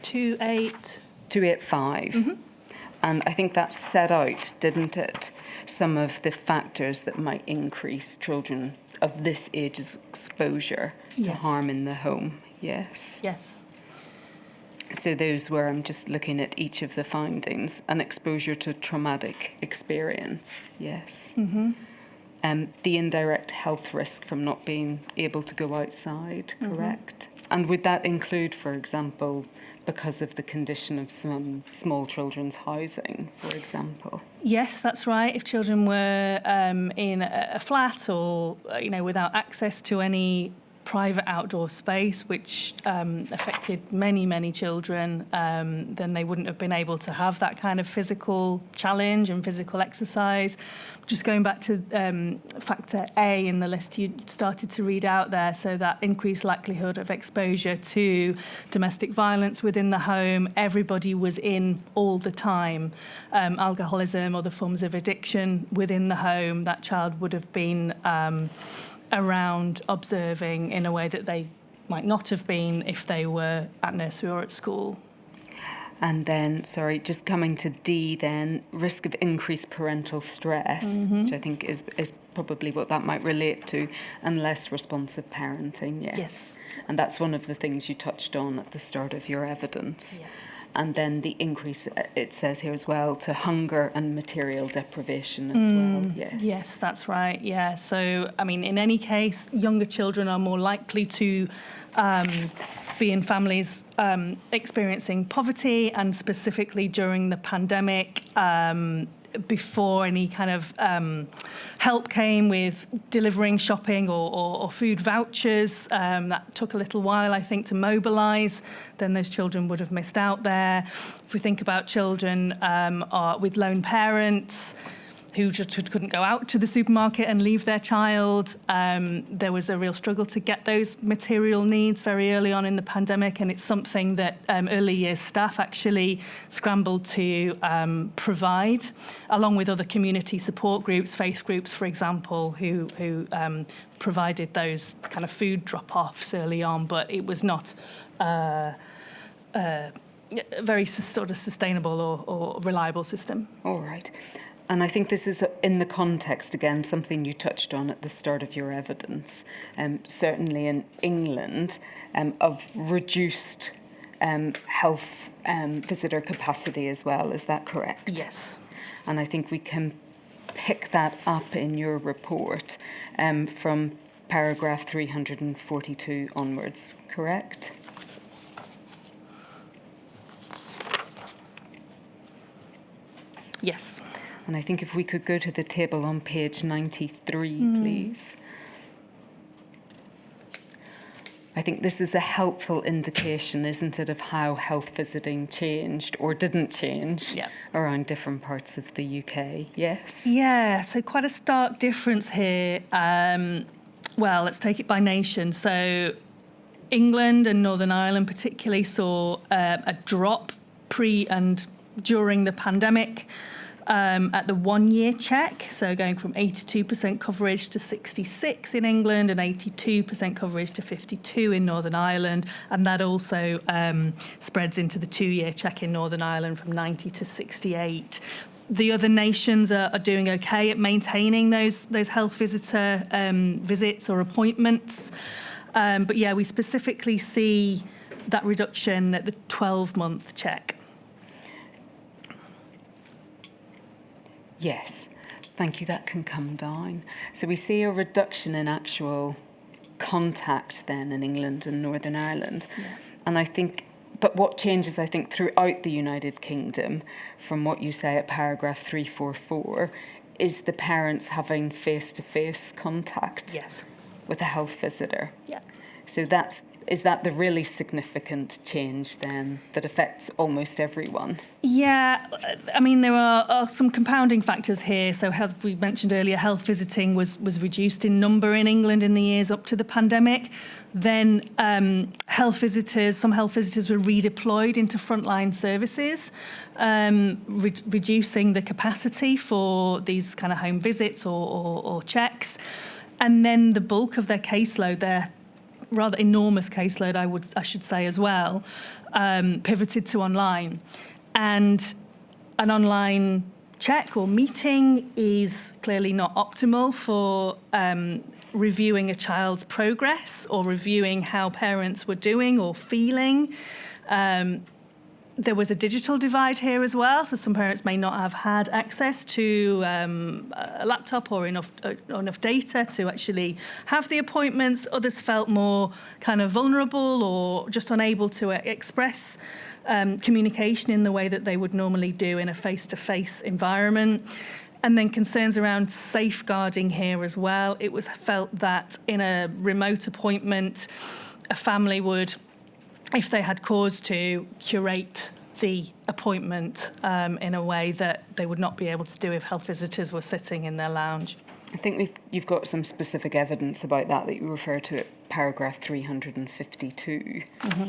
285. And I think that set out, didn't it, some of the factors that might increase children of this age's exposure to harm in the home. Yes. Yes. So those were, I'm just looking at each of the findings, an exposure to traumatic experience. Yes. The indirect health risk from not being able to go outside, correct? And would that include, for example, because of the condition of some small children's housing, for example? Yes, that's right. If children were in a flat or, without access to any private outdoor space, which affected many, many children, then they wouldn't have been able to have that kind of physical challenge and physical exercise. Just going back to factor A in the list you started to read out there, so that increased likelihood of exposure to domestic violence within the home, everybody was in all the time. Alcoholism, other forms of addiction within the home, that child would have been around observing in a way that they might not have been if they were at nursery or at school. And then, just coming to D then, risk of increased parental stress, which I think is probably what that might relate to, and less responsive parenting, yes. Yes. And that's one of the things you touched on at the start of your evidence. Yeah. And then the increase, it says here as well, to hunger and material deprivation as well, yes. Yes, that's right, yeah. So, in any case, younger children are more likely to be in families experiencing poverty, and specifically during the pandemic, before any kind of help came with delivering shopping or food vouchers. That took a little while, I think, to mobilise. Then those children would have missed out there. If we think about children with lone parents who just couldn't go out to the supermarket and leave their child, there was a real struggle to get those material needs very early on in the pandemic, and it's something that early years staff actually scrambled to provide, along with other community support groups, faith groups, for example, who provided those kind of food drop-offs early on, but it was not a very sort of sustainable or reliable system. All right. And I think this is in the context, again, something you touched on at the start of your evidence, certainly in England, of reduced health visitor capacity as well. Is that correct? Yes. And I think we can pick that up in your report from paragraph 342 onwards, correct? Yes. And I think if we could go to the table on page 93, please. I think this is a helpful indication, isn't it, of how health visiting changed or didn't change around different parts of the UK, yes? Yeah, so quite a stark difference here. Well, let's take it by nation. So England and Northern Ireland particularly saw a drop pre and during the pandemic. At the 1 year check, so going from 82% coverage to 66 in England and 82% coverage to 52 in Northern Ireland, and that also spreads into the 2 year check in Northern Ireland from 90 to 68. The other nations are doing okay at maintaining those health visitor visits or appointments, but yeah, we specifically see that reduction at the 12-month check. Yes, thank you, that can come down. So we see a reduction in actual contact then in England and Northern Ireland. Yeah. And I think, but what changes, I think, throughout the United Kingdom, from what you say at paragraph 344, is the parents having face-to-face contact with a health visitor. Yeah. So is that the really significant change then that affects almost everyone? Yeah, there are some compounding factors here. So we mentioned earlier, health visiting was reduced in number in England in the years up to the pandemic. Then some health visitors were redeployed into frontline services, reducing the capacity for these kind of home visits or checks. And then the bulk of their caseload, their rather enormous caseload, I should say as well, pivoted to online. And an online check or meeting is clearly not optimal for reviewing a child's progress or reviewing how parents were doing or feeling. There was a digital divide here as well, so some parents may not have had access to a laptop or enough data to actually have the appointments. Others felt more kind of vulnerable or just unable to express communication in the way that they would normally do in a face-to-face environment. And then concerns around safeguarding here as well. It was felt that in a remote appointment, a family would, if they had cause to, curate the appointment in a way that they would not be able to do if health visitors were sitting in their lounge. I think you've got some specific evidence about that you refer to at paragraph 352. Mm-hmm.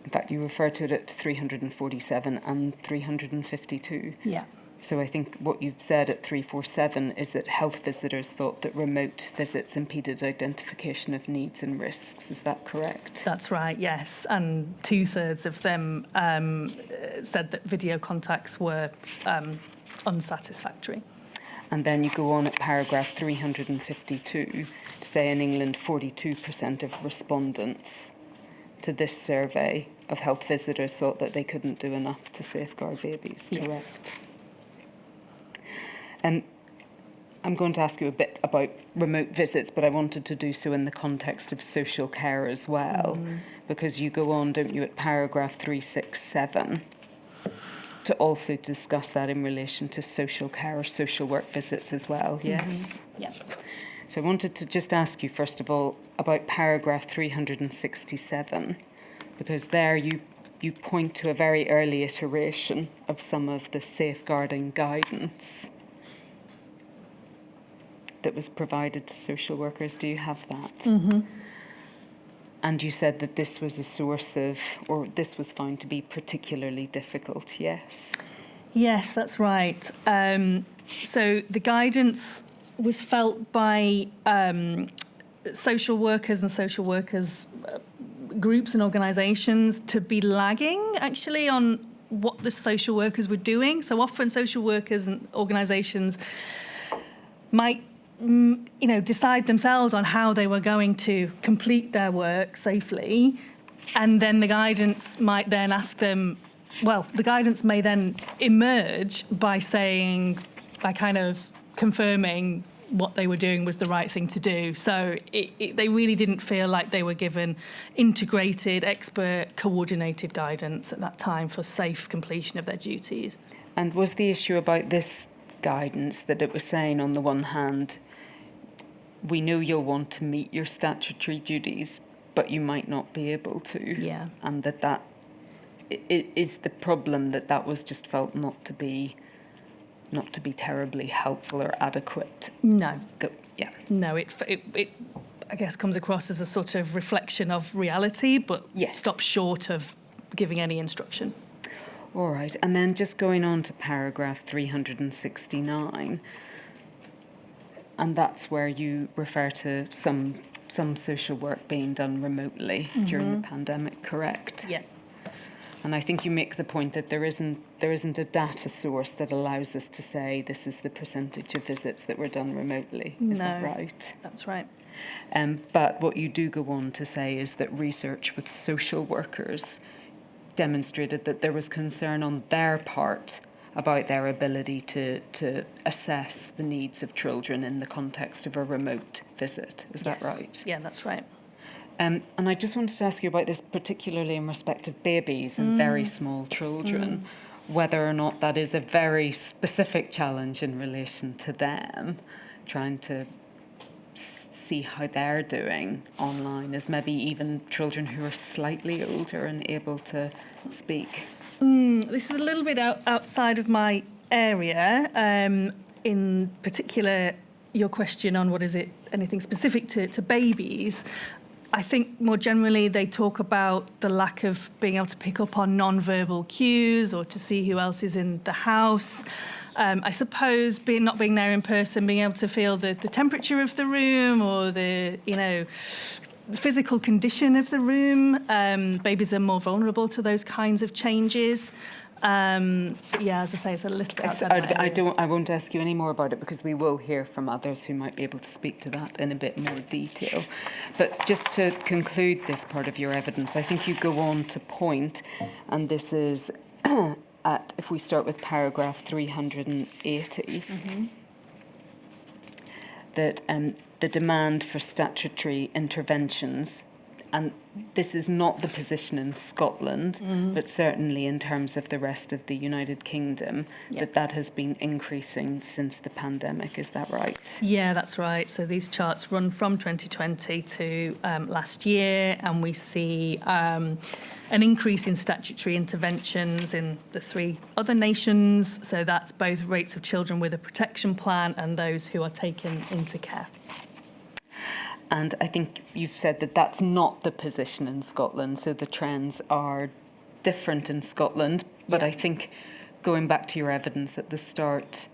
In fact, you refer to it at 347 and 352. Yeah. So I think what you've said at 347 is that health visitors thought that remote visits impeded identification of needs and risks. Is that correct? That's right, yes. And 2/3 of them said that video contacts were unsatisfactory. And then you go on at paragraph 352 to say in England 42% of respondents to this survey of health visitors thought that they couldn't do enough to safeguard babies, correct? Yes. And I'm going to ask you a bit about remote visits, but I wanted to do so in the context of social care as well, because you go on, don't you, at paragraph 367 to also discuss that in relation to social care or social work visits as well, yes? Yeah. So I wanted to just ask you, first of all, about paragraph 367, because there you point to a very early iteration of some of the safeguarding guidance that was provided to social workers. Do you have that? Mm-hmm. And you said that this was a source of, or this was found to be particularly difficult, yes? Yes, that's right. So the guidance was felt by social workers and social workers groups and organisations to be lagging actually on what the social workers were doing. So often social workers and organisations might decide themselves on how they were going to complete their work safely, and then the guidance might then ask them, well, the guidance may then emerge by kind of confirming what they were doing was the right thing to do. So they really didn't feel like they were given integrated, expert, coordinated guidance at that time for safe completion of their duties. And was the issue about this guidance that it was saying, on the one hand, we know you'll want to meet your statutory duties, but you might not be able to. Yeah. And that is the problem, that was just felt not to be terribly helpful or adequate. No. Yeah. No, it I guess comes across as a sort of reflection of reality, but yes, stops short of giving any instruction. All right. And then just going on to paragraph 369, and that's where you refer to some social work being done remotely during the pandemic, correct? Yeah. And I think you make the point that there isn't a data source that allows us to say this is the percentage of visits that were done remotely. Is that right? That's right. But what you do go on to say is that research with social workers demonstrated that there was concern on their part about their ability to assess the needs of children in the context of a remote visit. Is that right? Yeah, that's right. And I just wanted to ask you about this, particularly in respect of babies and very small children, whether or not that is a very specific challenge in relation to them, trying to see how they're doing online as maybe even children who are slightly older and able to speak. This is a little bit outside of my area. In particular, your question on anything specific to babies. I think more generally they talk about the lack of being able to pick up on non-verbal cues or to see who else is in the house. I suppose not being there in person, being able to feel the temperature of the room or the physical condition of the room. Babies are more vulnerable to those kinds of changes. Yeah, as I say, it's a little bit outside my area. I won't ask you any more about it because we will hear from others who might be able to speak to that in a bit more detail. But just to conclude this part of your evidence, I think you go on to point, and this is if we start with paragraph 380, that the demand for statutory interventions, and this is not the position in Scotland, but certainly in terms of the rest of the United Kingdom, that has been increasing since the pandemic. Is that right? Yeah, that's right. So these charts run from 2020 to last year, and we see an increase in statutory interventions in the 3 other nations. So that's both rates of children with a protection plan and those who are taken into care. And I think you've said that that's not the position in Scotland, so the trends are different in Scotland. But I think going back to your evidence at the start,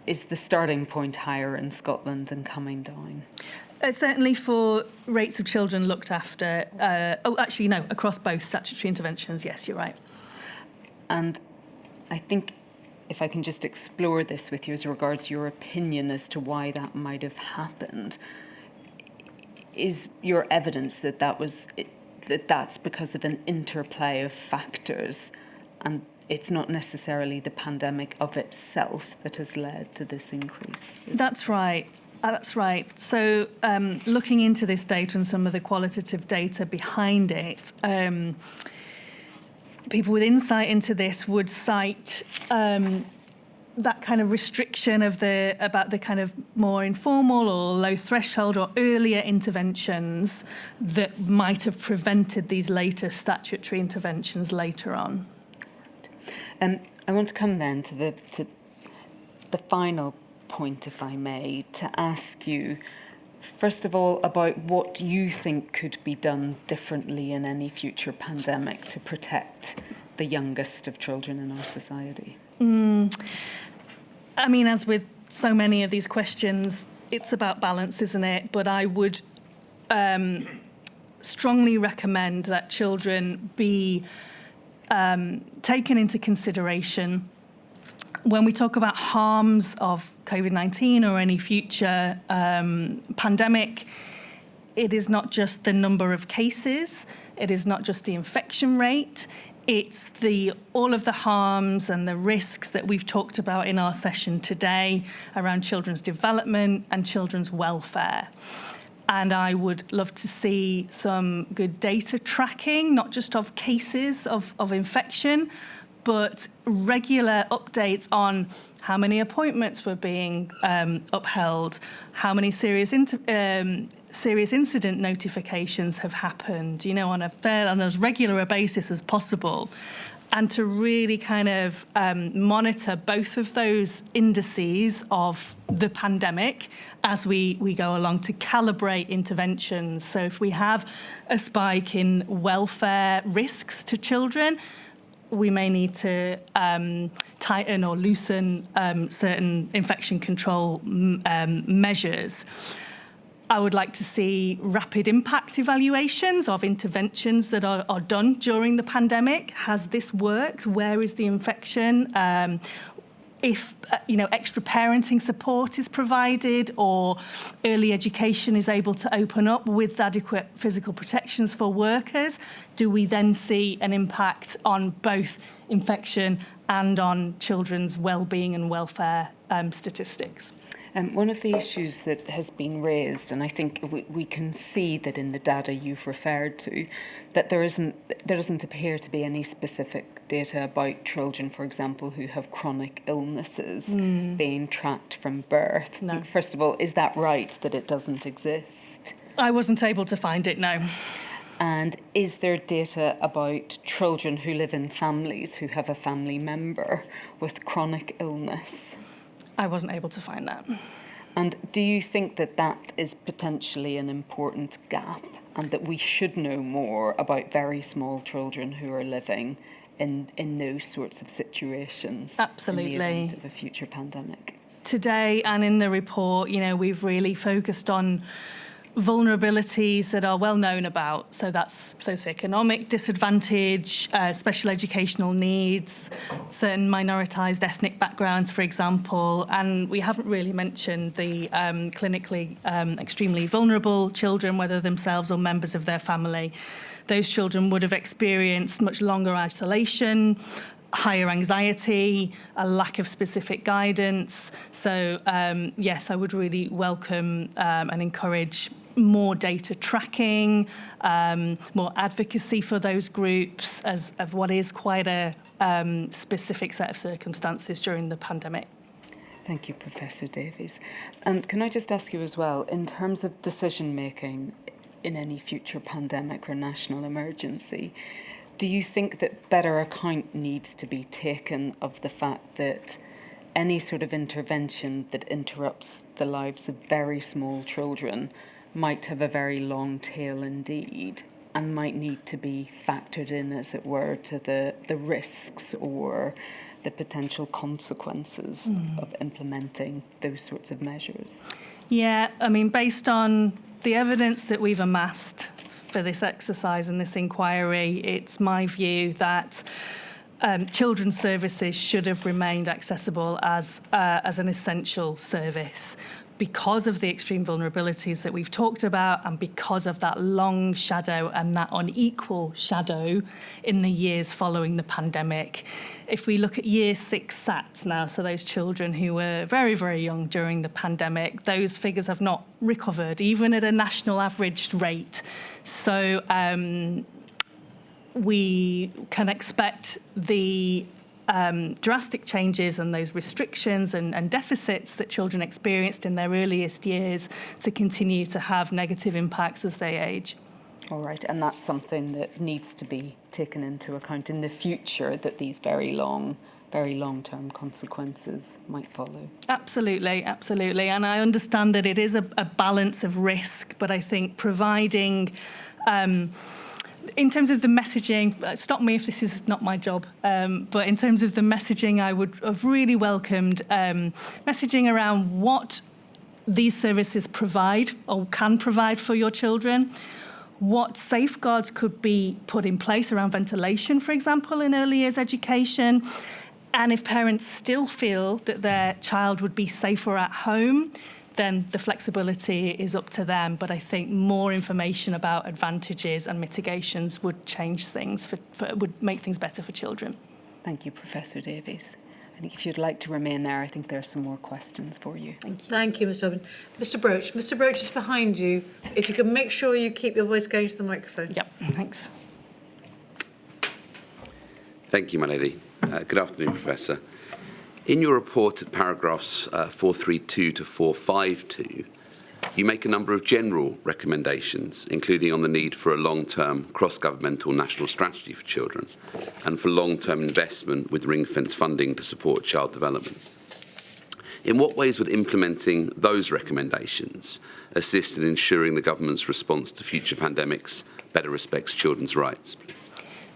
is the starting point higher in Scotland and coming down? Certainly for rates of children looked after, across both statutory interventions, yes, you're right. And I think if I can just explore this with you as regards your opinion as to why that might have happened, is your evidence that that's because of an interplay of factors, and it's not necessarily the pandemic of itself that has led to this increase? That's right. That's right. So looking into this data and some of the qualitative data behind it, people with insight into this would cite that kind of restriction about the kind of more informal or low threshold or earlier interventions that might have prevented these later statutory interventions later on. I want to come then to the final point, if I may, to ask you, first of all, about what you think could be done differently in any future pandemic to protect the youngest of children in our society. I mean, as with so many of these questions, it's about balance, isn't it? But I would strongly recommend that children be taken into consideration when we talk about harms of COVID-19 or any future pandemic. It is not just the number of cases, it is not just the infection rate, it's all of the harms and the risks that we've talked about in our session today around children's development and children's welfare. And I would love to see some good data tracking, not just of cases of infection, but regular updates on how many appointments were being upheld, how many serious incident notifications have happened, on as regular a basis as possible, and to really kind of monitor both of those indices of the pandemic as we go along to calibrate interventions. So if we have a spike in welfare risks to children, we may need to tighten or loosen certain infection control measures. I would like to see rapid impact evaluations of interventions that are done during the pandemic. Has this worked? Where is the infection? If extra parenting support is provided or early education is able to open up with adequate physical protections for workers, do we then see an impact on both infection and on children's well-being and welfare statistics? One of the issues that has been raised, and I think we can see that in the data you've referred to, that there doesn't appear to be any specific data about children, for example, who have chronic illnesses being tracked from birth. No. First of all, is that right, that it doesn't exist? I wasn't able to find it, no. And is there data about children who live in families who have a family member with chronic illness? I wasn't able to find that. And do you think that that is potentially an important gap, and that we should know more about very small children who are living in those sorts of situations? Absolutely. In the event of a future pandemic? Today and in the report, we've really focused on vulnerabilities that are well known about. So that's socioeconomic disadvantage, special educational needs, certain minoritized ethnic backgrounds, for example. And we haven't really mentioned the clinically extremely vulnerable children, whether themselves or members of their family. Those children would have experienced much longer isolation, higher anxiety, a lack of specific guidance. So yes, I would really welcome and encourage more data tracking, more advocacy for those groups as of what is quite a specific set of circumstances during the pandemic. Thank you, Professor Davies. And can I just ask you as well, in terms of decision making in any future pandemic or national emergency, do you think that better account needs to be taken of the fact that any sort of intervention that interrupts the lives of very small children might have a very long tail indeed and might need to be factored in, as it were, to the risks or the potential consequences of implementing those sorts of measures? Yeah, I mean, based on the evidence that we've amassed for this exercise and this inquiry, it's my view that children's services should have remained accessible as an essential service because of the extreme vulnerabilities that we've talked about and because of that long shadow and that unequal shadow in the years following the pandemic. If we look at year 6 SATs now, so those children who were very, very young during the pandemic, those figures have not recovered, even at a national averaged rate. So we can expect the drastic changes and those restrictions and deficits that children experienced in their earliest years to continue to have negative impacts as they age. All right, and that's something that needs to be taken into account in the future, that these very long-term consequences might follow. Absolutely, absolutely. And I understand that it is a balance of risk, but I think providing in terms of the messaging, stop me if this is not my job, but in terms of the messaging, I would have really welcomed messaging around what these services provide or can provide for your children, what safeguards could be put in place around ventilation, for example, in early years education, and if parents still feel that their child would be safer at home, then the flexibility is up to them. But I think more information about advantages and mitigations would change things, would make things better for children. Thank you, Professor Davies. I think if you'd like to remain there, I think there are some more questions for you. Thank you. Thank you, Mr. Dobbin. Mr. Broach. Mr. Broach is behind you. If you can make sure you keep your voice going to the microphone. Yep, thanks. Thank you, my lady. Good afternoon, Professor. In your report at paragraphs 432 to 452, you make a number of general recommendations, including on the need for a long-term cross-governmental national strategy for children and for long-term investment with ring-fence funding to support child development. In what ways would implementing those recommendations assist in ensuring the government's response to future pandemics better respects children's rights?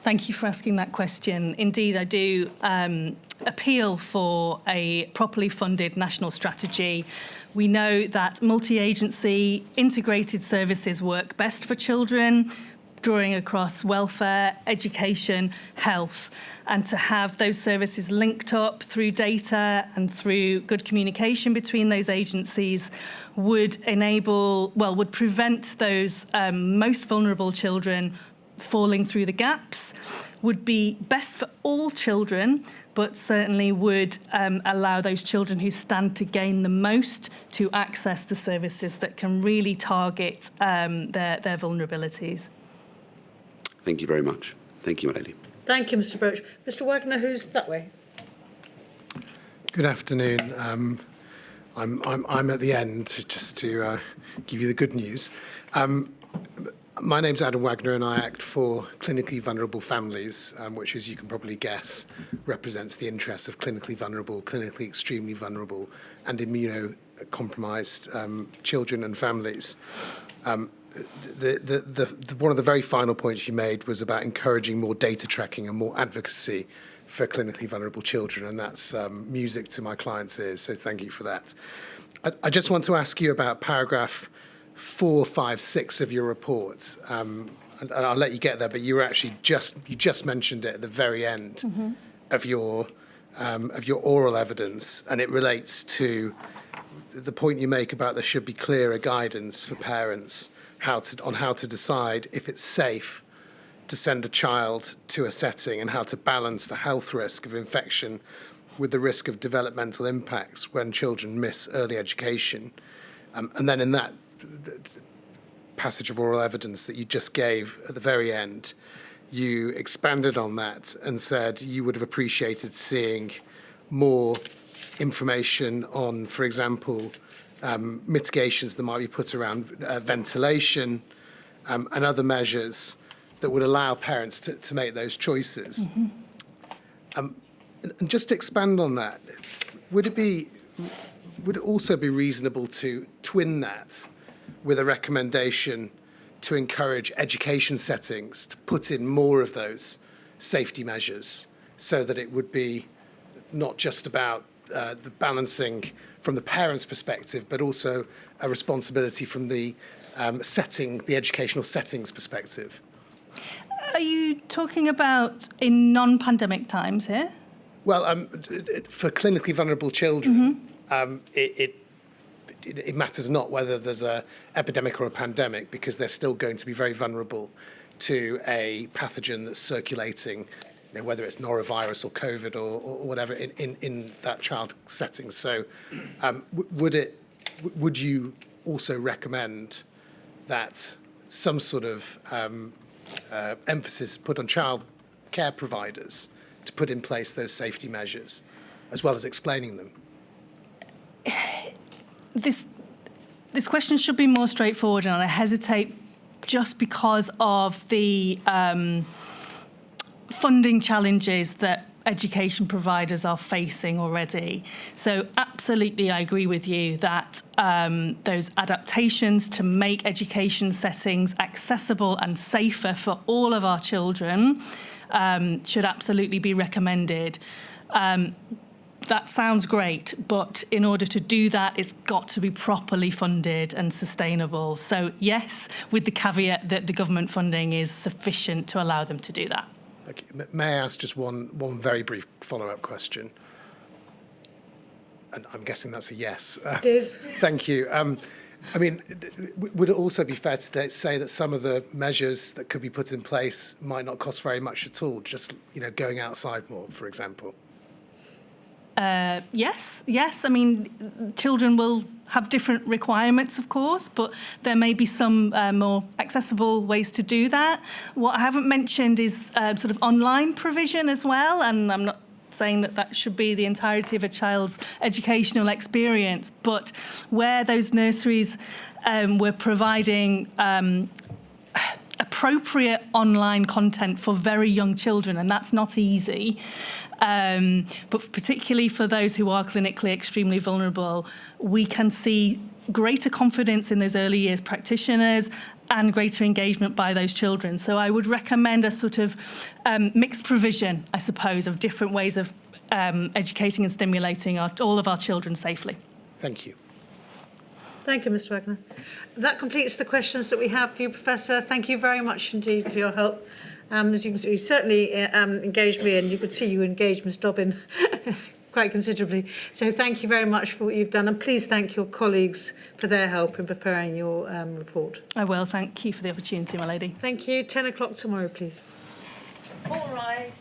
Thank you for asking that question. Indeed, I do appeal for a properly funded national strategy. We know that multi-agency integrated services work best for children, drawing across welfare, education, health, and to have those services linked up through data and through good communication between those agencies would would prevent those most vulnerable children falling through the gaps, would be best for all children, but certainly would allow those children who stand to gain the most to access the services that can really target their vulnerabilities. Thank you very much. Thank you, my lady. Thank you, Mr. Broach. Mr. Wagner, who's that way? Good afternoon. I'm at the end just to give you the good news. My name's Adam Wagner and I act for Clinically Vulnerable Families, which, as you can probably guess, represents the interests of clinically vulnerable, clinically extremely vulnerable and immunocompromised children and families. One of the very final points you made was about encouraging more data tracking and more advocacy for clinically vulnerable children, and that's music to my clients' ears, so thank you for that. I just want to ask you about paragraph 4, 5, 6 of your report. And I'll let you get there, but you were actually just mentioned it at the very end of your oral evidence, and it relates to the point you make about there should be clearer guidance for parents on how to decide if it's safe to send a child to a setting and how to balance the health risk of infection with the risk of developmental impacts when children miss early education. And then in that passage of oral evidence that you just gave at the very end, you expanded on that and said you would have appreciated seeing more information on, for example, mitigations that might be put around ventilation and other measures that would allow parents to make those choices. And just to expand on that, would it also be reasonable to twin that with a recommendation to encourage education settings to put in more of those safety measures so that it would be not just about the balancing from the parent's perspective, but also a responsibility from the the educational settings perspective? Are you talking about in non-pandemic times here? Well, for clinically vulnerable children, it matters not whether there's an epidemic or a pandemic, because they're still going to be very vulnerable to a pathogen that's circulating, whether it's norovirus or COVID or whatever in that child setting. So would you also recommend that some sort of emphasis put on child care providers to put in place those safety measures, as well as explaining them? This question should be more straightforward, and I hesitate just because of the funding challenges that education providers are facing already. So absolutely, I agree with you that those adaptations to make education settings accessible and safer for all of our children should absolutely be recommended. That sounds great, but in order to do that, it's got to be properly funded and sustainable. So yes, with the caveat that the government funding is sufficient to allow them to do that. Okay. May I ask just one very brief follow-up question? And I'm guessing that's a yes. It is. Thank you. I mean, would it also be fair to say that some of the measures that could be put in place might not cost very much at all, just going outside more, for example? Yes. I mean, children will have different requirements, of course, but there may be some more accessible ways to do that. What I haven't mentioned is sort of online provision as well, and I'm not saying that should be the entirety of a child's educational experience, but where those nurseries were providing appropriate online content for very young children, and that's not easy. But particularly for those who are clinically extremely vulnerable, we can see greater confidence in those early years practitioners and greater engagement by those children. So I would recommend a sort of mixed provision, I suppose, of different ways of educating and stimulating all of our children safely. Thank you. Thank you, Mr. Wagner. That completes the questions that we have for you, Professor. Thank you very much indeed for your help. As you can see, you certainly engaged me, and you could see you engaged Ms. Dobbin quite considerably. So thank you very much for what you've done, and please thank your colleagues for their help in preparing your report. I will. Thank you for the opportunity, my lady. Thank you. 10 o'clock tomorrow, please. All rise.